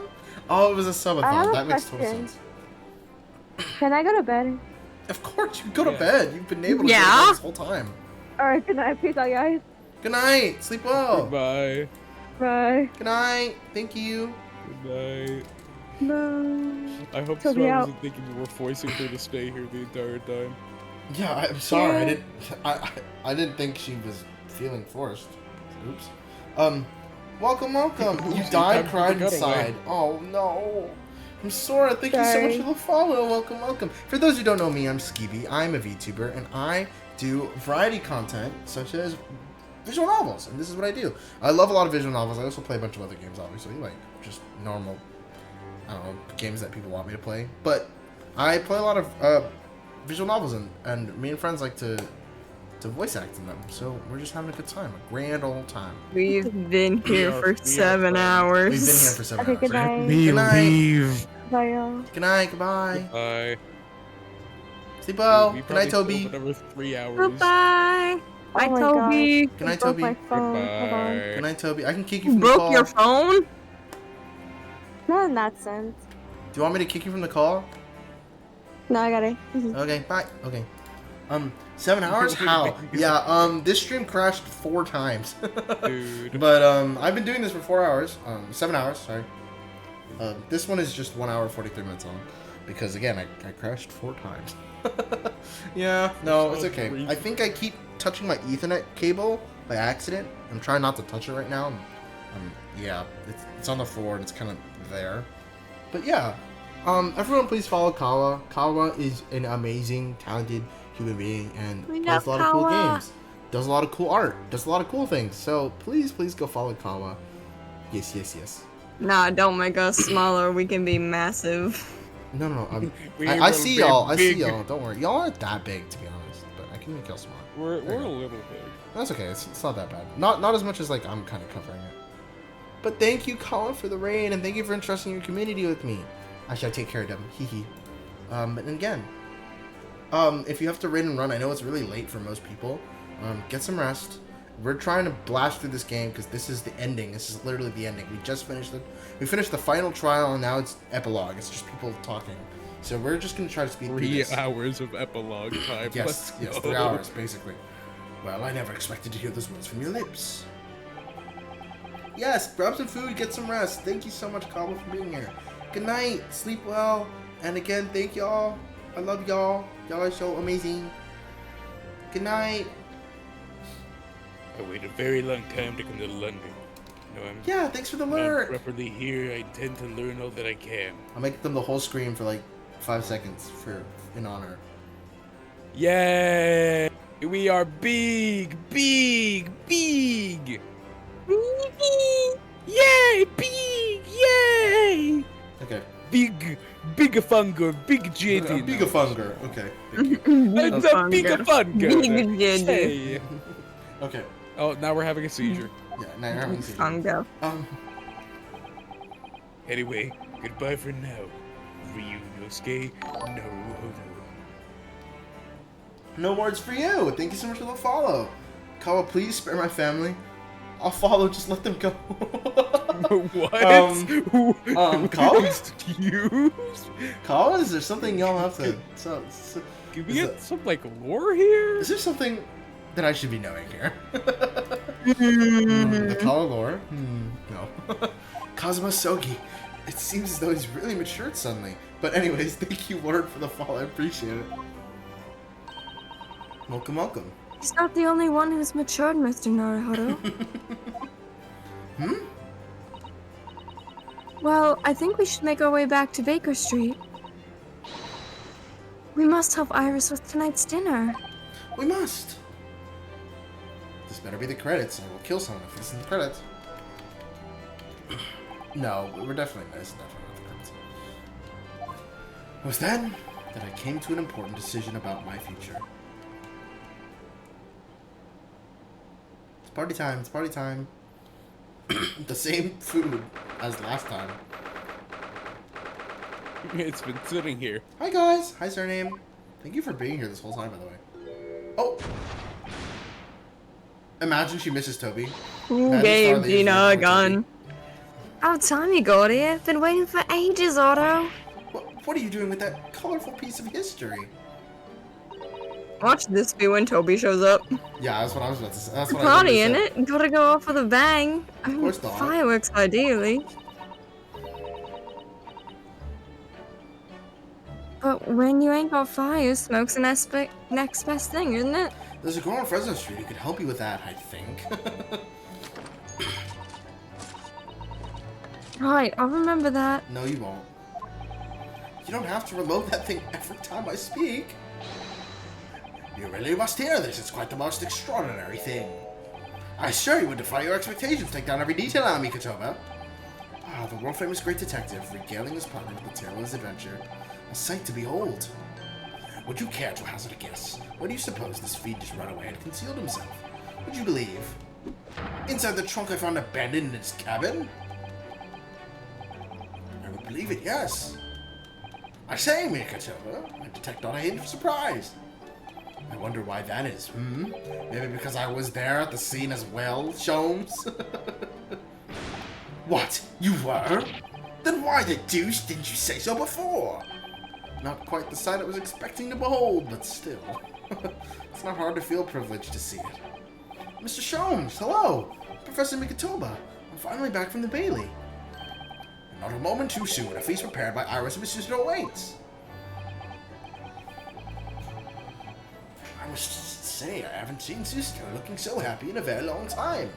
Speaker 1: Oh, it was a subathon. That makes total sense.
Speaker 7: Can I go to bed?
Speaker 1: Of course, you go to bed. You've been able to go to bed this whole time.
Speaker 7: Alright, good night. Peace out, guys.
Speaker 1: Good night. Sleep well.
Speaker 6: Goodbye.
Speaker 7: Bye.
Speaker 1: Good night. Thank you.
Speaker 6: Good night.
Speaker 7: No.
Speaker 6: I hope
Speaker 7: Toby
Speaker 6: Swan
Speaker 7: out.
Speaker 6: wasn't thinking we were forcing her to stay here the entire time.
Speaker 1: Yeah, I'm sorry.
Speaker 7: Yeah.
Speaker 1: I didn't think she was feeling forced. Oops. Welcome. You died, cried, and sighed. Oh no. I'm Sora. Thank you so much for the follow. Welcome. For those who don't know me, I'm Skeevy. I'm a VTuber, and I do variety content such as visual novels, and this is what I do. I love a lot of visual novels. I also play a bunch of other games, obviously, like just normal, I don't know, games that people want me to play. But I play a lot of visual novels, and me and friends like to voice act in them. So we're just having a good time, a grand old time.
Speaker 5: We've been here for 7 hours.
Speaker 1: We've been here for 7 hours.
Speaker 7: Good night.
Speaker 1: Good night.
Speaker 2: Leave.
Speaker 7: Bye, y'all.
Speaker 1: Good night. Goodbye.
Speaker 6: Bye.
Speaker 1: Sleep well.
Speaker 6: We
Speaker 1: Good night,
Speaker 6: probably
Speaker 1: Toby.
Speaker 6: spent over 3 hours.
Speaker 5: Goodbye. Bye,
Speaker 7: my
Speaker 5: Toby.
Speaker 1: Good night,
Speaker 7: Broke
Speaker 1: Toby.
Speaker 7: my phone. Hold on.
Speaker 6: Goodbye.
Speaker 1: Good night, Toby. I can kick you
Speaker 5: You
Speaker 1: from the
Speaker 5: broke
Speaker 1: call.
Speaker 5: your phone?
Speaker 7: Not in that sense.
Speaker 1: Do you want me to kick you from the call?
Speaker 7: No, I got it.
Speaker 1: Okay, bye. Okay. 7 hours? How? Yeah, this stream crashed 4 times.
Speaker 6: Dude.
Speaker 1: But, I've been doing this for 4 hours. 7 hours, sorry. This one is just 1 hour, 43 minutes long. Because, again, I crashed 4 times. Yeah, no, it's okay. I think I keep touching my Ethernet cable by accident. I'm trying not to touch it right now. Yeah, it's on the floor and it's kind of there. But yeah, everyone please follow Kawa. Kawa is an amazing, talented human being and
Speaker 4: We
Speaker 1: plays a
Speaker 4: love
Speaker 1: lot of cool
Speaker 4: Kawa.
Speaker 1: games. Does a lot of cool art. Does a lot of cool things. So please go follow Kawa. Yes.
Speaker 5: Nah, don't make us smaller. We can be massive.
Speaker 1: No.
Speaker 6: We
Speaker 1: I
Speaker 6: were
Speaker 1: see
Speaker 6: big-
Speaker 1: y'all. I see
Speaker 6: big.
Speaker 1: y'all. Don't worry. Y'all aren't that big, to be honest. But I can make y'all small.
Speaker 6: We're
Speaker 1: There you
Speaker 6: a
Speaker 1: go.
Speaker 6: little big.
Speaker 1: That's okay. It's not that bad. Not as much as like I'm kind of covering it. But thank you, Colin, for the raid, and thank you for entrusting your community with me. I shall take care of them. Hee. And again, if you have to raid and run, I know it's really late for most people. Get some rest. We're trying to blast through this game because this is the ending. This is literally the ending. We just finished it. We finished the final trial, and now it's epilogue. It's just people talking. So we're just gonna try to speed through
Speaker 6: 3
Speaker 1: this.
Speaker 6: hours of epilogue time.
Speaker 1: Yes,
Speaker 6: Let's
Speaker 1: 3
Speaker 6: go.
Speaker 1: hours, basically. Well, I never expected to hear those words from your lips. Yes, grab some food, get some rest. Thank you so much, Cabo, for being here. Good night, sleep well, and again, thank y'all. I love y'all. Y'all are so amazing. Good night.
Speaker 2: I waited a very long time to come to London. No, I'm
Speaker 1: Yeah, thanks for the
Speaker 2: not
Speaker 1: lurk.
Speaker 2: properly here. I intend to learn all that I can.
Speaker 1: I'll make them the whole screen for like 5 seconds in honor.
Speaker 2: Yay! We are big, big, big! Yay! Big! Yay!
Speaker 1: Okay.
Speaker 2: Big, bigafunger, big JD.
Speaker 1: Bigafunger. Okay. Thank you.
Speaker 2: It's a bigafunger.
Speaker 7: Big JD.
Speaker 2: Hey.
Speaker 1: Okay.
Speaker 2: Oh, now we're having a seizure.
Speaker 1: Yeah, now you're having a seizure.
Speaker 7: Fungo.
Speaker 2: Anyway, goodbye for now. Ryunosuke no Hodo.
Speaker 1: No words for you. Thank you so much for the follow. Kawa, please spare my family. I'll follow. Just let them go.
Speaker 2: What?
Speaker 1: Kawa?
Speaker 2: Excuse?
Speaker 1: Kawa, is there something y'all have to?
Speaker 2: Can we
Speaker 1: Is
Speaker 2: get
Speaker 1: it-
Speaker 2: some like lore here?
Speaker 1: Is there something that I should be knowing here? The Kawa lore? No. Kazuma Sogi. It seems as though he's really matured suddenly. But anyways, thank you, Word, for the follow. I appreciate it. Welcome, welcome.
Speaker 4: He's not the only one who's matured, Mr. Naruhodo. Well, I think we should make our way back to Baker Street. We must help Iris with tonight's dinner.
Speaker 1: We must. This better be the credits. I will kill someone if this is the credits. No, we're definitely not. It's definitely not the credits. It was then that I came to an important decision about my future. It's party time. It's party time. The same food as last time.
Speaker 2: It's been sitting here.
Speaker 1: Hi guys. Hi surname. Thank you for being here this whole time, by the way. Oh. Imagine she misses Toby.
Speaker 7: Who
Speaker 1: Imagine
Speaker 7: gave
Speaker 1: Starly is
Speaker 7: Gina a
Speaker 1: really
Speaker 7: gun?
Speaker 4: About time you got here. Been waiting for ages, Otto.
Speaker 1: What are you doing with that colorful piece of history?
Speaker 7: Watch this be when Toby shows up.
Speaker 1: Yeah, that's what I was about to say. That's what
Speaker 4: Party,
Speaker 1: I was
Speaker 4: innit? Gotta go off with a bang. I mean,
Speaker 1: course not.
Speaker 4: fireworks, ideally. But when you ain't got fire, smoke's the next best thing, isn't it?
Speaker 1: There's a girl on Fresno Street who could help you with that, I think.
Speaker 4: Right, I'll remember that.
Speaker 1: No, you won't. You don't have to reload that thing every time I speak. You really must hear this. It's quite the most extraordinary thing. I assure you would defy your expectations. Take down every detail on me, Kotoba. Ah, the world-famous great detective, regaling his partner with the tale of his adventure. A sight to behold. Would you care to hazard a guess? Where do you suppose this feed just ran away and concealed himself? Would you believe? Inside the trunk I found abandoned in its cabin? I would believe it, yes. I say, Mikatoba, I detect not a hint of surprise. I wonder why that is, Maybe because I was there at the scene as well, Sholmes? What? You were? Then why the deuce didn't you say so before? Not quite the sight I was expecting to behold, but still. It's not hard to feel privileged to see it. Mr. Sholmes, hello! Professor Mikatoba, I'm finally back from the Bailey. And not a moment too soon, a feast prepared by Iris and Mrs. awaits. I must say, I haven't seen Sister looking so happy in a very long time.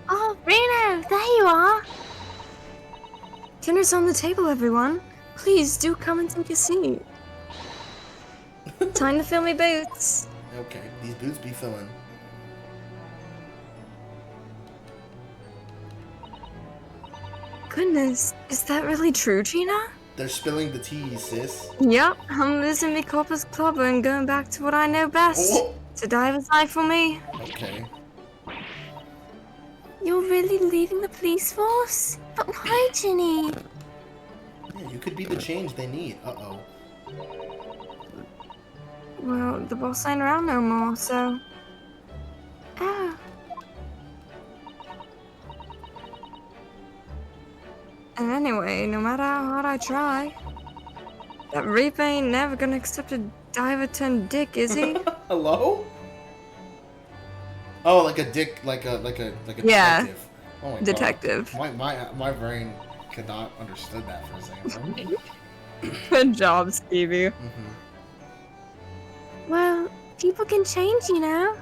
Speaker 4: Oh, Reno, there you are. Dinner's on the table, everyone. Please do come and take a seat. Time to fill me boots.
Speaker 1: Okay, these boots be filling.
Speaker 4: Goodness, is that really true, Gina?
Speaker 1: They're spilling the tea, sis.
Speaker 4: Yep, I'm losing my corpus clubber and going back to what I know best.
Speaker 1: Oh.
Speaker 4: To Diver's life for me.
Speaker 1: Okay.
Speaker 4: You're really leaving the police force? But why, Ginny?
Speaker 1: Yeah, you could be the change they need. Uh-oh.
Speaker 4: Well, the boss ain't around no more, so... Oh. And anyway, no matter how hard I try, that Reaper ain't never gonna accept a diver turned dick, is he?
Speaker 1: Hello? Oh, like a dick, like a
Speaker 7: Yeah.
Speaker 1: detective. Oh my
Speaker 7: Detective.
Speaker 1: God. My brain could not understood that for a second.
Speaker 7: Good job, Stevie.
Speaker 4: Well, people can change, you know.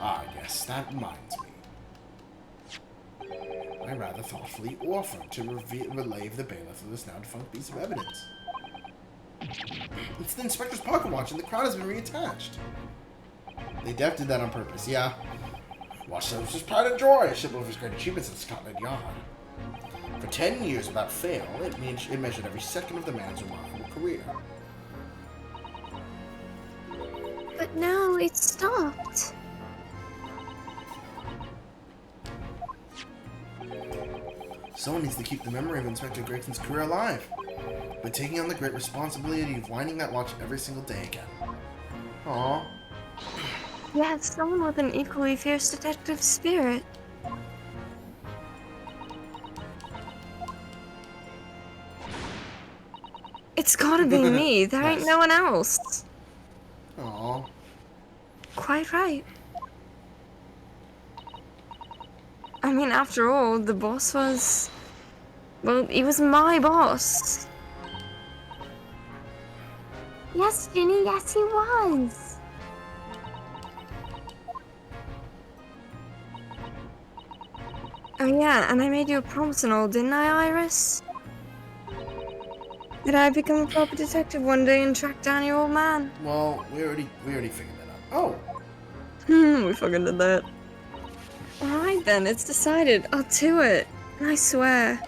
Speaker 1: Ah, yes, that reminds me. I rather thoughtfully offered to relieve the bailiff of this now defunct piece of evidence. It's the inspector's pocket watch, and the crown has been reattached. They did that on purpose, yeah. Watch shows his pride and joy, a symbol of his great achievements at Scotland Yard. For 10 years without fail, it measured every second of the man's remarkable career.
Speaker 4: But now it's stopped.
Speaker 1: Someone needs to keep the memory of Inspector Grayson's career alive by taking on the great responsibility of winding that watch every single day again. Aww.
Speaker 4: Yes, someone with an equally fierce detective spirit. It's gotta be me. There ain't no one else.
Speaker 1: Aww.
Speaker 4: Quite right. I mean, after all, the boss was... Well, he was my boss. Yes, Ginny, yes he was. Oh yeah, and I made you a promise and all, didn't I, Iris? That I'd become a proper detective one day and track down your old man.
Speaker 1: Well, we already figured that out.
Speaker 4: We fucking did that. Alright then, it's decided. I'll do it. I swear.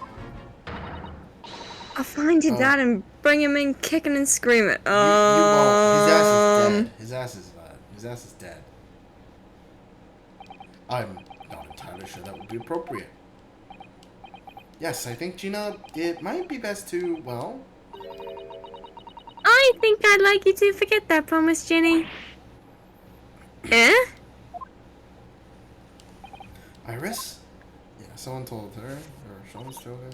Speaker 4: I'll find your dad and bring him in kicking and screaming.
Speaker 1: You won't. His ass is dead. His ass is dead. I'm not entirely sure that would be appropriate. Yes, I think, Gina, it might be best to, well...
Speaker 5: I think I'd like you to forget that promise, Ginny. Eh?
Speaker 1: Iris? Yeah, someone told her, or someone's told her.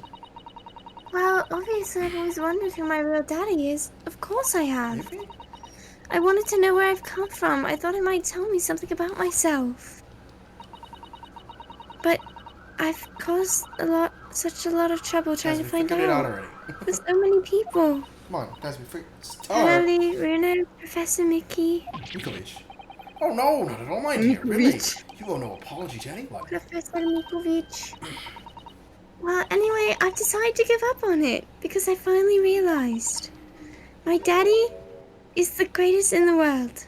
Speaker 4: Well, obviously I've always wondered who my real daddy is. Of course I have.
Speaker 1: Maybe?
Speaker 4: I wanted to know where I've come from. I thought it might tell me something about myself. But I've caused such a lot of trouble trying to find out.
Speaker 1: Already.
Speaker 4: There's so many people.
Speaker 1: Come on, guys, we freak. Tell her.
Speaker 4: Lily, Runa, Professor Mickey.
Speaker 1: Mikovic. Oh no, not at all, my dear. Really? You owe no apology to anyone.
Speaker 4: Professor Mikovic. Well, anyway, I've decided to give up on it because I finally realized my daddy is the greatest in the world.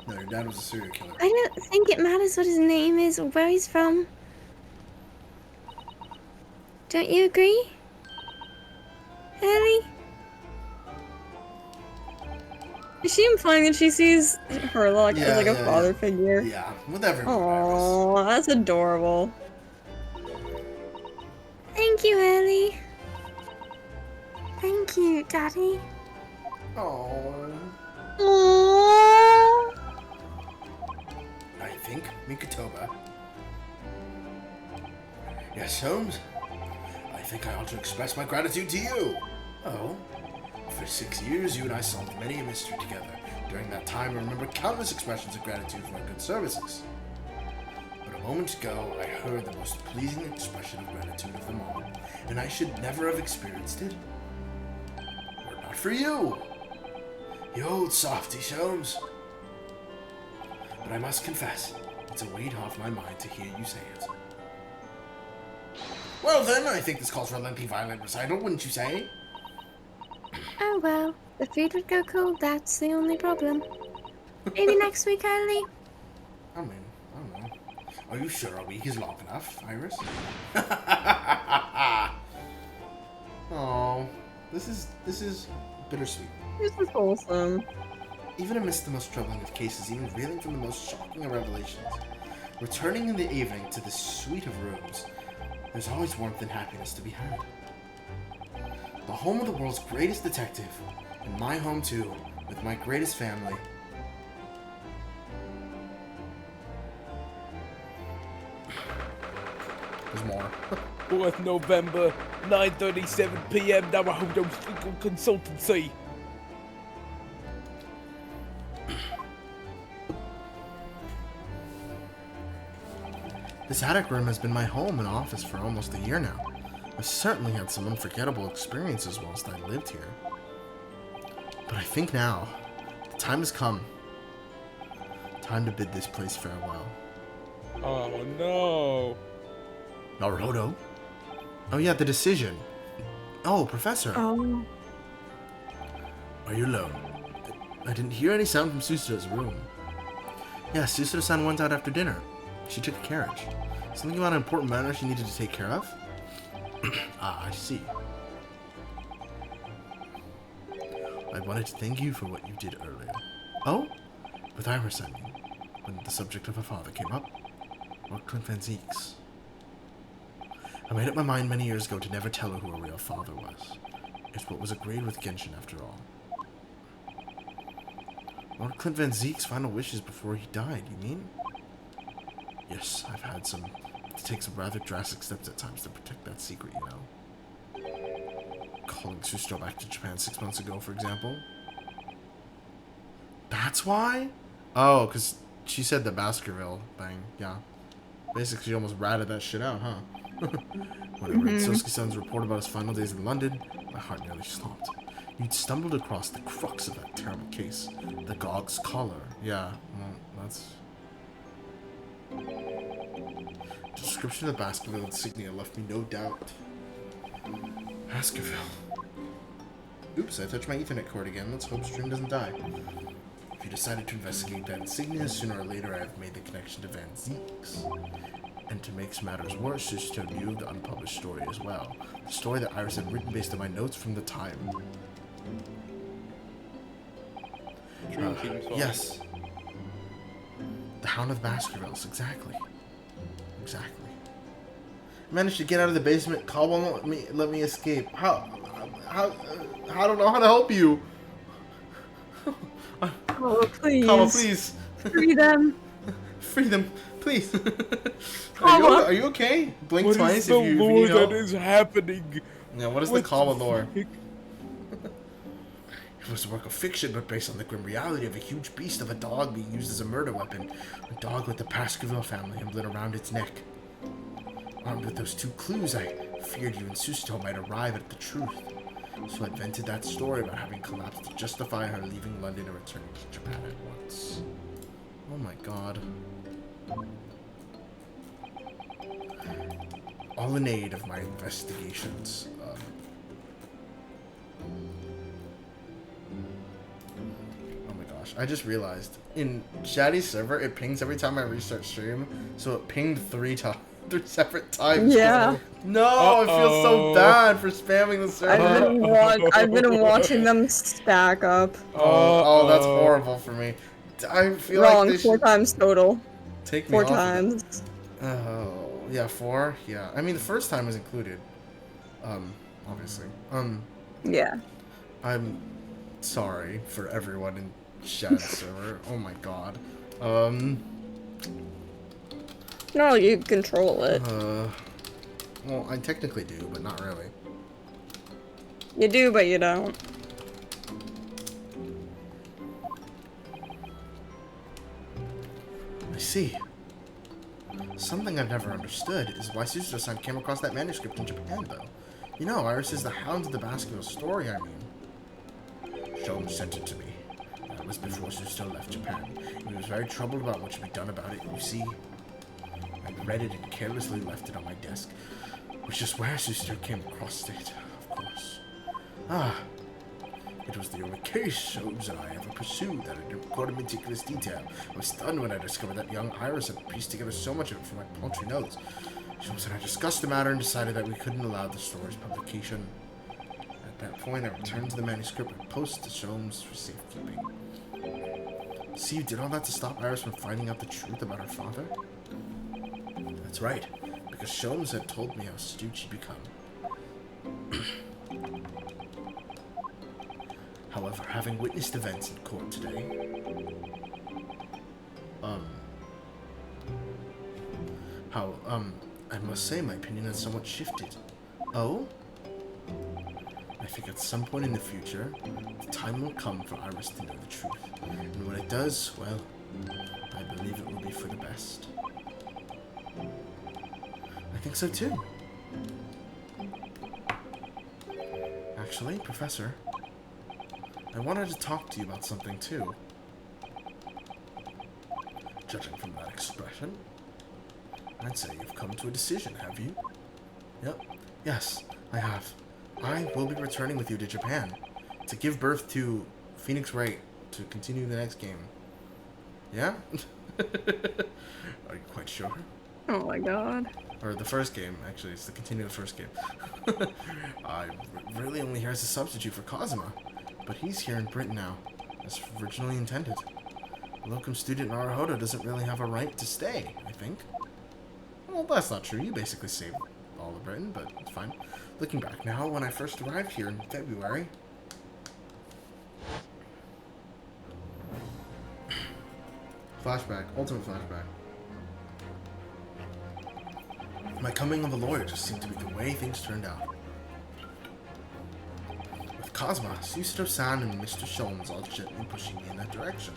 Speaker 1: No, your dad was a serial killer.
Speaker 4: I don't think it matters what his name is or where he's from. Don't you agree? Ellie? Is she implying that she sees her as a father figure?
Speaker 1: Yeah, with everyone.
Speaker 4: Oh, that's adorable. Thank you, Ellie. Thank you, Daddy.
Speaker 1: Oh.
Speaker 4: Aww.
Speaker 1: I think Mikotoba. Yes, Holmes. I think I ought to express my gratitude to you. Oh. For 6 years, you and I solved many a mystery together. During that time, I remember countless expressions of gratitude for my good services. But a moment ago, I heard the most pleasing expression of gratitude of them all, and I should never have experienced it. Were it not for you. You old softy, Holmes. But I must confess, it's a weight off my mind to hear you say it. Well then, I think this calls for a lengthy violent recital, wouldn't you say?
Speaker 4: Oh well, the food would go cold, that's the only problem. Maybe next week, Ellie?
Speaker 1: I don't know. Are you sure a week is long enough, Iris? Oh, this is bittersweet.
Speaker 4: This is wholesome.
Speaker 1: Even amidst the most troubling of cases, even reeling from the most shocking of revelations, returning in the evening to this suite of rooms, there's always warmth and happiness to be had. The home of the world's greatest detective, and my home too, with my greatest family. There's more.
Speaker 8: 4th November, 9:37 p.m. Navajo Legal Consultancy.
Speaker 1: This attic room has been my home and office for almost a year now. I've certainly had some unforgettable experiences whilst I lived here. But I think now, the time has come Time to bid this place farewell.
Speaker 8: Oh no.
Speaker 1: Naruto? Oh yeah, the decision. Oh, Professor.
Speaker 4: Oh.
Speaker 1: Are you alone? I didn't hear any sound from Susuru's room. Yeah, Susuru-san went out after dinner. She took a carriage. Something about an important matter she needed to take care of? Ah, I see. I wanted to thank you for what you did earlier. Oh? With Iris, I mean. When the subject of her father came up. Lord Clint Van Zeeks. I made up my mind many years ago to never tell her who her real father was. It's what was agreed with Genshin after all. Lord Clint Van Zeek's final wishes before he died, you mean? Yes, I've had to take some rather drastic steps at times to protect that secret, you know. Calling Susuro back to Japan 6 months ago, for example. That's why? Oh, because she said the Baskerville thing, yeah. Basically, she almost ratted that shit out, huh? When I read Sosuke-san's report about his final days in London, my heart nearly stopped. You'd stumbled across the crux of that terrible case. The Gog's Collar. Yeah, well, that's... The description of the Baskerville insignia left me no doubt. Baskerville. Oops, I touched my Ethernet cord again. Let's hope Stream doesn't die. If you decided to investigate that insignia, sooner or later I have made the connection to Van Zeeks. And to make matters worse, Susuto knew the unpublished story as well. The story that Iris had written based on my notes from the time. Yes. The Hound of Baskervilles, exactly. Exactly. I managed to get out of the basement. Caldwell won't let me escape. How I don't know how to help you.
Speaker 4: Oh, please.
Speaker 1: Caldwell, please.
Speaker 4: Free them.
Speaker 1: Free them, please.
Speaker 4: Caldwell.
Speaker 1: Are you okay? Blink
Speaker 8: What
Speaker 1: twice
Speaker 8: is the
Speaker 1: if you
Speaker 8: lore
Speaker 1: need help.
Speaker 8: that is happening?
Speaker 1: Yeah, what is the Caldwell lore? It was a work of fiction, but based on the grim reality of a huge beast of a dog being used as a murder weapon. A dog with the Baskerville family emblem around its neck. Armed with those two clues, I feared you and Susuto might arrive at the truth. So I invented that story about having collapsed to justify her leaving London and returning to Japan at once. Oh my god. All in aid of my investigations. Oh my gosh, I just realized. In Shaddy's server, it pings every time I restart stream. So it pinged 3 separate times.
Speaker 4: Yeah.
Speaker 1: No, I feel so bad for spamming the server.
Speaker 4: I've been watching them stack up.
Speaker 1: Oh, that's horrible for me. I feel
Speaker 4: Wrong,
Speaker 1: like they
Speaker 4: 4
Speaker 1: should
Speaker 4: times total.
Speaker 1: take me
Speaker 4: 4
Speaker 1: off of it.
Speaker 4: times.
Speaker 1: Oh, yeah, 4? Yeah. I mean, the first time was included. Obviously.
Speaker 4: Yeah.
Speaker 1: I'm sorry for everyone in Shad's server. Oh my god.
Speaker 4: No, you control it.
Speaker 1: Well, I technically do, but not really.
Speaker 4: You do, but you don't.
Speaker 1: I see. Something I've never understood is why Susuto-san came across that manuscript in Japan, though. You know, Iris is the Hound of the Baskerville story, I mean. Sholmes sent it to me. That was before Susuto left Japan. He was very troubled about what should be done about it, you see. I read it and carelessly left it on my desk, which is where Susuto came across it, of course. It was the only case Sholmes and I ever pursued that had recorded meticulous detail. I was stunned when I discovered that young Iris had pieced together so much of it from my paltry notes. Sholmes and I discussed the matter and decided that we couldn't allow the story's publication. At that point, I returned to the manuscript and posted to Sholmes for safekeeping. See, you did all that to stop Iris from finding out the truth about her father? That's right, because Sholmes had told me how astute she'd become. However, having witnessed events in court today, I must say my opinion has somewhat shifted. Oh? I think at some point in the future, the time will come for Iris to know the truth. And when it does, well, I believe it will be for the best. I think so too. Actually, Professor, I wanted to talk to you about something too. judging from that expression. I'd say you've come to a decision, have you? Yep. Yes, I have. I will be returning with you to Japan to give birth to Phoenix Wright to continue the next game. Yeah? Are you quite sure?
Speaker 4: Oh my god.
Speaker 1: Or the first game, actually. It's to continue the first game. I really only here as a substitute for Kazuma, but he's here in Britain now, as originally intended. The locum student Naruhodo doesn't really have a right to stay, I think. Well, that's not true. You basically saved all of Britain, but it's fine. Looking back now, when I first arrived here in February... Flashback. Ultimate flashback. My coming of a lawyer just seemed to be the way things turned out. With Kazuma, Susato-san and Mr. Sholmes all gently pushing me in that direction.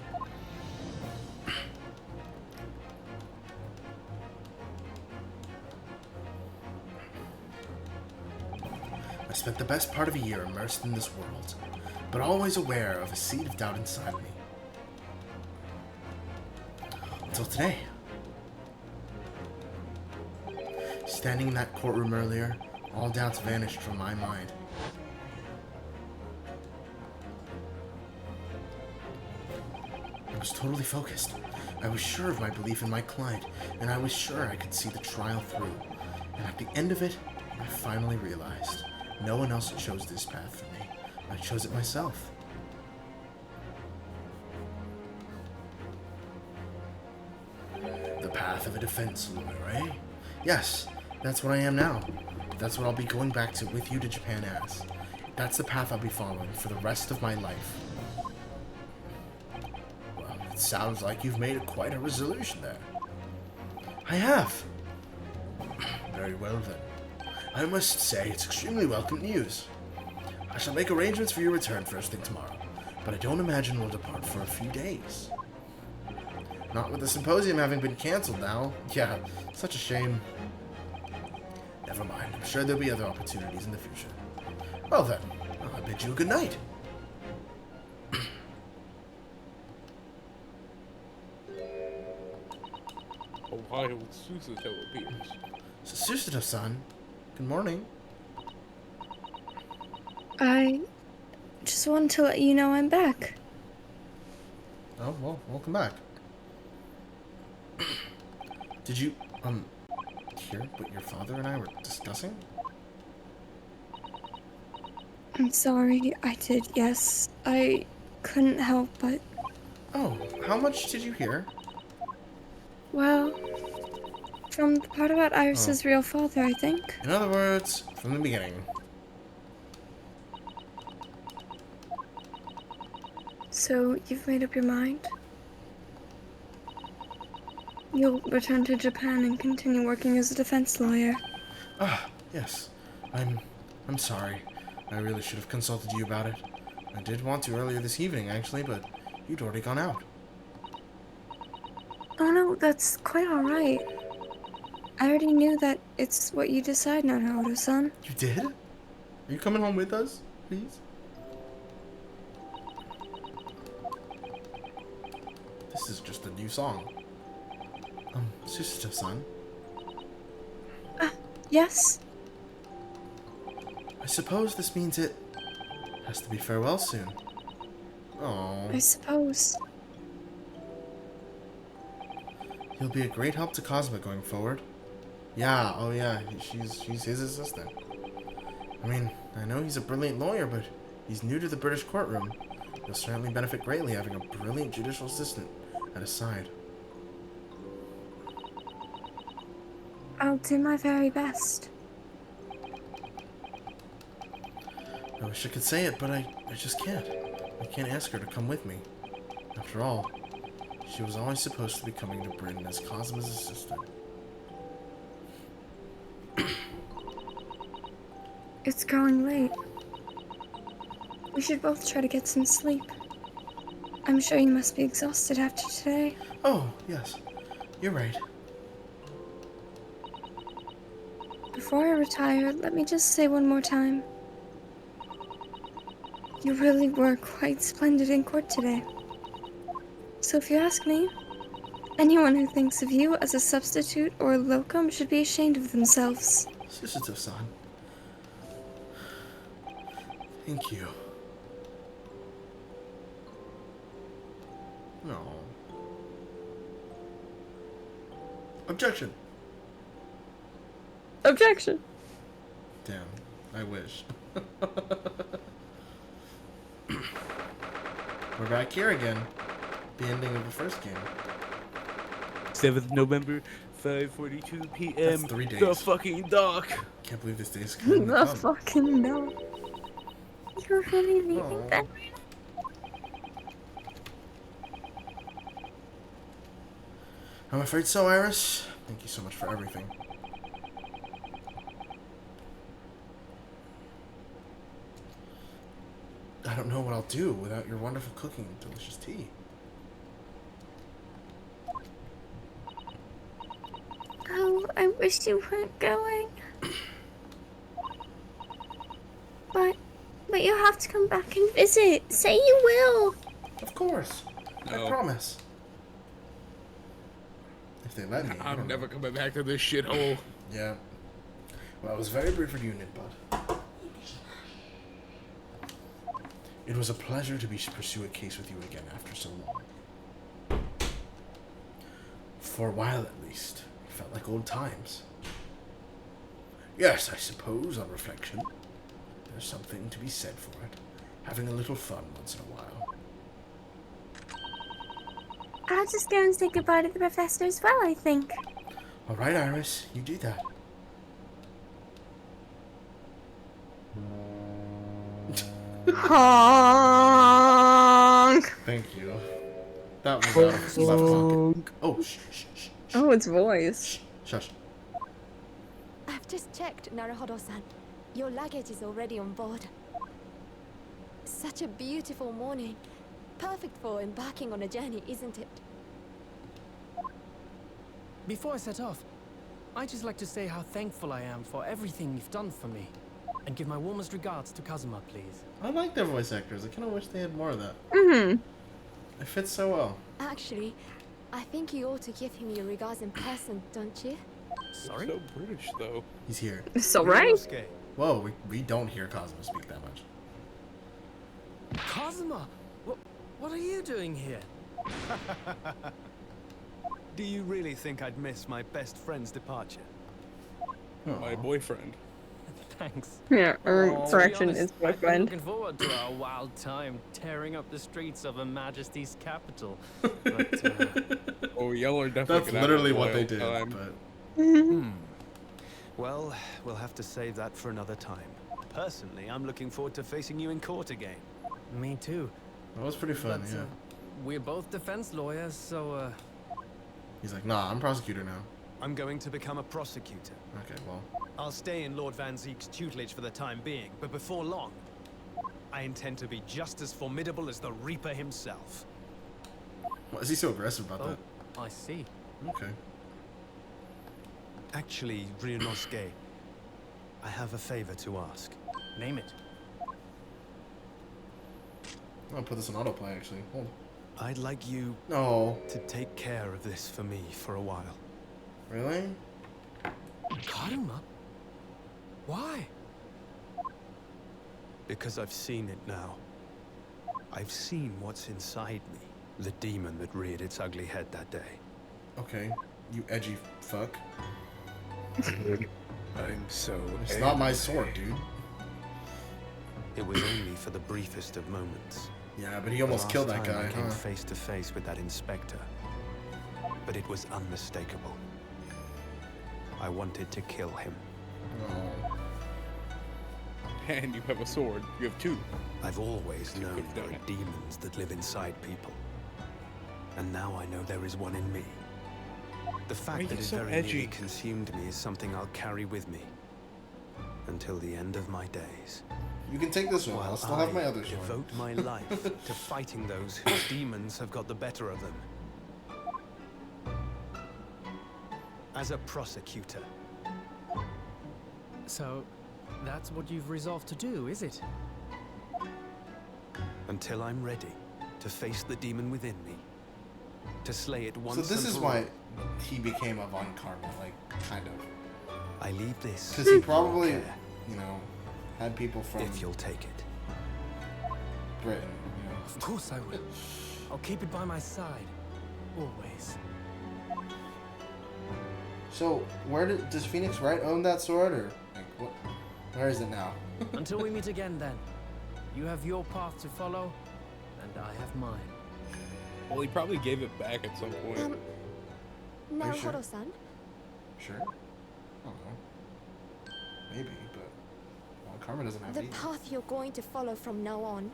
Speaker 1: I spent the best part of a year immersed in this world, but always aware of a seed of doubt inside me. Until today. Standing in that courtroom earlier, all doubts vanished from my mind. I was totally focused. I was sure of my belief in my client, and I was sure I could see the trial through. And at the end of it, I finally realized no one else chose this path for me. I chose it myself. The path of a defense lawyer, eh? Yes, that's what I am now. That's what I'll be going back to with you to Japan as. That's the path I'll be following for the rest of my life. Well, it sounds like you've made quite a resolution there. I have. Very well then. I must say it's extremely welcome news. I shall make arrangements for your return first thing tomorrow, but I don't imagine we'll depart for a few days. Not with the symposium having been cancelled now. Yeah, such a shame. Never mind, I'm sure there'll be other opportunities in the future. Well then, I bid you a good night.
Speaker 8: A wild Susato appears.
Speaker 1: Susato-san, good morning.
Speaker 4: I just wanted to let you know I'm back.
Speaker 1: Oh, well, welcome back. Did you, hear what your father and I were discussing?
Speaker 4: I'm sorry, I did, yes. I couldn't help but...
Speaker 1: Oh, how much did you hear?
Speaker 4: Well, from the part about Iris's real father, I think.
Speaker 1: In other words, from the beginning.
Speaker 4: So, you've made up your mind? You'll return to Japan and continue working as a defense lawyer.
Speaker 1: Ah, yes. I'm sorry. I really should have consulted you about it. I did want to earlier this evening, actually, but you'd already gone out.
Speaker 4: Oh no, that's quite alright. I already knew that it's what you decide, Naruhodo-san.
Speaker 1: You did? Are you coming home with us, please? This is just a new song. Susato-san.
Speaker 4: Yes?
Speaker 1: I suppose this means it has to be farewell soon. Oh.
Speaker 4: I suppose.
Speaker 1: He'll be a great help to Kazuma going forward. Yeah, oh yeah, she's his assistant. I mean, I know he's a brilliant lawyer, but he's new to the British courtroom. He'll certainly benefit greatly having a brilliant judicial assistant at his side.
Speaker 4: I'll do my very best.
Speaker 1: I wish I could say it, but I just can't. I can't ask her to come with me. After all, she was always supposed to be coming to Britain as Kazuma's assistant.
Speaker 4: It's growing late. We should both try to get some sleep. I'm sure you must be exhausted after today.
Speaker 1: Oh, yes. You're right.
Speaker 4: Before I retire, let me just say one more time. You really were quite splendid in court today. So if you ask me, Anyone who thinks of you as a substitute or a locum should be ashamed of themselves.
Speaker 1: Susato-san. Thank you. No. Objection.
Speaker 7: Objection.
Speaker 1: Damn. I wish. We're back here again. The ending of the first game.
Speaker 2: 7th November, 5:42 p.m.
Speaker 1: That's 3 days.
Speaker 2: The fucking dock.
Speaker 1: Can't believe this day is coming.
Speaker 4: The fucking no. You're really leaving
Speaker 1: Oh.
Speaker 4: that?
Speaker 1: I'm afraid so, Iris. Thank you so much for everything. I don't know what I'll do without your wonderful cooking and delicious tea.
Speaker 4: Oh, I wish you weren't going. But you'll have to come back and visit. Say you will.
Speaker 1: Of course.
Speaker 8: No.
Speaker 1: I promise. If they let me. I
Speaker 8: I'm
Speaker 1: don't
Speaker 8: never
Speaker 1: know.
Speaker 8: coming back to this shithole.
Speaker 1: Yeah. Well, it was a very brief reunion, bud. It was a pleasure to pursue a case with you again after so long. For a while, at least, it felt like old times. Yes, I suppose, on reflection, there's something to be said for it. Having a little fun once in a while.
Speaker 4: I'll just go and say goodbye to the professor as well, I think.
Speaker 1: All right, Iris, you do that.
Speaker 4: Honk.
Speaker 1: Thank you. That was out of his left pocket. Oh, shh, shh, shh.
Speaker 4: Oh, its voice.
Speaker 1: Shush.
Speaker 5: I've just checked, Naruhodo-san. Your luggage is already on board. Such a beautiful morning. Perfect for embarking on a journey, isn't it?
Speaker 9: Before I set off, I'd just like to say how thankful I am for everything you've done for me. And give my warmest regards to Kazuma, please.
Speaker 1: I like their voice actors. I kind of wish they had more of that.
Speaker 4: Mm-hmm.
Speaker 1: It fits so well.
Speaker 5: Actually, I think you ought to give him your regards in person, don't you?
Speaker 9: Sorry?
Speaker 8: So British, though.
Speaker 1: He's here.
Speaker 4: It's alright.
Speaker 9: Ryunosuke.
Speaker 1: Whoa, we don't hear Cosmo speak that much.
Speaker 9: Kazuma! What are you doing here?
Speaker 10: Do you really think I'd miss my best friend's departure?
Speaker 8: My boyfriend.
Speaker 9: Thanks.
Speaker 4: Yeah,
Speaker 1: Oh.
Speaker 4: correction
Speaker 9: To be honest,
Speaker 4: is
Speaker 9: I've been
Speaker 4: boyfriend.
Speaker 9: looking forward to our wild time tearing up the streets of Her Majesty's capital. But,
Speaker 8: Oh, y'all are definitely
Speaker 1: That's
Speaker 8: gonna have
Speaker 1: literally
Speaker 8: a
Speaker 1: what they
Speaker 8: wild
Speaker 1: did.
Speaker 8: time.
Speaker 1: But
Speaker 10: Well, we'll have to save that for another time. Personally, I'm looking forward to facing you in court again.
Speaker 9: me too.
Speaker 1: that was pretty fun,
Speaker 9: But,
Speaker 1: yeah.
Speaker 9: we're both defense lawyers, so,
Speaker 1: He's like, nah, I'm prosecutor now.
Speaker 10: I'm going to become a prosecutor.
Speaker 1: Okay, well.
Speaker 10: I'll stay in Lord Van Zeek's tutelage for the time being, but before long, I intend to be just as formidable as the Reaper himself.
Speaker 1: Why is he so aggressive about
Speaker 9: I see.
Speaker 1: that? Okay.
Speaker 10: Actually, Ryunosuke, I have a favor to ask.
Speaker 9: Name it.
Speaker 1: I'll put this on autoplay, actually. Hold.
Speaker 10: I'd like you
Speaker 1: No.
Speaker 10: to take care of this for me for a while.
Speaker 1: Really?
Speaker 9: Karuma? Why?
Speaker 10: Because I've seen it now. I've seen what's inside me. The demon that reared its ugly head that day.
Speaker 1: Okay. You edgy fuck.
Speaker 8: I'm so.
Speaker 1: It's not my sword, dude.
Speaker 10: It was only for the briefest of moments.
Speaker 1: Yeah, but he almost killed that guy,
Speaker 10: I came
Speaker 1: huh?
Speaker 10: face to face with that inspector. But it was unmistakable. I wanted to kill him.
Speaker 1: Oh.
Speaker 8: And you have a sword. You have two.
Speaker 10: I've always known
Speaker 8: good
Speaker 10: there
Speaker 8: done.
Speaker 10: are demons that live inside people. And now I know there is one in me. The
Speaker 8: Why are
Speaker 10: fact
Speaker 8: you
Speaker 10: that it
Speaker 8: so
Speaker 10: very
Speaker 8: edgy?
Speaker 10: nearly consumed me is something I'll carry with me. Until the end of my days.
Speaker 1: You can take this one. I'll
Speaker 10: While
Speaker 1: still have my other sword.
Speaker 10: devote my life to fighting those whose demons have got the better of them. As a prosecutor,
Speaker 9: So, that's what you've resolved to do, is it?
Speaker 10: until I'm ready to face the demon within me, to slay it once.
Speaker 1: So this
Speaker 10: and
Speaker 1: is
Speaker 10: for
Speaker 1: why
Speaker 10: all.
Speaker 1: he became a Von Karma, like, kind of.
Speaker 10: I leave this.
Speaker 1: Because he
Speaker 10: to
Speaker 1: probably,
Speaker 10: your care,
Speaker 1: you know, had people from
Speaker 10: if you'll take it.
Speaker 1: Britain, you know.
Speaker 9: Of course I will. I'll keep it by my side. Always.
Speaker 1: So, does Phoenix Wright own that sword, or like what? Where is it now?
Speaker 9: Until we meet again, then. You have your path to follow, and I have mine.
Speaker 8: Well, he probably gave it back at some point.
Speaker 5: Now,
Speaker 1: sure?
Speaker 5: Horo-san.
Speaker 1: Sure. I don't know. Maybe, but well, Karma doesn't have
Speaker 5: The
Speaker 1: it either.
Speaker 5: path you're going to follow from now on.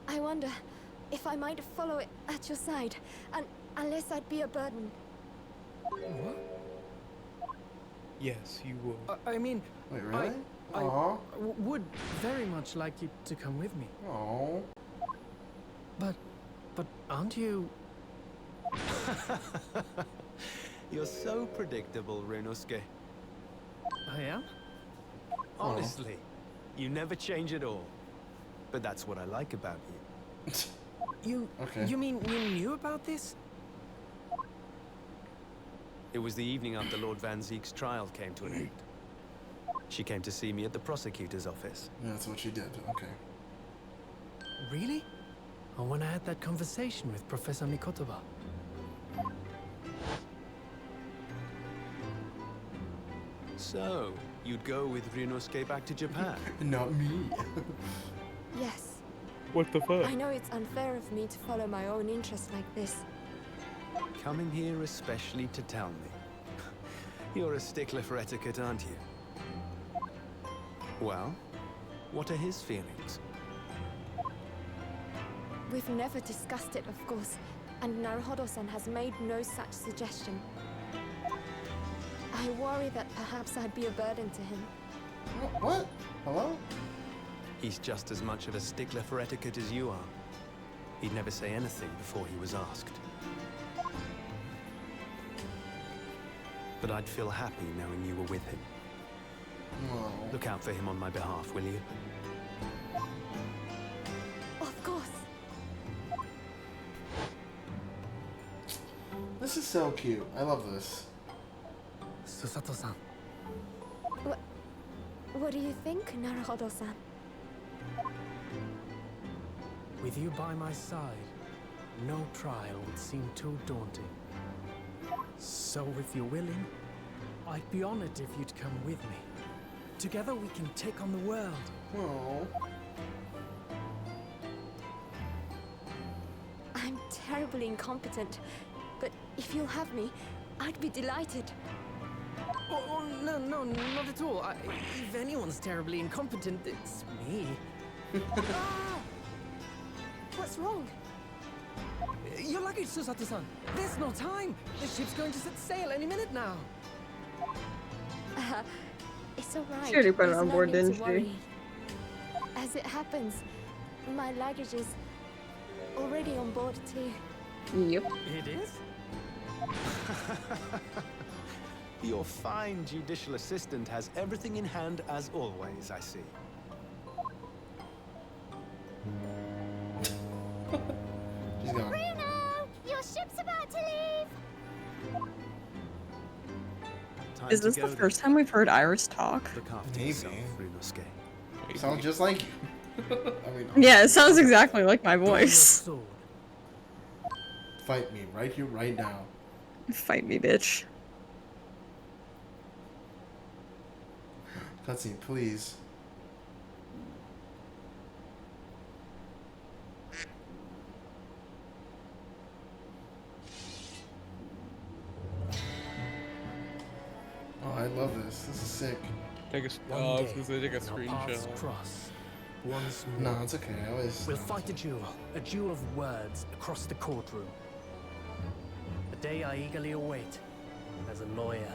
Speaker 5: I wonder if I might follow it at your side, and unless I'd be a burden.
Speaker 9: What?
Speaker 8: Yes, you will.
Speaker 9: I mean,
Speaker 1: Wait, really?
Speaker 9: I
Speaker 1: Aw.
Speaker 9: would very much like you to come with me.
Speaker 1: Aw.
Speaker 9: But aren't you?
Speaker 10: You're so predictable, Ryunosuke.
Speaker 9: I am?
Speaker 10: Honestly, you never change at all. But that's what I like about you.
Speaker 1: Okay.
Speaker 9: You mean you knew about this?
Speaker 10: It was the evening after Lord Van Zeek's trial came to an end. She came to see me at the prosecutor's office.
Speaker 1: Yeah, that's what she did. Okay.
Speaker 9: Really? Or when I had that conversation with Professor Mikotoba?
Speaker 10: So, you'd go with Ryunosuke back to Japan?
Speaker 1: Not me.
Speaker 5: Yes.
Speaker 8: What the fuck?
Speaker 5: I know it's unfair of me to follow my own interests like this.
Speaker 10: Coming here especially to tell me. You're a stickler for etiquette, aren't you? Well, what are his feelings?
Speaker 5: We've never discussed it, of course, and Naruhodo-san has made no such suggestion. I worry that perhaps I'd be a burden to him.
Speaker 1: What? Hello?
Speaker 10: He's just as much of a stickler for etiquette as you are. He'd never say anything before he was asked. But I'd feel happy knowing you were with him.
Speaker 1: No.
Speaker 10: Look out for him on my behalf, will you?
Speaker 5: Of course.
Speaker 1: This is so cute. I love this.
Speaker 9: Susato-san.
Speaker 5: What do you think, Naruhodo-san?
Speaker 9: With you by my side, no trial would seem too daunting. So if you're willing, I'd be honored if you'd come with me. Together we can take on the world.
Speaker 1: Oh.
Speaker 5: I'm terribly incompetent, but if you'll have me, I'd be delighted.
Speaker 9: Oh, no, not at all. If anyone's terribly incompetent, it's me.
Speaker 5: Ah! What's wrong?
Speaker 9: Your luggage, Susato-san. There's no time. The ship's going to set sail any minute now.
Speaker 5: It's all right.
Speaker 7: She already put it
Speaker 5: There's
Speaker 7: on
Speaker 5: no
Speaker 7: board,
Speaker 5: need
Speaker 7: didn't
Speaker 5: to
Speaker 7: she?
Speaker 5: worry. As it happens, my luggage is already on board too.
Speaker 7: Yep.
Speaker 9: It is?
Speaker 10: Your fine judicial assistant has everything in hand as always, I see.
Speaker 1: She's gone.
Speaker 5: Bruno, your ship's about to leave.
Speaker 10: Time
Speaker 7: Is
Speaker 10: to
Speaker 7: this
Speaker 10: go
Speaker 7: the first time we've heard Iris talk?
Speaker 10: Look after
Speaker 1: Maybe.
Speaker 10: yourself, Ryunosuke.
Speaker 1: Sounds just like you. I mean,
Speaker 7: Yeah, it sounds exactly like my
Speaker 9: Your
Speaker 7: voice.
Speaker 9: sword.
Speaker 1: fight me right here, right now.
Speaker 7: Fight me, bitch.
Speaker 1: Cutscene, please. Oh, I love this. This is sick.
Speaker 8: Take a,
Speaker 9: One
Speaker 8: I was
Speaker 9: day,
Speaker 8: gonna say take a
Speaker 9: and our paths
Speaker 8: screenshot.
Speaker 9: cross once more.
Speaker 1: No, it's okay. I always.
Speaker 9: We'll fight a duel of words across the courtroom. A day I eagerly await as a lawyer.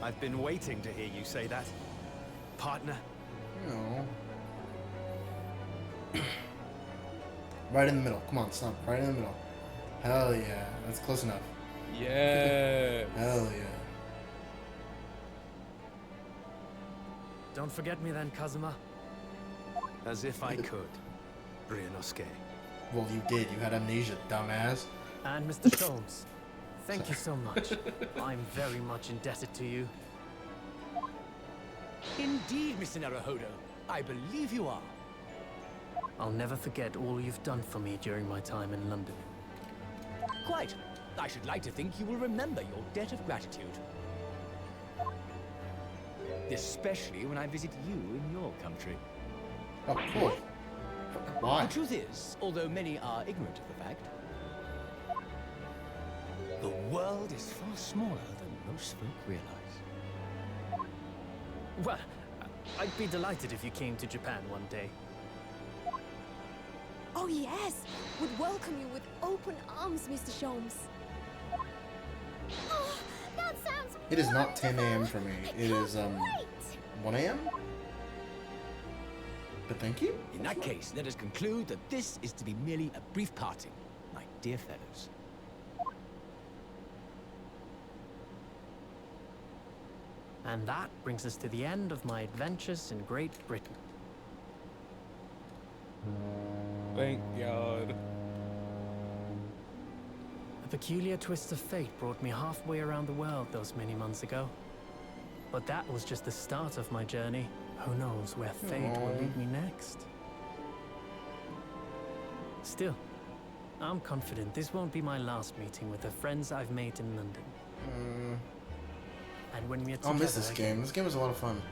Speaker 10: I've been waiting to hear you say that. Partner,
Speaker 1: No. Right in the middle. Come on, stop. Right in the middle. Hell yeah. That's close enough.
Speaker 8: Yes.
Speaker 1: Hell yeah.
Speaker 9: Don't forget me then, Kazuma.
Speaker 10: as if I could. Ryunosuke.
Speaker 1: Well, you did. You had amnesia, dumbass.
Speaker 9: And Mr. Sholmes, thank you so much. I'm very much indebted to you.
Speaker 11: Indeed, Mr. Naruhodo. I believe you are.
Speaker 9: I'll never forget all you've done for me during my time in London.
Speaker 11: Quite. I should like to think you will remember your debt of gratitude. Especially when I visit you in your country.
Speaker 1: Oh, cool. Why?
Speaker 11: The truth is, although many are ignorant of the fact, the world is far smaller than most folk realize.
Speaker 9: Well, I'd be delighted if you came to Japan one day.
Speaker 5: Oh yes, would welcome you with open arms, Mr. Sholmes. Oh, that sounds
Speaker 1: It is not 10 a.m. for me. It is 1 a.m. But thank you.
Speaker 11: In that case, let us conclude that this is to be merely a brief parting, my dear fellows.
Speaker 9: And that brings us to the end of my adventures in Great Britain.
Speaker 8: Thank God.
Speaker 9: A peculiar twist of fate brought me halfway around the world those many months ago. But that was just the start of my journey. Who knows where fate will lead me next? Still, I'm confident this won't be my last meeting with the friends I've made in London. And when we're together,
Speaker 1: I'll miss this game. This game was a lot of fun.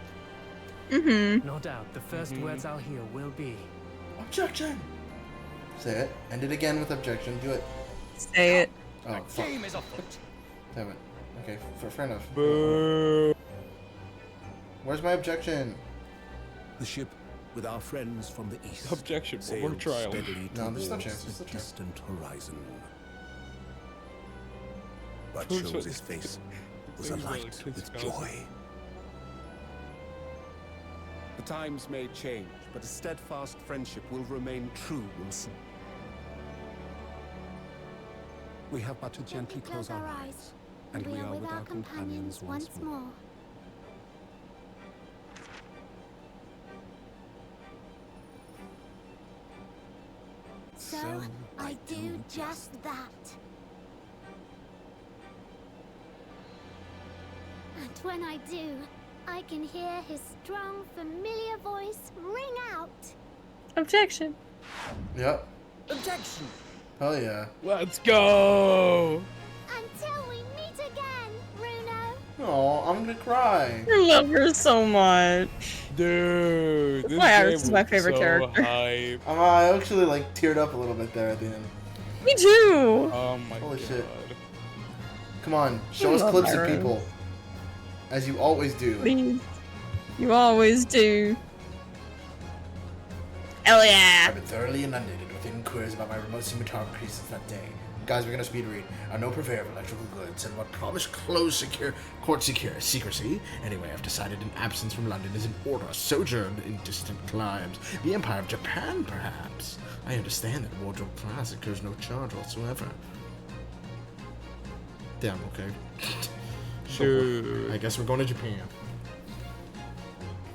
Speaker 9: no doubt, the first words I'll hear will be...
Speaker 1: Objection! Say it. End it again with objection. Do it.
Speaker 12: Say it.
Speaker 1: Oh, fuck.
Speaker 11: Game is afoot.
Speaker 1: Damn it. Okay, fair enough.
Speaker 8: Boo.
Speaker 1: Where's my objection?
Speaker 13: The ship with our friends from the east.
Speaker 8: Objection. One more
Speaker 13: sailed
Speaker 8: trial.
Speaker 13: steadily
Speaker 1: No, there's no
Speaker 13: towards
Speaker 1: chance, there's
Speaker 13: the
Speaker 1: no chance.
Speaker 13: distant horizon. But
Speaker 8: Who's
Speaker 13: Sholmes'
Speaker 8: this?
Speaker 13: face was
Speaker 8: Things
Speaker 13: alight
Speaker 8: like
Speaker 13: with
Speaker 8: this
Speaker 13: joy.
Speaker 14: The times may change, but a steadfast friendship will remain true, Wilson. We have but to gently close our eyes, and we are with our companions once more.
Speaker 5: So I do just that. And when I do, I can hear his strong, familiar voice ring out.
Speaker 12: Objection.
Speaker 1: Yep.
Speaker 11: Objection.
Speaker 1: Hell yeah.
Speaker 8: Let's go.
Speaker 5: Until we meet again, Bruno.
Speaker 1: Oh, I'm gonna cry.
Speaker 12: I love her so much.
Speaker 8: Dude, this
Speaker 12: Why
Speaker 8: game
Speaker 12: Iris is my
Speaker 8: was
Speaker 12: favorite
Speaker 8: so
Speaker 12: character.
Speaker 8: Hype.
Speaker 1: I actually like teared up a little bit there at the end.
Speaker 12: Me too.
Speaker 8: Oh my
Speaker 1: Holy
Speaker 8: god.
Speaker 1: shit. Come on, show
Speaker 12: I
Speaker 1: us
Speaker 12: love
Speaker 1: clips of
Speaker 12: Iris.
Speaker 1: people. As you always do.
Speaker 12: Please. You always do. Hell yeah.
Speaker 1: I've been thoroughly inundated with inquiries about my remote cinematography since that day. Guys, we're gonna speed read. I know purveyor of electrical goods and what promised close court secrecy. Anyway, I've decided an absence from London is in order, sojourned in distant climes. The Empire of Japan, perhaps. I understand that wardrobe class incurs no charge whatsoever. Damn, okay.
Speaker 8: Dude.
Speaker 1: I guess we're going to Japan.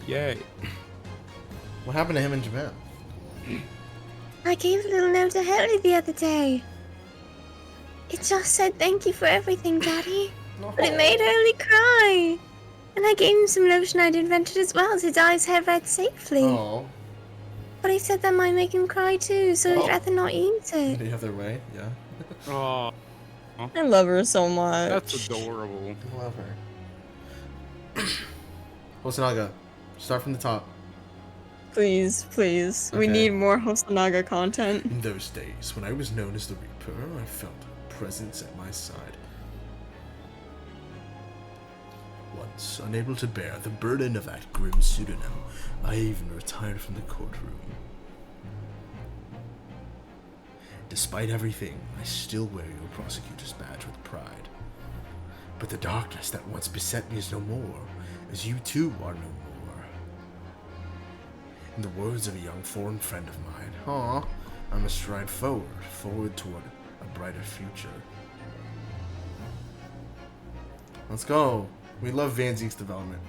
Speaker 8: Yay.
Speaker 1: What happened to him in Japan?
Speaker 4: I gave a little note to Harry the other day. It just said thank you for everything, Daddy. But it made Harry cry. And I gave him some lotion I'd invented as well to dye his hair red safely.
Speaker 1: Oh.
Speaker 4: But he said that might make him cry too, so
Speaker 1: Oh.
Speaker 4: he'd rather not use it.
Speaker 1: The other way, yeah.
Speaker 8: Oh.
Speaker 12: I love her so much.
Speaker 8: That's adorable.
Speaker 1: I love her. Hosonaga, start from the top.
Speaker 12: Please, please. We
Speaker 1: Okay.
Speaker 12: need more Hosonaga content.
Speaker 1: In those days, when I was known as the Reaper, I felt a presence at my side. Once, unable to bear the burden of that grim pseudonym, I even retired from the courtroom. Despite everything, I still wear your prosecutor's badge with pride. But the darkness that once beset me is no more, as you too are no more. In the words of a young foreign friend of mine, I must stride forward toward a brighter future. Let's go. We love Van Zeke's development.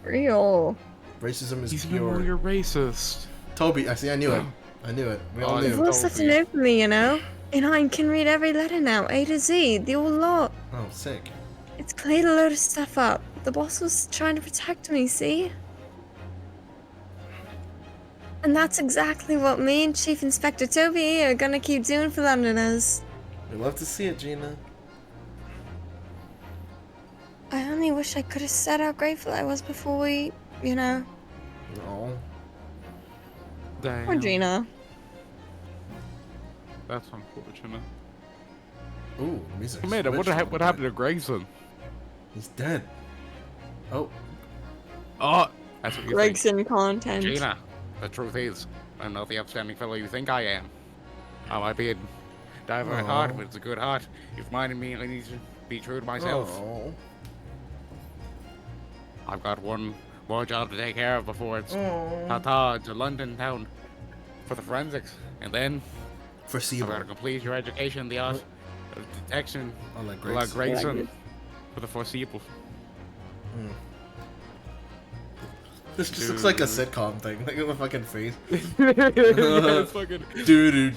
Speaker 12: Real.
Speaker 1: Racism is
Speaker 8: He's no
Speaker 1: pure.
Speaker 8: longer racist.
Speaker 1: Toby, I knew it. I knew it. We all knew.
Speaker 12: You've lost such an open me, you know? And I can read every letter now, A to Z, the whole lot.
Speaker 1: Oh, sick.
Speaker 12: It's cleared a load of stuff up. The boss was trying to protect me, see? And that's exactly what me and Chief Inspector Toby are gonna keep doing for Londoners.
Speaker 1: We love to see it, Gina.
Speaker 12: I only wish I could have said how grateful I was before we, you know.
Speaker 1: No.
Speaker 6: Damn.
Speaker 12: Or Gina.
Speaker 6: That's unfortunate.
Speaker 1: Ooh, music.
Speaker 6: Commander, what happened to Gregson?
Speaker 1: He's dead. Oh.
Speaker 6: Oh, that's what you
Speaker 12: Gregson content.
Speaker 6: Gina, the truth is, I'm not the upstanding fellow you think I am. I might be a diver at heart, but it's a good heart. You've reminded me I need to be true to myself.
Speaker 1: Oh.
Speaker 6: I've got one more job to take care of before it's ta-ta to London town for the forensics. And then
Speaker 1: foreseeable.
Speaker 6: I've got to complete your education in the art of detection
Speaker 1: like
Speaker 6: Grayson for the foreseeable.
Speaker 1: This just looks like a sitcom thing. Look at my fucking face.
Speaker 6: Yeah, it's fucking
Speaker 1: do.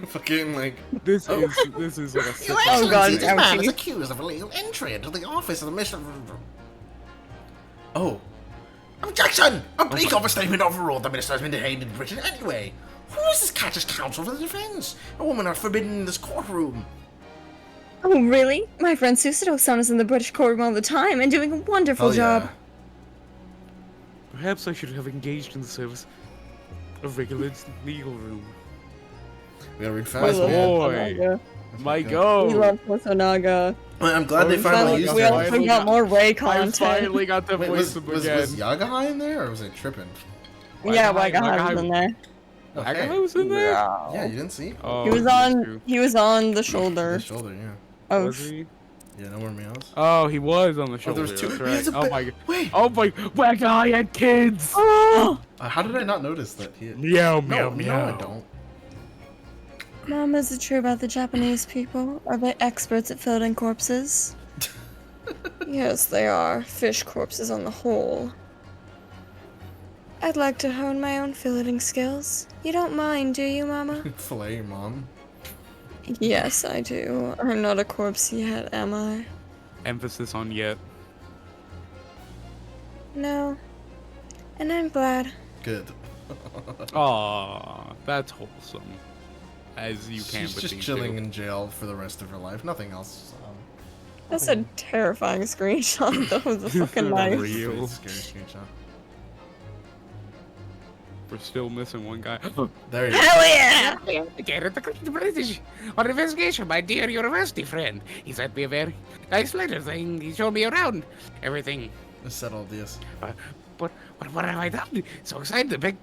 Speaker 1: Fucking like
Speaker 6: this is like a sitcom.
Speaker 1: Your Excellency, this man is accused of illegal entry into the office of the Mr. Oh. Objection! A bleak overstatement overruled. The minister has been detained in Britain anyway. Who is this catcher's counsel for the defense? A woman are forbidden in this courtroom.
Speaker 12: Oh, really? My friend Susato-san is in the British courtroom all the time and doing a wonderful job.
Speaker 6: Perhaps I should have engaged in the service of regular legal room.
Speaker 1: We gotta read fast, man.
Speaker 6: My go.
Speaker 12: We love Hosonaga.
Speaker 1: I'm glad they finally used it.
Speaker 12: We got more Ray content.
Speaker 6: I finally got to voice him again.
Speaker 1: Was Yagahai in there, or was I tripping?
Speaker 12: Yeah, Yagahai was in there.
Speaker 6: Yagahai was in there?
Speaker 1: Yeah, you didn't see?
Speaker 6: Oh,
Speaker 12: he was on the shoulder.
Speaker 1: The shoulder, yeah.
Speaker 12: Oh,
Speaker 6: was he?
Speaker 1: Yeah, no more meows.
Speaker 6: Oh, he was on the shoulder.
Speaker 1: There was two.
Speaker 6: That's right. Oh my.
Speaker 1: Wait.
Speaker 6: Oh my. Yagahai had kids.
Speaker 12: Oh.
Speaker 1: How did I not notice that?
Speaker 6: Meow, meow, meow.
Speaker 1: No, I don't.
Speaker 12: Mom, is it true about the Japanese people? Are they experts at filleting corpses? Yes, they are. Fish corpses on the whole. I'd like to hone my own filleting skills. You don't mind, do you, Mama?
Speaker 1: Fillet your mom?
Speaker 12: Yes, I do. I'm not a corpse yet, am I?
Speaker 6: Emphasis on yet.
Speaker 12: No. And I'm glad.
Speaker 1: Good.
Speaker 6: Aw, that's wholesome. As you can
Speaker 1: She's
Speaker 6: with
Speaker 1: just
Speaker 6: these
Speaker 1: chilling
Speaker 6: two.
Speaker 1: in jail for the rest of her life. Nothing else.
Speaker 12: That's a terrifying screenshot, though, of the fucking knife.
Speaker 6: Real.
Speaker 1: Scary screenshot.
Speaker 6: We're still missing one guy.
Speaker 1: There you go.
Speaker 12: Hell yeah!
Speaker 15: Get the British on investigation, my dear university friend. He sent me a very nice letter saying he showed me around everything.
Speaker 1: Let's settle this.
Speaker 15: But what have I done? So excited to big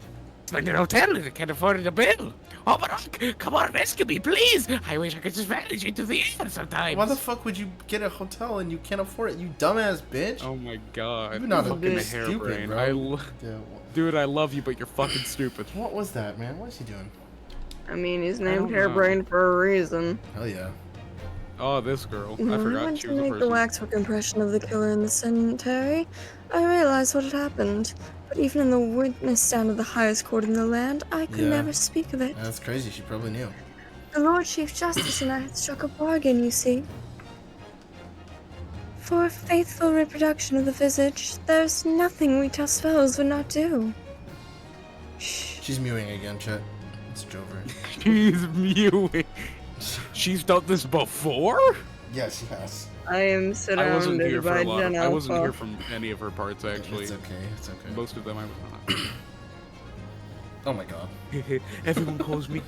Speaker 15: spend an hotel and can't afford the bill. Oh, but come on, rescue me, please. I wish I could just vanish into the air sometimes.
Speaker 1: Why the fuck would you get a hotel and you can't afford it, you dumbass bitch?
Speaker 6: Oh my god.
Speaker 1: You're not
Speaker 6: fucking
Speaker 1: a stupid,
Speaker 6: hairbrain.
Speaker 1: bro.
Speaker 6: Dude, I love you, but you're fucking stupid.
Speaker 1: What was that, man? What is he doing?
Speaker 12: I mean, he's
Speaker 6: I
Speaker 12: named
Speaker 6: don't
Speaker 12: Hairbrain for a reason.
Speaker 1: Hell yeah.
Speaker 6: Oh, this girl. I
Speaker 12: When I
Speaker 6: forgot
Speaker 12: went
Speaker 6: she
Speaker 12: to
Speaker 6: was a
Speaker 12: make the
Speaker 6: person.
Speaker 12: waxwork impression of the killer in the cemetery, I realized what had happened. But even in the witness stand of the highest court in the land, I could
Speaker 1: Yeah.
Speaker 12: never speak of it.
Speaker 1: That's crazy. She probably knew.
Speaker 12: The Lord Chief Justice and I had struck a bargain, you see. For a faithful reproduction of the visage, there's nothing we tough spells would not do.
Speaker 1: She's mewing again, Chet. It's Jover.
Speaker 6: She's mewing. She's done this before?
Speaker 1: Yes, yes.
Speaker 12: I am
Speaker 6: I wasn't here
Speaker 12: surrounded
Speaker 6: for
Speaker 12: by
Speaker 6: a lot.
Speaker 12: Gen
Speaker 6: I wasn't
Speaker 12: Alpha.
Speaker 6: here from any of her parts actually.
Speaker 1: It's okay. It's okay.
Speaker 6: Most of them I was not.
Speaker 1: Oh my god.
Speaker 6: Everyone calls me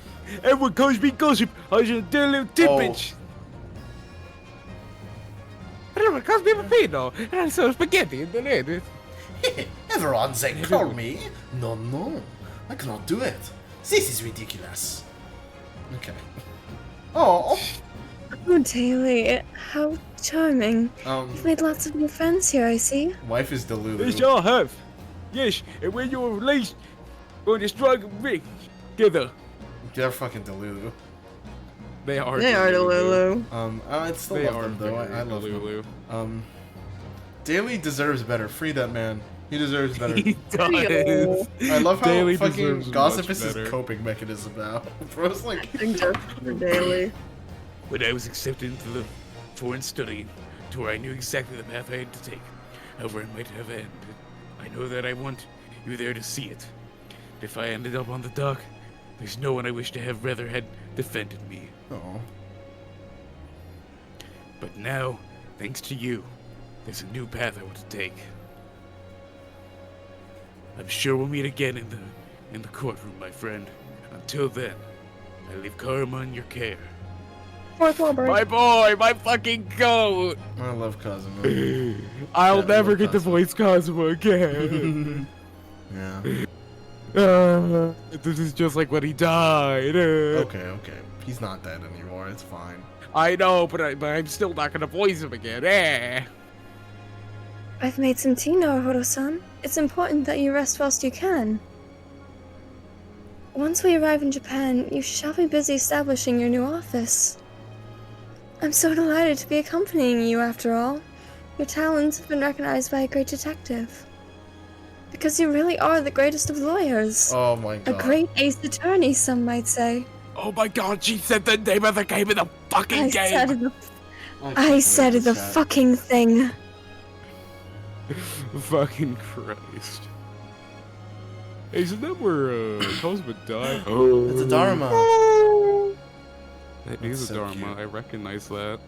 Speaker 6: Gossip. I should tell you tidbits.
Speaker 15: Everyone calls me Peppino, and I serve spaghetti in the lid.
Speaker 1: Everyone they call me. No. I cannot do it. This is ridiculous. Okay. Oh.
Speaker 12: Oh, Daly, how charming. You've made lots of new friends here, I see.
Speaker 1: Wife is Delulu.
Speaker 6: Yes, I have. Yes, and when you're released, going to struggle together.
Speaker 1: They're fucking Delulu.
Speaker 6: They are.
Speaker 12: They are Delulu.
Speaker 1: I still love them though. I love
Speaker 6: Delulu.
Speaker 1: them. Daly deserves better. Free that man. He deserves better.
Speaker 2: He does.
Speaker 1: I love how
Speaker 2: Daily
Speaker 1: fucking
Speaker 2: deserves
Speaker 1: gossip
Speaker 2: much
Speaker 1: is his
Speaker 2: better.
Speaker 1: coping mechanism now. Bro's like,
Speaker 12: for Daily.
Speaker 2: When I was accepted into the foreign study, to where I knew exactly the path I had to take, however it might have ended, I know that I want you there to see it. If I ended up on the dock, there's no one I wish to have rather had defended me.
Speaker 1: oh.
Speaker 2: But now, thanks to you, there's a new path I want to take. I'm sure we'll meet again in the courtroom, my friend. Until then, I leave Karma in your care.
Speaker 12: Fourth wall break.
Speaker 2: My boy, my fucking goat!
Speaker 1: I love Cosmo.
Speaker 2: I'll
Speaker 1: Yeah, I
Speaker 2: never
Speaker 1: love
Speaker 2: get to voice Cosmo again.
Speaker 1: Yeah.
Speaker 2: This is just like when he died.
Speaker 1: Okay. He's not dead anymore. It's fine.
Speaker 2: I know, but I'm still not gonna voice him again.
Speaker 12: I've made some tea, Naruhodo-san. It's important that you rest whilst you can. Once we arrive in Japan, you shall be busy establishing your new office. I'm so delighted to be accompanying you after all. Your talents have been recognized by a great detective. Because you really are the greatest of lawyers.
Speaker 1: Oh my
Speaker 12: A
Speaker 1: god.
Speaker 12: great ace attorney, some might say.
Speaker 2: Oh my god, she said the name of the game in the fucking game!
Speaker 12: I said the fucking thing.
Speaker 2: Fucking Christ. Hey, isn't that where Cosmo died?
Speaker 1: It's a Dharma.
Speaker 2: That
Speaker 1: That's
Speaker 2: is a
Speaker 1: so
Speaker 2: Dharma,
Speaker 1: cute.
Speaker 2: I recognize that.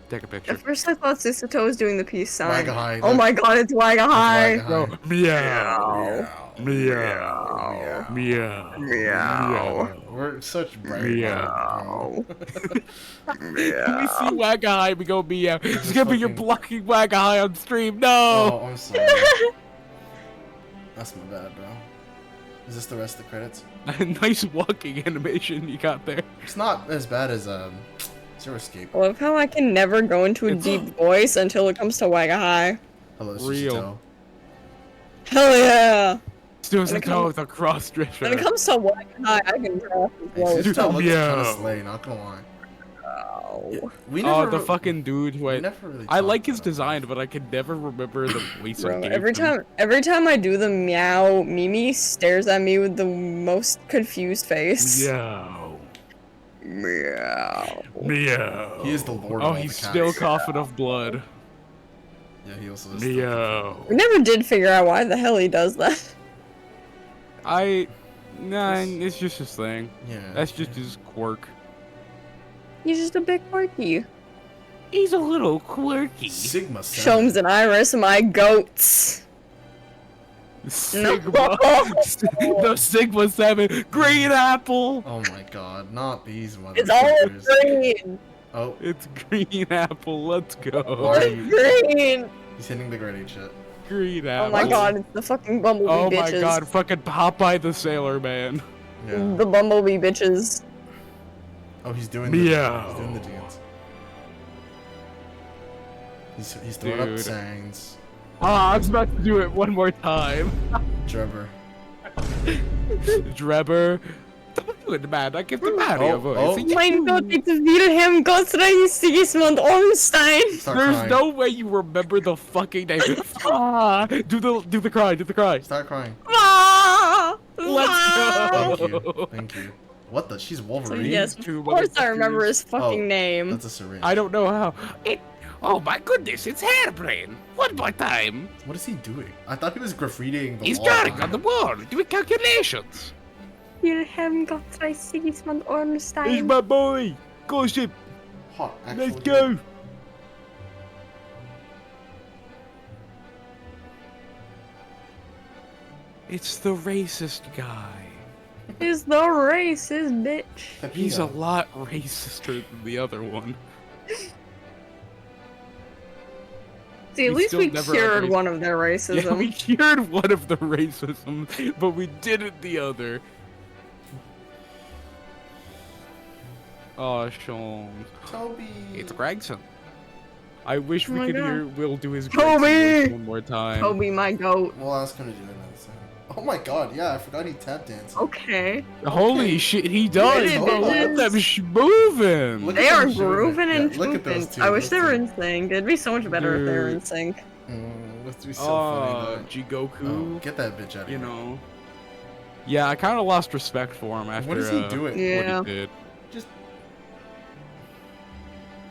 Speaker 2: Take a picture.
Speaker 12: At first I thought Susato was doing the peace sign.
Speaker 1: Wagahai,
Speaker 12: Oh
Speaker 1: look.
Speaker 12: my god, it's Wagahai.
Speaker 1: Wagahai.
Speaker 2: Meow. Meow. Meow.
Speaker 12: Meow.
Speaker 1: We're such bright.
Speaker 2: Meow. When we see Wagahai, we go meow. Skippy, you're blocking Wagahai on stream. No!
Speaker 1: Oh, I'm sorry. That's my bad, bro. Is this the rest of the credits?
Speaker 2: Nice walking animation you got there.
Speaker 1: It's not as bad as Zero Escape.
Speaker 12: I love how I can never go into a deep voice until it comes to Wagahai.
Speaker 1: Hello,
Speaker 2: Real.
Speaker 1: Susato.
Speaker 12: Hell yeah!
Speaker 2: Susato with a cross dresser.
Speaker 12: When it comes to Wagahai, I can draw as well.
Speaker 1: Susato looks kind
Speaker 2: Meow.
Speaker 1: of slay, not gonna lie.
Speaker 12: Oh.
Speaker 1: We
Speaker 2: Oh,
Speaker 1: never,
Speaker 2: the fucking dude who I
Speaker 1: never really
Speaker 2: I like
Speaker 1: talked
Speaker 2: his
Speaker 1: about
Speaker 2: design, but I can never remember the voice I
Speaker 12: Bro,
Speaker 2: gave
Speaker 12: every
Speaker 2: him.
Speaker 12: time I do the meow, Mimi stares at me with the most confused face.
Speaker 2: Meow.
Speaker 12: Meow.
Speaker 2: Meow.
Speaker 1: He is the lord of
Speaker 2: Oh,
Speaker 1: all
Speaker 2: he's
Speaker 1: the cats.
Speaker 2: still coughing of blood.
Speaker 1: Yeah, he also is.
Speaker 2: Meow.
Speaker 12: We never did figure out why the hell he does that.
Speaker 2: Nah, it's just his thing.
Speaker 1: Yeah.
Speaker 2: That's just his quirk.
Speaker 12: He's just a bit quirky.
Speaker 2: He's a little quirky.
Speaker 1: Sigma.
Speaker 12: Shomes and Iris, my goats.
Speaker 2: Sigma. The Sigma 7. Green apple.
Speaker 1: Oh my god, not these motherfuckers.
Speaker 12: It's all green.
Speaker 1: Oh.
Speaker 2: It's green apple. Let's go.
Speaker 1: Why are you...
Speaker 12: Green.
Speaker 1: He's hitting the grenade shit.
Speaker 2: Green
Speaker 12: Oh
Speaker 2: apple.
Speaker 12: my god, it's the fucking bumblebee
Speaker 2: Oh
Speaker 12: bitches.
Speaker 2: my god, fucking Popeye the Sailor Man.
Speaker 1: Yeah.
Speaker 12: The bumblebee bitches.
Speaker 1: Oh, he's doing
Speaker 2: Meow.
Speaker 1: He's doing the dance. He's throwing up
Speaker 2: Dude.
Speaker 1: signs.
Speaker 2: Ah, I was about to do it one more time.
Speaker 1: Trevor.
Speaker 2: Drebber. Don't do it, man. I give the man a voice.
Speaker 12: Mein Gott, ich will him Gott sei Sigismund Ornstein.
Speaker 2: There's no way you remember the fucking name. Ah, do the cry, do the cry.
Speaker 1: Start crying.
Speaker 12: Ah!
Speaker 2: Let's
Speaker 1: Thank
Speaker 2: go.
Speaker 1: you. Thank you. What the? She's Wolverine.
Speaker 12: Yes, of course I remember his fucking name.
Speaker 1: That's a syringe.
Speaker 2: I don't know how.
Speaker 15: Oh my goodness, it's Hairbrain. One more time.
Speaker 1: What is he doing? I thought he was graffitiing the
Speaker 15: He's
Speaker 1: wall.
Speaker 15: drawing on the wall, doing calculations.
Speaker 12: Wilhelm Gott sei Sigismund
Speaker 2: He's
Speaker 12: Ornstein.
Speaker 2: my boy. Go ship.
Speaker 1: Hot,
Speaker 2: Let's
Speaker 1: actually.
Speaker 2: go. It's the racist guy.
Speaker 12: He's the racist bitch.
Speaker 2: He's a lot racister than the other one.
Speaker 12: See, at
Speaker 2: We
Speaker 12: least
Speaker 2: still
Speaker 12: we
Speaker 2: never
Speaker 12: cured
Speaker 2: understood-
Speaker 12: one of their racism.
Speaker 2: Yeah, we cured one of the racism, but we didn't the other. Oh, Sean.
Speaker 1: Toby.
Speaker 2: It's Gregson. I wish
Speaker 12: Oh
Speaker 2: we
Speaker 12: my
Speaker 2: could
Speaker 12: God.
Speaker 2: hear Will do his
Speaker 12: Toby!
Speaker 2: Gregson voice one more time.
Speaker 12: Toby, my goat.
Speaker 1: We'll ask him to do another thing. Oh my god, yeah, I forgot he tap danced.
Speaker 12: Okay.
Speaker 2: Holy shit, he does!
Speaker 12: Yeah,
Speaker 2: Bro, look at them moving!
Speaker 1: Look
Speaker 12: They
Speaker 1: at
Speaker 12: are
Speaker 1: them shooting.
Speaker 12: grooving and
Speaker 1: Yeah, look at those
Speaker 12: swooping.
Speaker 1: two,
Speaker 12: I wish
Speaker 1: those
Speaker 12: they were
Speaker 1: two.
Speaker 12: in sync. It'd be so much better if they were in
Speaker 2: Dude.
Speaker 12: sync.
Speaker 1: must be so funny though.
Speaker 8: Jigoku.
Speaker 1: Oh, get that bitch out of
Speaker 8: You
Speaker 1: here.
Speaker 8: know. Yeah, I kind of lost respect for him after
Speaker 1: What is he doing?
Speaker 8: what he did.
Speaker 1: Just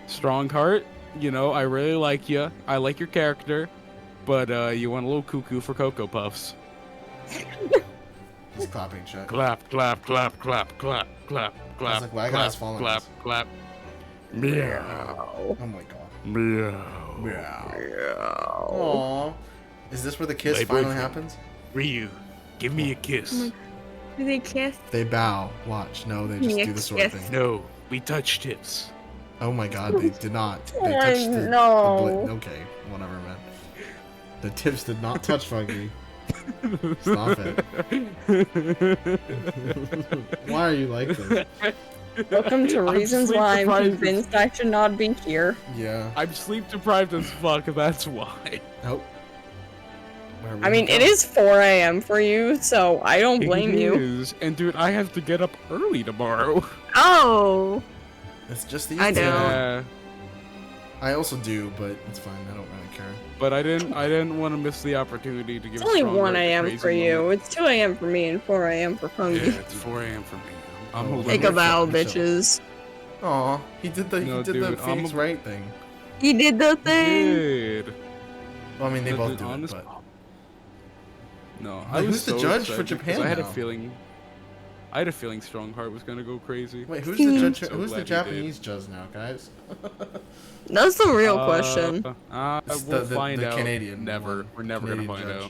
Speaker 8: Strongheart, you know, I really like you. I like your character, but you went a little cuckoo for Cocoa Puffs.
Speaker 1: he's clapping shit.
Speaker 8: Clap, clap, clap, clap, clap, clap, clap.
Speaker 1: like, why
Speaker 8: clap,
Speaker 1: guys falling
Speaker 8: clap,
Speaker 1: this?
Speaker 8: clap. Meow.
Speaker 1: Oh my god.
Speaker 8: Meow.
Speaker 1: Meow. Aww. Is this where the kiss
Speaker 2: My
Speaker 1: finally
Speaker 2: boyfriend.
Speaker 1: happens?
Speaker 2: Ryu, give me a kiss.
Speaker 12: Do they kiss?
Speaker 1: They bow. Watch. No, they just do the sword thing.
Speaker 2: No, we touch tips.
Speaker 1: Oh my god, they did not. They
Speaker 12: Oh,
Speaker 1: touched the
Speaker 12: no.
Speaker 1: okay, whatever, man. The tips did not touch Funky. Stop it. Why are you like this?
Speaker 12: Welcome to reasons why I'm convinced I should not be here.
Speaker 1: Yeah.
Speaker 8: I'm sleep deprived as fuck, that's why.
Speaker 1: Nope.
Speaker 12: I mean, it is 4 a.m. for you, so I don't blame
Speaker 8: It
Speaker 12: you.
Speaker 8: is. And dude, I have to get up early tomorrow.
Speaker 12: Oh!
Speaker 1: It's just the
Speaker 12: I know.
Speaker 8: Yeah.
Speaker 1: I also do, but it's fine. I don't really care.
Speaker 8: But I didn't want to miss the opportunity to give
Speaker 12: It's only
Speaker 8: Strongheart
Speaker 12: 1
Speaker 8: the
Speaker 12: a.m.
Speaker 8: crazy
Speaker 12: for you.
Speaker 8: moment.
Speaker 12: It's 2 a.m. for me and 4 a.m. for Fungi.
Speaker 8: Yeah, it's 4 a.m. for me. I'm holding
Speaker 12: Take a
Speaker 8: it.
Speaker 12: bow, bitches.
Speaker 1: Aw, he did the
Speaker 8: No,
Speaker 1: he did
Speaker 8: dude,
Speaker 1: the Phoenix
Speaker 8: I'm a-
Speaker 1: Wright thing.
Speaker 12: He did the thing!
Speaker 8: Dude.
Speaker 1: Well, I mean, they
Speaker 8: No,
Speaker 1: both
Speaker 8: dude,
Speaker 1: do it,
Speaker 8: honest-
Speaker 1: but
Speaker 8: No,
Speaker 1: Wait,
Speaker 8: I was
Speaker 1: who's the
Speaker 8: so
Speaker 1: judge for
Speaker 8: excited because
Speaker 1: Japan
Speaker 8: I had
Speaker 1: now?
Speaker 8: a feeling. I had a feeling Strongheart was gonna go crazy.
Speaker 1: wait, who's the judge?
Speaker 8: So
Speaker 1: Who's the
Speaker 8: glad he did.
Speaker 1: Japanese judge now, guys?
Speaker 12: That's the real question.
Speaker 1: It's
Speaker 8: We'll
Speaker 1: the
Speaker 8: find out.
Speaker 1: Canadian
Speaker 8: Never.
Speaker 1: one.
Speaker 8: We're never
Speaker 1: Canadian
Speaker 8: gonna find
Speaker 1: judge.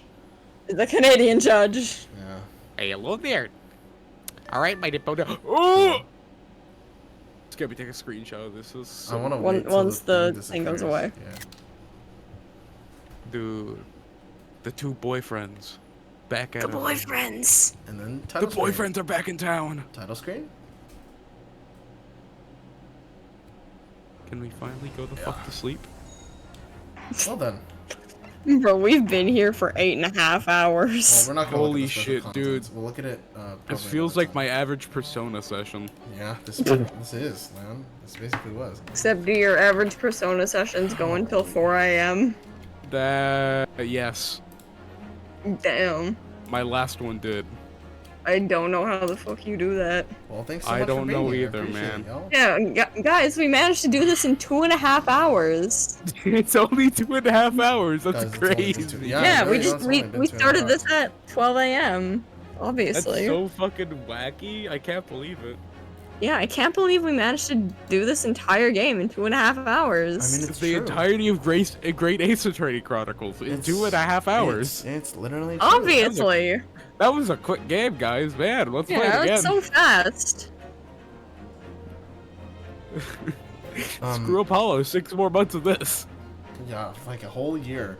Speaker 8: out.
Speaker 12: The Canadian judge.
Speaker 1: Yeah.
Speaker 6: Hey, hello there. All right, my dippo.
Speaker 8: Oh! It's gonna be taking a screenshot of this. This is so
Speaker 1: I want to
Speaker 12: Once-
Speaker 1: wait till
Speaker 12: once the
Speaker 1: thing
Speaker 12: thing goes
Speaker 1: disappears.
Speaker 12: away.
Speaker 1: Yeah.
Speaker 8: Dude, the two boyfriends back at
Speaker 12: The
Speaker 8: it.
Speaker 12: boyfriends.
Speaker 1: And then
Speaker 8: The
Speaker 1: title screen.
Speaker 8: boyfriends are back in town.
Speaker 1: Title screen.
Speaker 8: Can we finally go the fuck to sleep?
Speaker 1: Well done.
Speaker 12: Bro, we've been here for 8.5 hours.
Speaker 1: Well, we're not gonna
Speaker 8: Holy
Speaker 1: look at the special
Speaker 8: shit,
Speaker 1: contents.
Speaker 8: dude.
Speaker 1: We'll look at it.
Speaker 8: This
Speaker 1: probably
Speaker 8: feels
Speaker 1: another
Speaker 8: like my average Persona session.
Speaker 1: time. Yeah, this is, man. This basically was.
Speaker 12: Except do your average Persona sessions go until 4 a.m.?
Speaker 8: That yes,
Speaker 12: Damn.
Speaker 8: my last one did.
Speaker 12: I don't know how the fuck you do that.
Speaker 1: Well, thanks so
Speaker 8: I
Speaker 1: much for
Speaker 8: don't
Speaker 1: being
Speaker 8: know
Speaker 1: here. I
Speaker 8: either,
Speaker 1: appreciate
Speaker 8: man.
Speaker 1: it, y'all.
Speaker 12: Yeah, guys, we managed to do this in 2.5 hours.
Speaker 8: It's only 2.5 hours. That's
Speaker 1: Guys, it's only
Speaker 8: crazy.
Speaker 1: two-
Speaker 12: Yeah,
Speaker 1: it
Speaker 12: we
Speaker 1: really
Speaker 12: just
Speaker 1: has
Speaker 12: we,
Speaker 1: only been
Speaker 12: we
Speaker 1: 2.5
Speaker 12: started
Speaker 1: hours.
Speaker 12: this at 12 a.m.
Speaker 8: That's
Speaker 12: Obviously.
Speaker 8: so fucking wacky. I can't believe it.
Speaker 12: Yeah, I can't believe we managed to do this entire game in 2.5 hours.
Speaker 1: I mean,
Speaker 8: It's the entirety of Great Ace Attorney Chronicles in 2.5 hours.
Speaker 1: It's literally true.
Speaker 12: Obviously.
Speaker 8: That was a quick game, guys. Man, let's play
Speaker 12: Yeah,
Speaker 8: it again.
Speaker 12: it's so fast.
Speaker 8: Screw Apollo. 6 more months of this.
Speaker 1: Yeah, like a whole year.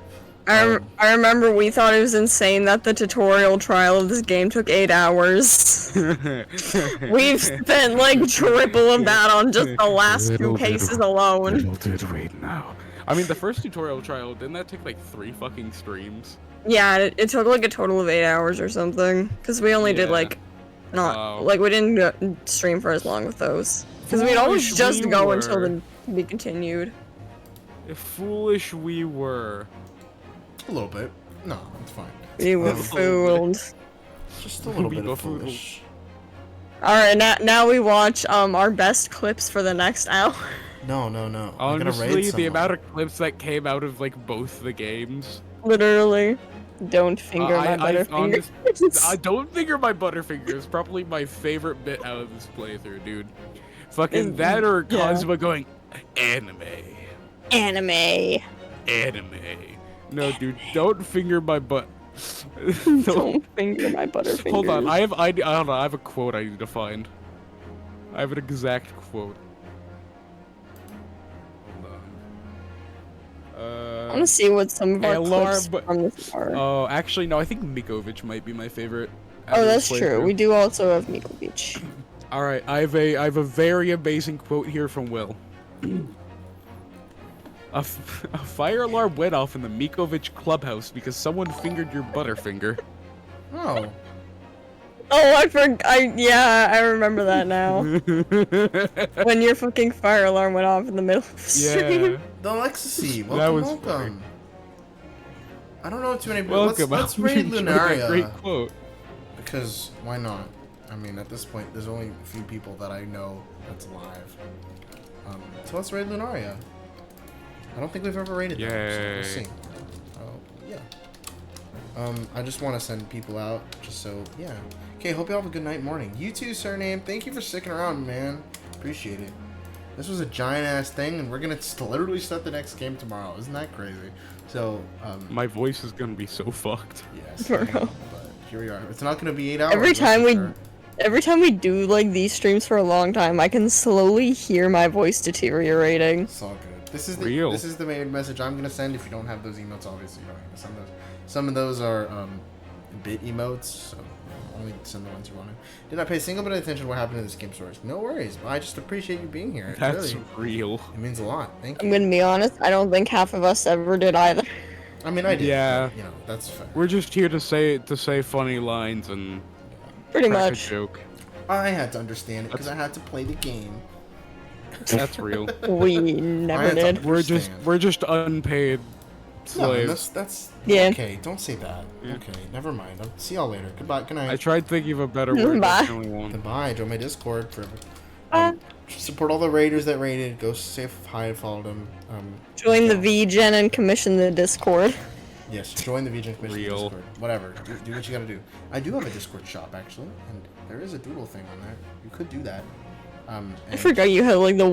Speaker 12: I remember we thought it was insane that the tutorial trial of this game took 8 hours. We've spent like triple of that on just the last 2 cases alone.
Speaker 8: Right now. I mean, the first tutorial trial, didn't that take like 3 fucking streams?
Speaker 12: Yeah, it took like a total of 8 hours or something. Because we only did
Speaker 8: Yeah.
Speaker 12: like, not,
Speaker 8: Wow.
Speaker 12: like we didn't stream for as long with those. Because we'd always
Speaker 8: Foolish
Speaker 12: just
Speaker 8: we
Speaker 12: go
Speaker 8: were.
Speaker 12: until the to be continued.
Speaker 8: If foolish we were.
Speaker 1: A little bit. No, it's fine.
Speaker 12: We were fooled.
Speaker 1: Just a little
Speaker 8: We
Speaker 1: bit of
Speaker 8: buffoodled.
Speaker 1: foolish.
Speaker 12: Alright, now we watch our best clips for the next hour.
Speaker 1: No. I gotta raid
Speaker 8: Honestly, the
Speaker 1: someone.
Speaker 8: amount of clips that came out of like both the games.
Speaker 12: Literally. Don't finger my butterfinger.
Speaker 8: I don't finger my butterfingers. Probably my favorite bit out of this playthrough, dude. Fucking that or
Speaker 12: yeah.
Speaker 8: Kazuma going anime.
Speaker 12: Anime.
Speaker 8: No, dude, don't finger my butt.
Speaker 12: Don't finger my butterfinger.
Speaker 8: Hold on, I have a quote I need to find. I have an exact quote. Hold on.
Speaker 12: I want to see what some of our
Speaker 8: Alarm,
Speaker 12: clips
Speaker 8: but-
Speaker 12: from this are.
Speaker 8: Oh, actually, no. I think Mikovic might be my favorite. out
Speaker 12: Oh,
Speaker 8: of
Speaker 12: that's
Speaker 8: this
Speaker 12: true.
Speaker 8: playthrough.
Speaker 12: We do also have Miko Beach.
Speaker 8: All right, I have a very amazing quote here from Will. A fire alarm went off in the Mikovic clubhouse because someone fingered your butterfinger.
Speaker 1: Oh.
Speaker 12: Oh, yeah, I remember that now. When your fucking fire alarm went off in the middle of the stream.
Speaker 8: Yeah.
Speaker 1: The Alexi,
Speaker 8: That
Speaker 1: welcome,
Speaker 8: was
Speaker 1: welcome. I don't know too many. But
Speaker 8: Welcome.
Speaker 1: let's
Speaker 8: I'm
Speaker 1: raid
Speaker 8: enjoying that
Speaker 1: Lunaria.
Speaker 8: Great quote.
Speaker 1: Because why not? I mean, at this point, there's only a few people that I know that's alive. So let's raid Lunaria. I don't think we've ever raided them, so we'll see. Yeah. I just want to send people out, just so, yeah. Okay, hope you all have a good night, morning. You too, Surname. Thank you for sticking around, man. Appreciate it. This was a giant-ass thing, and we're going to literally start the next game tomorrow. Isn't that crazy? So,
Speaker 8: my voice is going to be so fucked.
Speaker 1: Yes, I know, but here we are. It's not going to be 8 hours.
Speaker 12: Every time we do like these streams for a long time, I can slowly hear my voice deteriorating.
Speaker 1: It's all good. This is the main message I'm gonna send. If you don't have those emotes, obviously you don't have to send those. Some of those are bit emotes, so only send the ones you want to. Did not pay a single bit of attention to what happened in this game source. No worries. I just appreciate you being here.
Speaker 8: That's
Speaker 1: really,
Speaker 8: real.
Speaker 1: It means a lot. Thank you.
Speaker 12: I'm gonna be honest. I don't think half of us ever did either.
Speaker 1: I mean, I did.
Speaker 8: Yeah.
Speaker 1: But, you know, that's fair.
Speaker 8: We're just here to say funny lines and
Speaker 12: pretty
Speaker 8: crack
Speaker 12: much
Speaker 8: a joke.
Speaker 1: I had to understand it because I had to play the game.
Speaker 8: That's real.
Speaker 12: We never did.
Speaker 8: We're just unpaid slaves.
Speaker 1: No, that's
Speaker 12: yeah.
Speaker 1: Okay, don't say that.
Speaker 8: Yeah.
Speaker 1: Okay, never mind. I'll see y'all later. Goodbye. Good night.
Speaker 8: I tried thinking of a better word.
Speaker 12: Bye.
Speaker 8: That's the only one.
Speaker 1: Goodbye. Join my Discord for support all the raiders that raided. Go say hi, follow them.
Speaker 12: Join the VGen and commission the Discord.
Speaker 1: Yes, join the VGen commission Discord. Whatever. Do what you gotta do. I do have a Discord shop actually, and there is a doodle thing on there. You could do that.
Speaker 12: I forgot you had like the